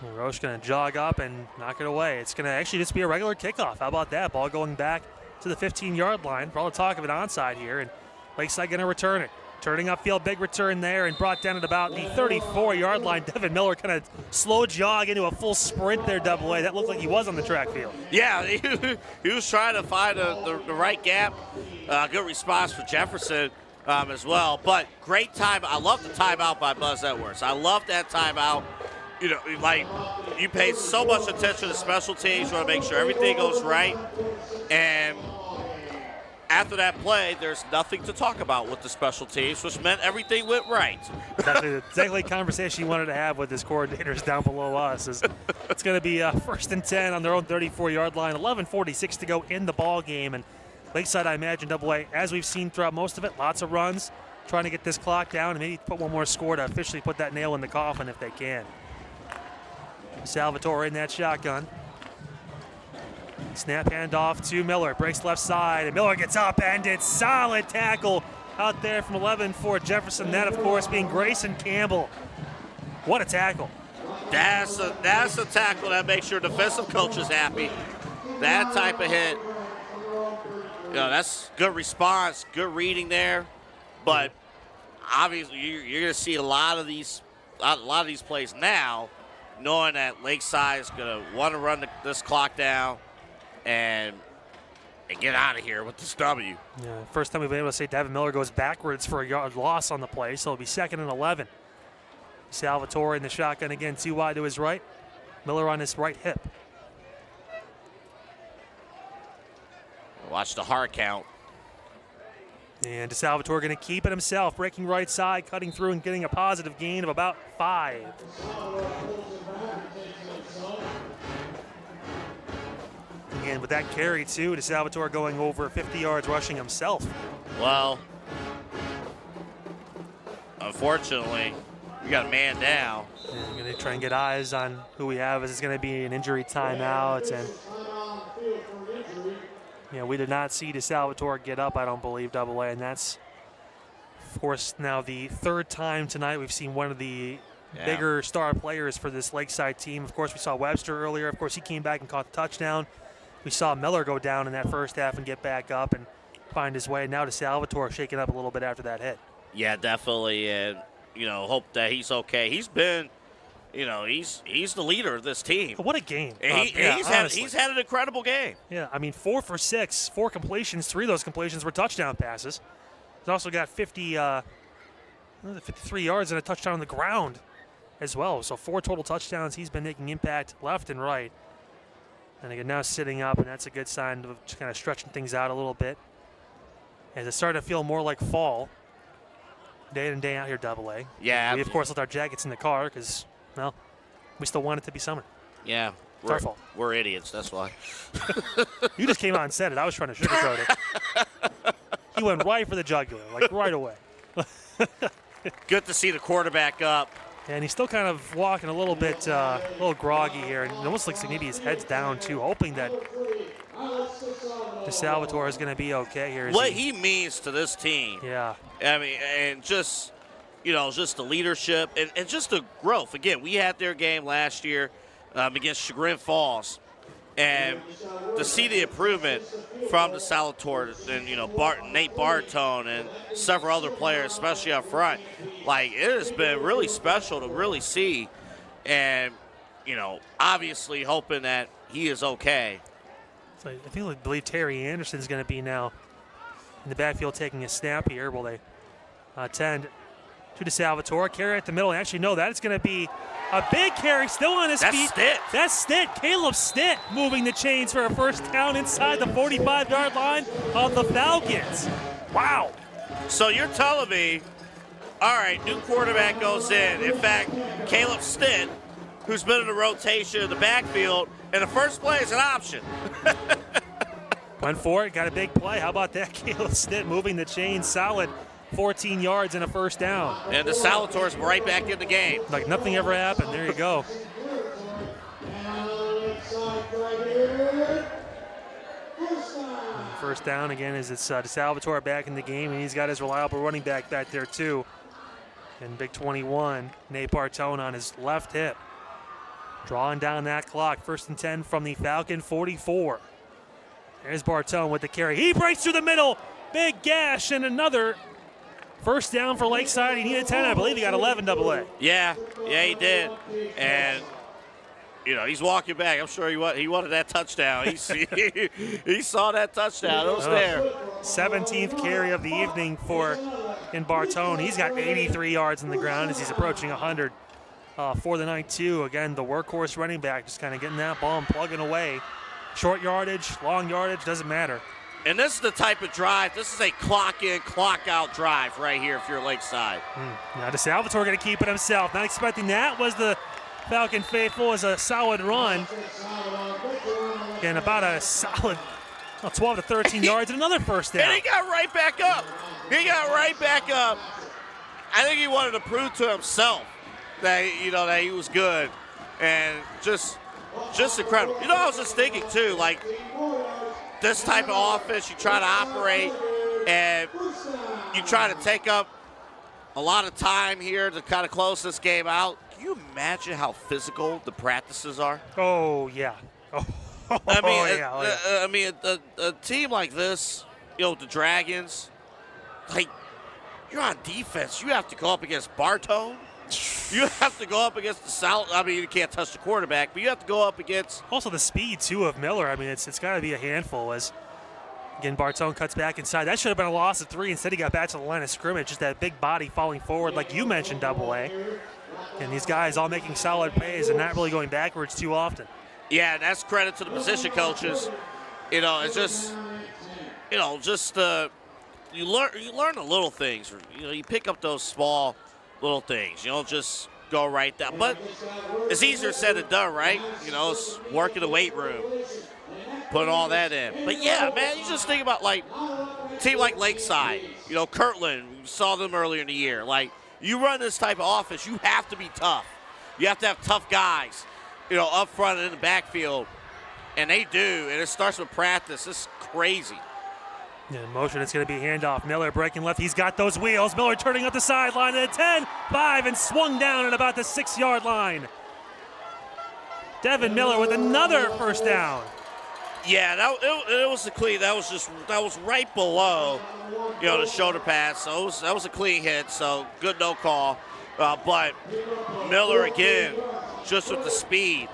Urosh going to jog up and knock it away. It's going to actually just be a regular kickoff. How about that? Ball going back to the 15-yard line. For all the talk of an onside here, and Lakeside going to return it. Turning upfield, big return there, and brought down at about the 34-yard line. Devin Miller kind of slow jog into a full sprint there, Double A. That looked like he was on the track field. Yeah, he was trying to find the right gap. Good response for Jefferson as well. But great time. I love the timeout by Buzz Edwards. I love that timeout. You know, like, you pay so much attention to special teams. You want to make sure everything goes right. And after that play, there's nothing to talk about with the special teams, which meant everything went right. Exactly the conversation you wanted to have with his coordinators down below us. Is it's going to be 1st and 10 on their own 34-yard line. 11:46 to go in the ball game, and Lakeside, I imagine, AA, as we've seen throughout most of it, lots of runs, trying to get this clock down and maybe put one more score to officially put that nail in the coffin if they can. Salvatore in that shotgun. Snap handoff to Miller, breaks left side, and Miller gets upended. Solid tackle out there from 11 for Jefferson. That, of course, being Grayson Campbell. What a tackle. That's a tackle that makes your defensive coaches happy. That type of hit, that's good response, good reading there. But obviously, you're going to see a lot of these plays now, knowing that Lakeside is going to want to run this clock down and get out of here with this W. Yeah, first time we've been able to say Devin Miller goes backwards for a yard loss on the play, so it'll be 2nd and 11. Salvatore in the shotgun again, too wide to his right. Miller on his right hip. Watch the hard count. And Salvatore going to keep it himself, breaking right side, cutting through and getting a positive gain of about 5. Again, with that carry, too, Salvatore going over 50 yards rushing himself. Well, unfortunately, we got a man down. And going to try and get eyes on who we have, as it's going to be an injury timeout. And we did not see Salvatore get up, I don't believe, AA, and that's, of course, now the 3rd time tonight we've seen one of the bigger star players for this Lakeside team. Of course, we saw Webster earlier. Of course, he came back and caught the touchdown. We saw Miller go down in that first half and get back up and find his way. Now Salvatore shaking up a little bit after that hit. Yeah, definitely, and hope that he's okay. He's been, he's the leader of this team. What a game! He's had an incredible game. Yeah, I mean, 4 for 6, 4 completions. 3 of those completions were touchdown passes. He's also got 53 yards and a touchdown on the ground as well. So 4 total touchdowns. He's been making impact left and right. And again, now sitting up, and that's a good sign of just kind of stretching things out a little bit. As it's starting to feel more like fall. Day in and day out here, AA. Yeah. We, of course, left our jackets in the car because, well, we still want it to be summer. Yeah. It's our fault. We're idiots, that's why. You just came out and said it. I was trying to sugarcoat it. He went right for the jugular, like right away. Good to see the quarterback up. And he's still kind of walking a little bit, a little groggy here. And it almost looks like maybe his head's down, too, hoping that Salvatore is going to be okay here. What he means to this team. Yeah. I mean, and just, just the leadership and just the growth. Again, we had their game last year against Chagrin Falls. And to see the improvement from the Salvatore and, Nate Bartone and several other players, especially up front, like, it has been really special to really see. And, obviously hoping that he is okay. So I believe Terry Anderson's going to be now in the backfield taking a snap here. Will they tend to Salvatore? Carry at the middle. And actually, no, that is going to be a big carry, still on his feet. That's Stitt. Caleb Stitt moving the chains for a first down inside the 45-yard line of the Falcons. Wow. So you're telling me, all right, new quarterback goes in. In fact, Caleb Stitt, who's been in the rotation in the backfield, and the first play is an option. Went for it, got a big play. How about that? Caleb Stitt moving the chains, solid 14 yards and a first down. And the Salvatore's right back in the game. Like nothing ever happened. There you go. First down again is it's Salvatore back in the game, and he's got his reliable running back back there too. And big 21, Nate Bartone on his left hip. Drawing down that clock. 1st and 10 from the Falcon 44. There's Bartone with the carry. He breaks through the middle. Big gash and another first down for Lakeside. He needed 10. I believe he got 11 AA. Yeah, he did. And, he's walking back. I'm sure he wanted that touchdown. He saw that touchdown. It was there. 17th carry of the evening for Bartone. He's got 83 yards on the ground as he's approaching 100 for the night, too. Again, the workhorse running back just kind of getting that ball and plugging away. Short yardage, long yardage, doesn't matter. And this is the type of drive. This is a clock in, clock out drive right here if you're Lakeside. Now Salvatore going to keep it himself. Not expecting that. Was the Falcon faithful as a solid run. And about a solid Well, 12 to 13 yards and another first down. And he got right back up. I think he wanted to prove to himself that that he was good, and just incredible. I was just thinking too, like this type of offense, you try to operate and you try to take up a lot of time here to kind of close this game out. Can you imagine how physical the practices are? Oh yeah. Oh. I mean, a team like this, the Dragons, like, you're on defense. You have to go up against Bartone. You have to go up against the South. I mean, you can't touch the quarterback, but you have to go up against. Also, the speed, too, of Miller. I mean, it's got to be a handful as, again, Bartone cuts back inside. That should have been a loss of 3. Instead, he got back to the line of scrimmage. Just that big body falling forward, like you mentioned, Double A. And these guys all making solid plays and not really going backwards too often. Yeah, and that's credit to the position coaches. It's just, you learn the little things. You pick up those small little things. You don't just go right down. But it's easier said than done, right? It's working the weight room, putting all that in. But yeah, man, you just think about like a team like Lakeside. Kirtland, we saw them earlier in the year. Like, you run this type of offense, you have to be tough. You have to have tough guys, up front and in the backfield. And they do, and it starts with practice. It's crazy. Yeah, in motion, it's going to be a handoff. Miller breaking left. He's got those wheels. Miller turning up the sideline at 10, 5, and swung down at about the 6-yard line. Devin Miller with another first down. Yeah, it was a clean. That was right below, the shoulder pass. So that was a clean hit. So good no call. But Miller again, just with the speed.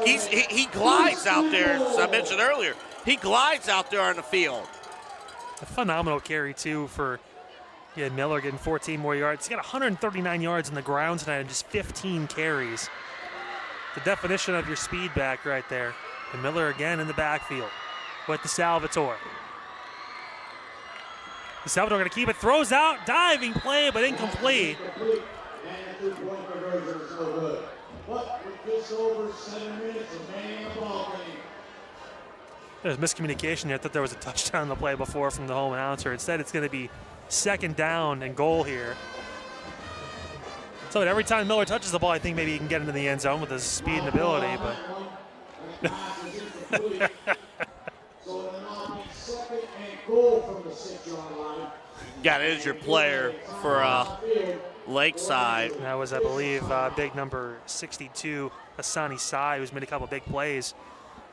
He glides out there, as I mentioned earlier. He glides out there on the field. A phenomenal carry, too, for Miller getting 14 more yards. He got 139 yards on the ground tonight and just 15 carries. The definition of your speed back right there. And Miller again in the backfield with the Salvatore. The Salvatore going to keep it. Throws out. Diving play, but incomplete. There's miscommunication here. I thought there was a touchdown on the play before from the home announcer. Instead, it's going to be second down and goal here. So every time Miller touches the ball, I think maybe he can get into the end zone with his speed and ability. But got an injured player for Lakeside. That was, I believe, big number 62, Asani Sai, who's made a couple big plays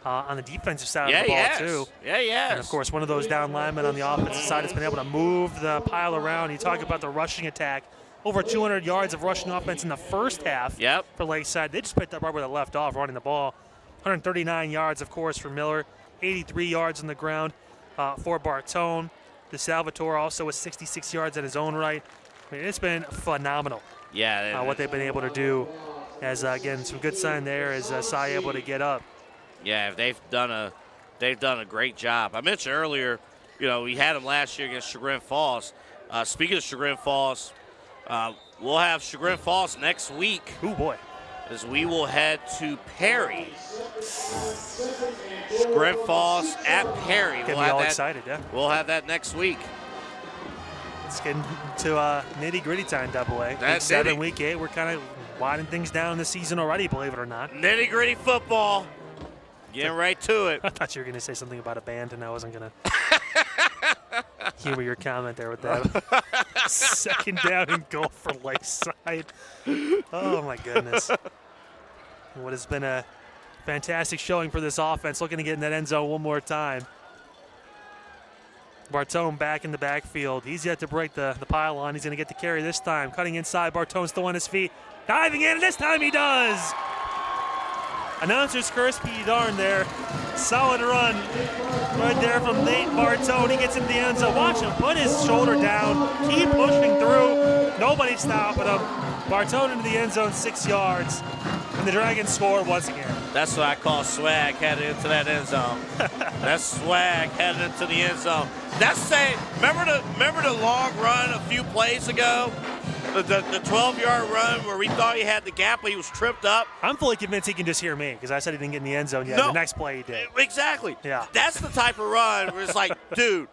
on the defensive side of the ball, too. Yeah, yes. And, of course, one of those down linemen on the offensive side has been able to move the pile around. You talk about the rushing attack. Over 200 yards of rushing offense in the first half for Lakeside. They just picked up right where they left off, running the ball. 139 yards, of course, for Miller. 83 yards on the ground for Bartone. The Salvatore also with 66 yards in his own right. I mean, it's been phenomenal. Yeah, what they've been able to do. As again, some good sign there as Sai able to get up. Yeah, they've done a great job. I mentioned earlier, we had them last year against Chagrin Falls. Speaking of Chagrin Falls, we'll have Chagrin Falls next week. Oh boy! As we will head to Perry. Chagrin Falls at Perry. We'll be all excited, yeah. We'll have that next week. Let's get into nitty-gritty time, Double A. Week 7, Week 8, we're kind of winding things down this season already, believe it or not. Nitty-gritty football. Getting right to it. I thought you were going to say something about a band, and I wasn't going to humor your comment there with that. Second down and goal for Lakeside. Oh, my goodness. What has been a fantastic showing for this offense, looking to get in that end zone one more time. Bartone back in the backfield. He's yet to break the pylon. He's going to get the carry this time. Cutting inside. Bartone still on his feet. Diving in, and this time he does. Announcer's curse be darned there. Solid run right there from Nate Bartone. He gets into the end zone. Watch him put his shoulder down. Keep pushing through. Nobody stopping him. Bartone into the end zone, 6 yards. And the Dragons score once again. That's what I call swag headed into that end zone. That's swag headed into the end zone. That's saying, remember the long run a few plays ago The 12-yard run where we thought he had the gap, but he was tripped up. I'm fully convinced he can just hear me because I said he didn't get in the end zone yet. No. The next play he did. Exactly. Yeah. That's the type of run where it's like, dude,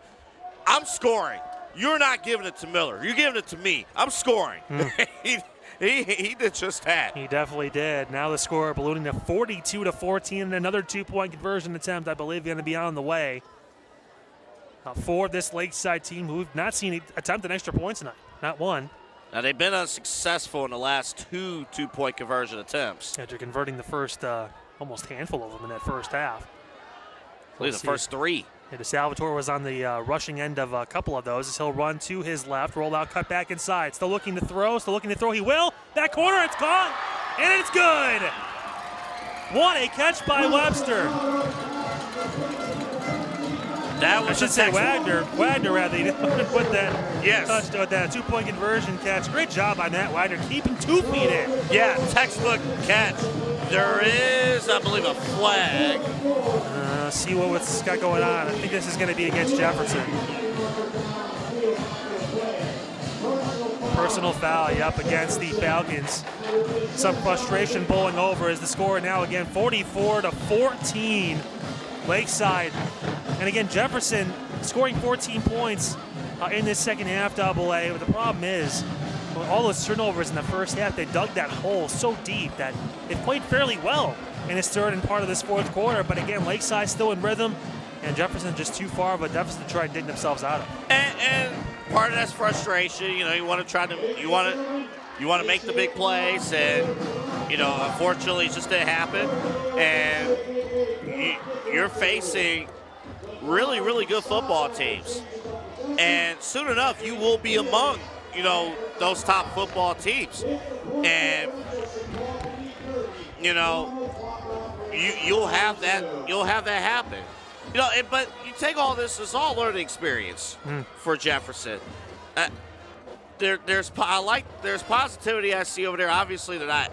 I'm scoring. You're not giving it to Miller. You're giving it to me. I'm scoring. He did just that. He definitely did. Now the score ballooning to 42-14, and another 2-point conversion attempt, I believe, going to be on the way for this Lakeside team who we've not seen attempt an extra point tonight. Not one. Now, they've been unsuccessful in the last two-point conversion attempts. After converting the first almost handful of them in that first half. I believe the first 3. Yeah, DeSalvatore was on the rushing end of a couple of those as he'll run to his left, roll out, cut back inside. Still looking to throw, He will. That corner, it's caught, and it's good. What a catch by Webster. That was I should say Wagner rather, with that touch, with that 2-point conversion catch. Great job by Matt Wagner, keeping 2 feet in. Yeah, textbook catch. There is, I believe, a flag. See what's got going on. I think this is going to be against Jefferson. Personal foul, against the Falcons. Some frustration bowling over as the score now again 44-14. Lakeside. And again, Jefferson scoring 14 points in this second half, AA. But the problem is, with all those turnovers in the first half, they dug that hole so deep that they played fairly well in this third and part of this fourth quarter. But again, Lakeside still in rhythm, and Jefferson just too far of a deficit to try and dig themselves out of. And part of that's frustration. You want to make the big plays, and unfortunately, it just didn't happen. And you're facing really, really good football teams, and soon enough, you will be among those top football teams, and you'll have that happen. But you take all this, it's all learning experience for Jefferson. There's positivity I see over there. Obviously, they're not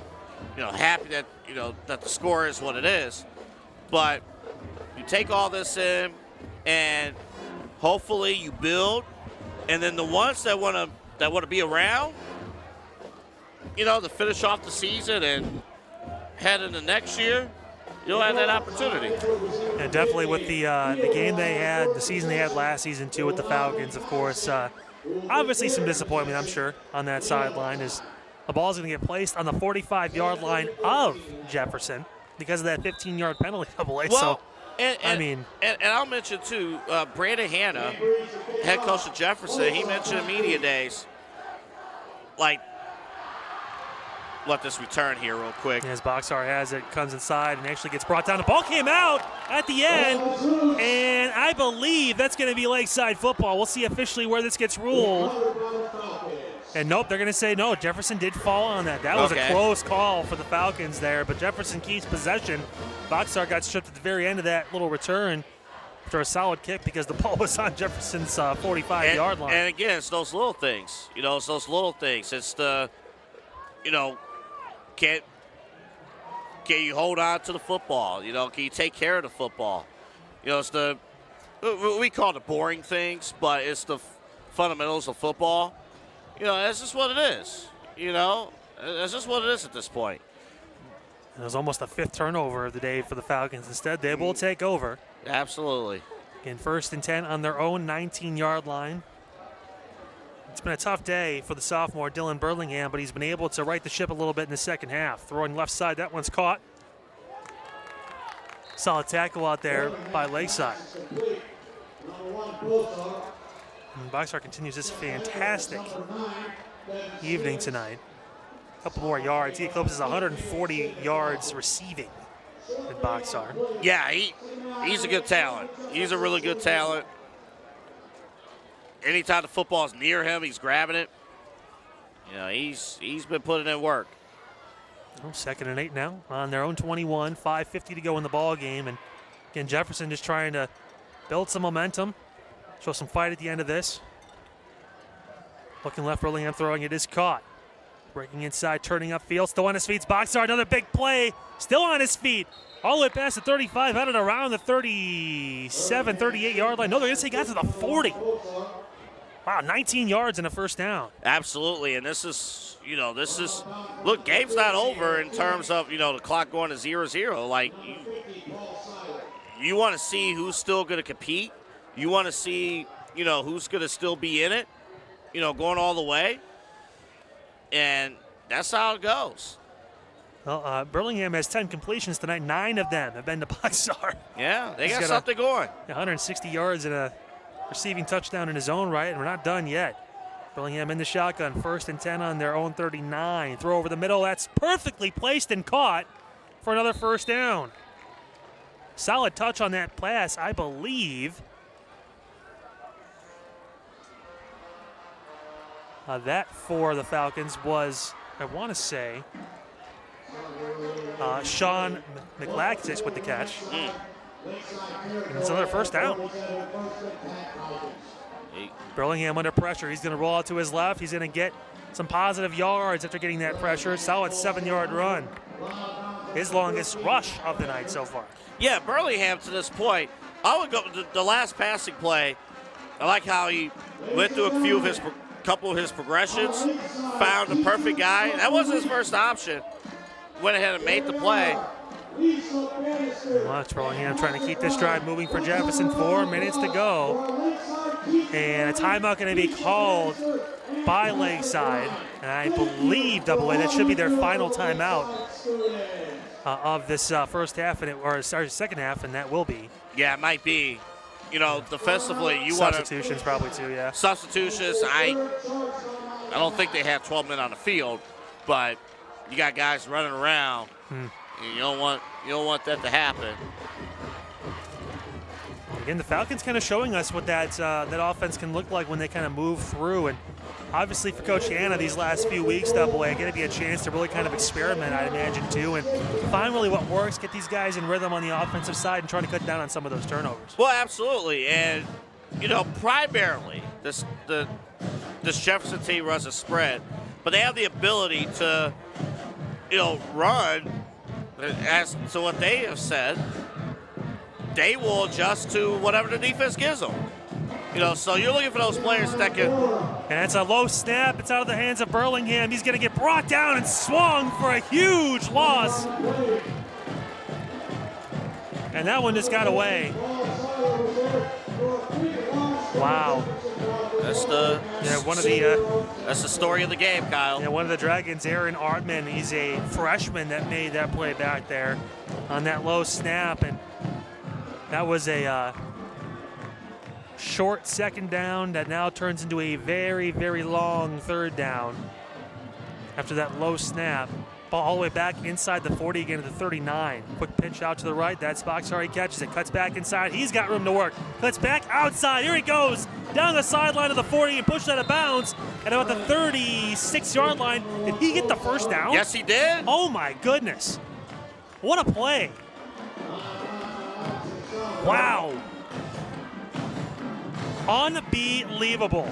happy that that the score is what it is, but you take all this in, and hopefully you build, and then the ones that want to be around, to finish off the season and head into next year, you'll have that opportunity. And definitely with the game they had, the season they had last season too with the Falcons, of course. Obviously some disappointment, I'm sure, on that sideline as the ball's going to get placed on the 45-yard line of Jefferson because of that 15-yard penalty. Well, and I'll mention too, Brandon Hanna, head coach of Jefferson, he mentioned in media days, let this return here real quick. As Boxar has it, comes inside and actually gets brought down. The ball came out at the end, and I believe that's going to be Lakeside football. We'll see officially where this gets ruled. And nope, they're going to say no. Jefferson did fall on that. That was a close call for the Falcons there, but Jefferson keeps possession. Boxar got stripped at the very end of that little return after a solid kick because the ball was on Jefferson's 45-yard line. And again, it's those little things. It's those little things. It's the, can you hold on to the football? Can you take care of the football? It's we call it the boring things, but it's the fundamentals of football. That's just what it is. That's just what it is at this point. It was almost the 5th turnover of the day for the Falcons. Instead, they will take over. Absolutely. In 1st and 10 on their own 19-yard line. It's been a tough day for the sophomore Dylan Burlingham, but he's been able to right the ship a little bit in the second half. Throwing left side, that one's caught. Solid tackle out there by Lakeside. And Boxar continues this fantastic evening tonight. A couple more yards. He eclipses 140 yards receiving at Boxar. Yeah, he's a good talent. He's a really good talent. Anytime the football is near him, he's grabbing it. He's been putting in work. 2nd and 8 now on their own 21. 5:50 to go in the ball game, and again Jefferson just trying to build some momentum, show some fight at the end of this. Looking left, Burlingham throwing, it is caught. Breaking inside, turning upfield, still on his feet. Boxar, another big play, still on his feet. All the way past the 35, out and around the 37, 38-yard line. No, they're going to say he got to the 40. Wow, 19 yards and a first down. Absolutely, and this is, look, game's not over in terms of, the clock going to 0-0. Like, you want to see who's still going to compete. You want to see, who's going to still be in it, going all the way. And that's how it goes. Well, Burlingame has 10 completions tonight. 9 of them have been to Boxar. Yeah, they got something going. 160 yards and a receiving touchdown in his own right, and we're not done yet. Burlingame in the shotgun, 1st and 10 on their own 39. Throw over the middle. That's perfectly placed and caught for another first down. Solid touch on that pass, I believe. That for the Falcons was, I want to say, Sean McLaxis with the catch. And it's another first down. Burlingame under pressure. He's going to roll out to his left. He's going to get some positive yards after getting that pressure. Solid 7-yard run. His longest rush of the night so far. Yeah, Burlingame to this point, I would go the last passing play. I like how he went through a couple of his progressions, found the perfect guy. That wasn't his first option. Went ahead and made the play. Watch Burlingame trying to keep this drive moving for Jefferson. 4 minutes to go. And a timeout going to be called by Lakeside. And I believe, Double A, that should be their final timeout of this first half, or second half, and that will be. Yeah, it might be. Defensively, you want substitutions probably too, yeah. Substitutions, I don't think they have 12 men on the field, but you got guys running around. And you don't want that to happen. Again, the Falcons kind of showing us what that offense can look like when they kind of move through. And obviously for Coach Hanna, these last few weeks, Double A, going to be a chance to really kind of experiment, I'd imagine, too, and find really what works, get these guys in rhythm on the offensive side, and try to cut down on some of those turnovers. Well, absolutely. And, primarily, this Jefferson team runs a spread, but they have the ability to, run, as to what they have said. They will adjust to whatever the defense gives them. So you're looking for those players that can. And it's a low snap. It's out of the hands of Burlingame. He's going to get brought down and swung for a huge loss. And that one just got away. Wow. That's the story of the game, Kyle. Yeah, one of the Dragons, Aaron Artman, he's a freshman that made that play back there on that low snap, and that was a short second down that now turns into a very, very long third down after that low snap. Ball all the way back inside the 40 again to the 39. Quick pitch out to the right. That's Boxar. He catches it. Cuts back inside. He's got room to work. Cuts back outside. Here he goes. Down the sideline of the 40 and pushed out of bounds. And about the 36-yard line, did he get the first down? Yes, he did. Oh, my goodness. What a play. Wow. Unbelievable.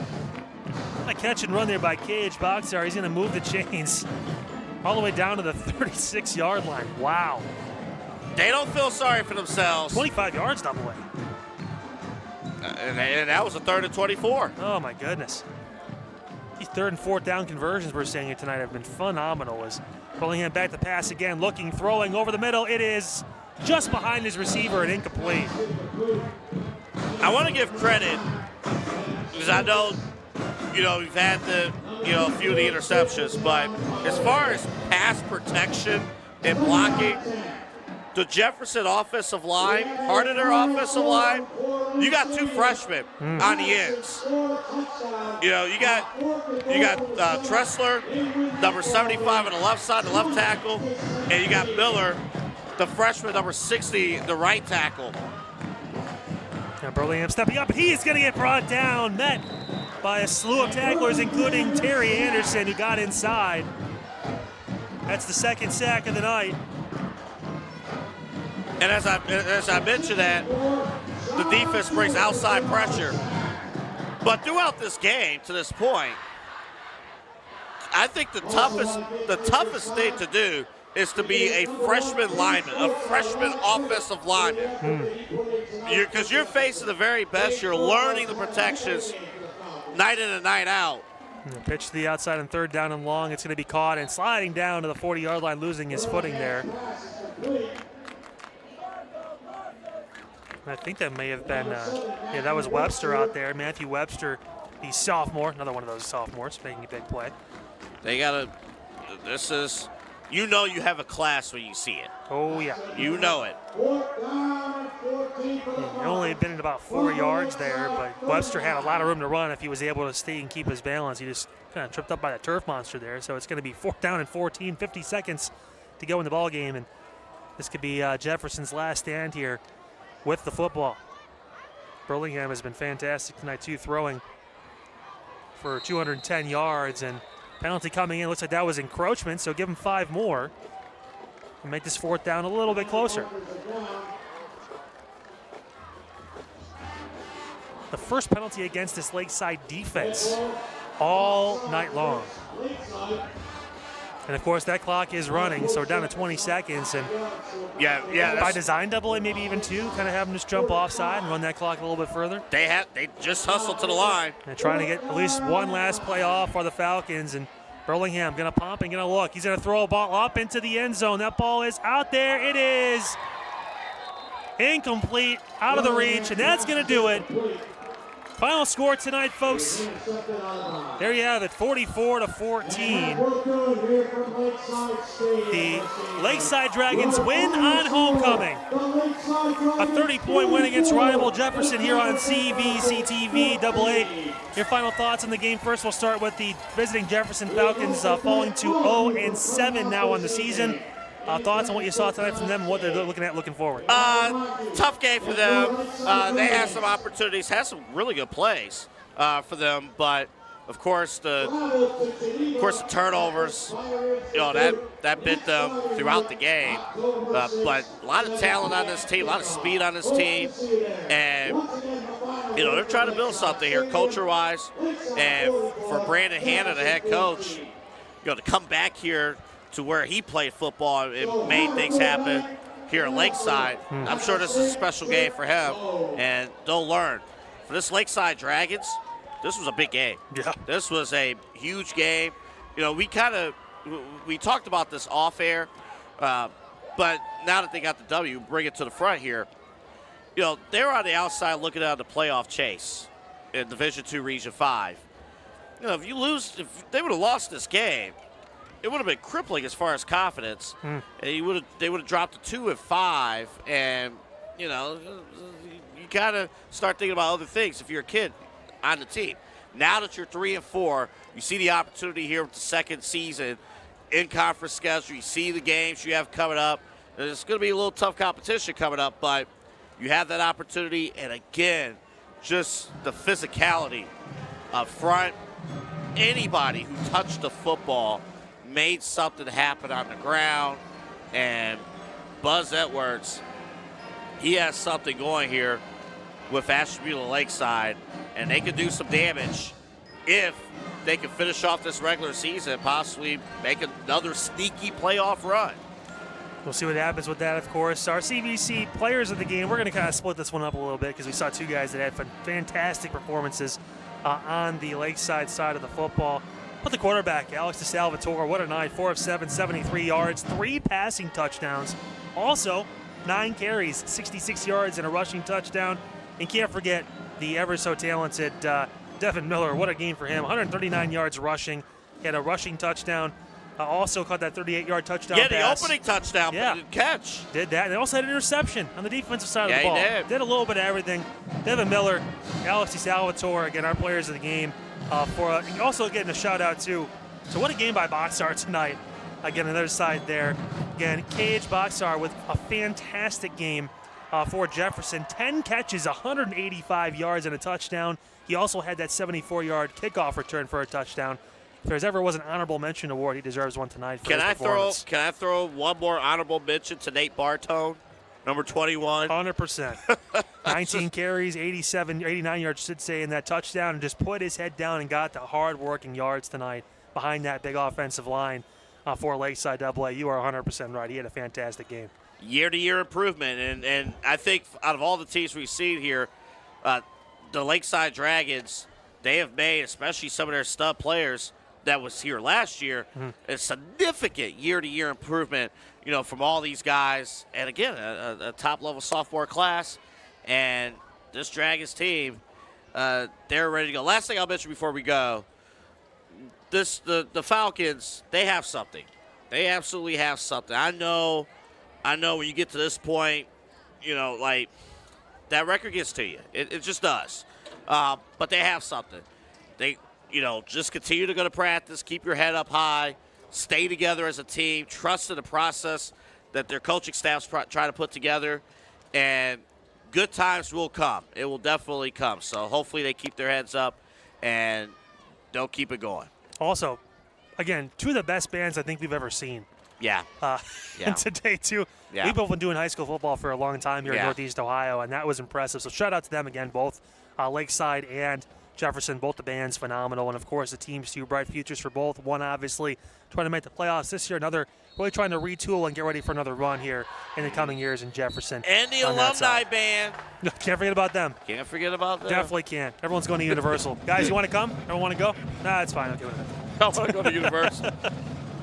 A catch and run there by Cage Boxar. He's going to move the chains all the way down to the 36-yard line. Wow. They don't feel sorry for themselves. 25 yards, Double A. And that was a 3rd and 24. Oh, my goodness. These 3rd and 4th down conversions we're seeing here tonight have been phenomenal. As Burlingame back to pass again, looking, throwing over the middle. It is just behind his receiver and incomplete. I want to give credit because I know, we've had a few of the interceptions, but as far as pass protection and blocking, the Jefferson offensive line, part of their offensive line, you got 2 freshmen on the ends. You got Tressler, number 75 on the left side, the left tackle, and you got Miller, the freshman, number 60, the right tackle. Now Burlingame stepping up. He's going to get brought down, met by a slew of tacklers, including Terry Anderson, who got inside. That's the 2nd sack of the night. And as I mentioned that, the defense brings outside pressure. But throughout this game, to this point, I think the toughest thing to do is to be a freshman lineman, a freshman offensive lineman. Because you're facing the very best. You're learning the protections. night in and night out. And the pitch to the outside and third down and long. It's going to be caught and sliding down to the 40-yard line, losing his footing there. I think that may have been, yeah, that was Webster out there. Matthew Webster, the sophomore, another one of those sophomores making a big play. They got to, this is, you know you have a class when you see it. Oh, yeah. You know it. He only been in about 4 yards there, but Webster had a lot of room to run if he was able to stay and keep his balance. He just kind of tripped up by the turf monster there. So it's going to be 4th down and 14, 50 seconds to go in the ball game, and this could be Jefferson's last stand here with the football. Burlingham has been fantastic tonight too, throwing for 210 yards, and penalty coming in. Looks like that was encroachment, so give him 5 more and make this 4th down a little bit closer. The first penalty against this Lakeside defense all night long. And of course that clock is running, so we're down to 20 seconds. And yeah, by design, double A, maybe even 2, kind of have them just jump offside and run that clock a little bit further. They just hustled to the line. And trying to get at least one last play off for the Falcons. And Burlingham gonna pump and gonna look. He's gonna throw a ball up into the end zone. That ball is out there. It is incomplete, out of the reach, and that's gonna do it. Final score tonight, folks. There you have it, 44-14. The Lakeside Dragons win on homecoming. A 30-point win against rival Jefferson here on CVC TV AA. Your final thoughts on the game first. We'll start with the visiting Jefferson Falcons falling to 0-7 now on the season. Thoughts on what you saw tonight from them and what they're looking forward? Tough game for them. They had some opportunities, had some really good plays for them, but of course the turnovers, you know, that bit them throughout the game. But a lot of talent on this team, a lot of speed on this team, and you know they're trying to build something here, culture-wise, and for Brandon Hanna, the head coach, you know, to come back here to where he played football and made things happen here at Lakeside. I'm sure this is a special game for him, and they'll learn. For this Lakeside Dragons, this was a big game. Yeah. This was a huge game. You know, we talked about this off air, but now that they got the W, bring it to the front here. You know, they were on the outside looking at the playoff chase in Division II Region 5. You know, if they would have lost this game, it would have been crippling as far as confidence. And they would have dropped to 2-5, and you know, you gotta start thinking about other things if you're a kid on the team. Now that you're 3-4, you see the opportunity here with the second season in conference schedule. You see the games you have coming up. It's going to be a little tough competition coming up, but you have that opportunity. And again, just the physicality up front. Anybody who touched the football made something happen on the ground, and Buzz Edwards, he has something going here with Ashtabula Lakeside, and they could do some damage if they can finish off this regular season and possibly make another sneaky playoff run. We'll see what happens with that, of course. Our CVC players of the game, we're going to kind of split this one up a little bit because we saw 2 guys that had fantastic performances on the Lakeside side of the football. But the quarterback, Alex DeSalvatore, what a night. 4 of 7, 73 yards, 3 passing touchdowns. Also, 9 carries, 66 yards, and a rushing touchdown. And can't forget the ever so talented Devin Miller. What a game for him. 139 yards rushing. He had a rushing touchdown. Also caught that 38-yard touchdown pass. Yeah, the opening touchdown catch. Did that. And they also had an interception on the defensive side of the ball. He did a little bit of everything. Devin Miller, Alex DeSalvatore, again, our players of the game. Also getting a shout-out, too. So what a game by Boxar tonight. Again, on the other side there. Again, KH Boxar with a fantastic game for Jefferson. 10 catches, 185 yards, and a touchdown. He also had that 74-yard kickoff return for a touchdown. If there's ever was an honorable mention award, he deserves one tonight for his performance. Can I throw one more honorable mention to Nate Bartone, number 21? 100%. 19 carries, 89 yards, should say, in that touchdown, and just put his head down and got the hard-working yards tonight behind that big offensive line for Lakeside AA. You are 100% right. He had a fantastic game. Year-to-year improvement, and I think out of all the teams we've seen here, the Lakeside Dragons, they have made, especially some of their stud players that was here last year, a significant year-to-year improvement, from all these guys. And again, a top-level sophomore class. And this Dragons team, they're ready to go. Last thing I'll mention before we go, the Falcons, they have something. They absolutely have something. I know when you get to this point, like that record gets to you. It just does. But they have something. They, just continue to go to practice, keep your head up high, stay together as a team, trust in the process that their coaching staff's trying to put together, and good times will come. It will definitely come. So hopefully they keep their heads up and they'll keep it going. Also, again, two of the best bands I think we've ever seen. Yeah. And today, too. Yeah. We've both been doing high school football for a long time here in Yeah. Northeast Ohio, and that was impressive. So shout out to them again, both Lakeside and Jefferson, both the bands phenomenal. And, of course, the teams, too, bright futures for both. One, obviously, trying to make the playoffs this year. Another, really trying to retool and get ready for another run here in the coming years in Jefferson. And the alumni band. Can't forget about them. Can't forget about them. Definitely can't. Everyone's going to Universal. Guys, you want to come? Everyone want to go? Nah, it's fine. Okay, whatever. I want to go to Universal.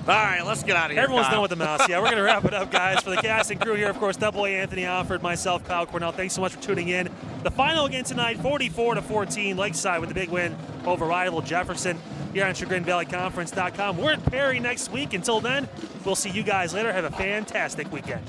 All right, let's get out of here. Everyone's Kyle. done with the mouse. Yeah, we're going to wrap it up, guys. For the cast and crew here, of course, Double A Anthony Alford, myself, Kyle Cornell. Thanks so much for tuning in. The final again tonight, 44-14, Lakeside with the big win over rival Jefferson here on ChagrinValleyConference.com. We're in Perry next week. Until then, we'll see you guys later. Have a fantastic weekend.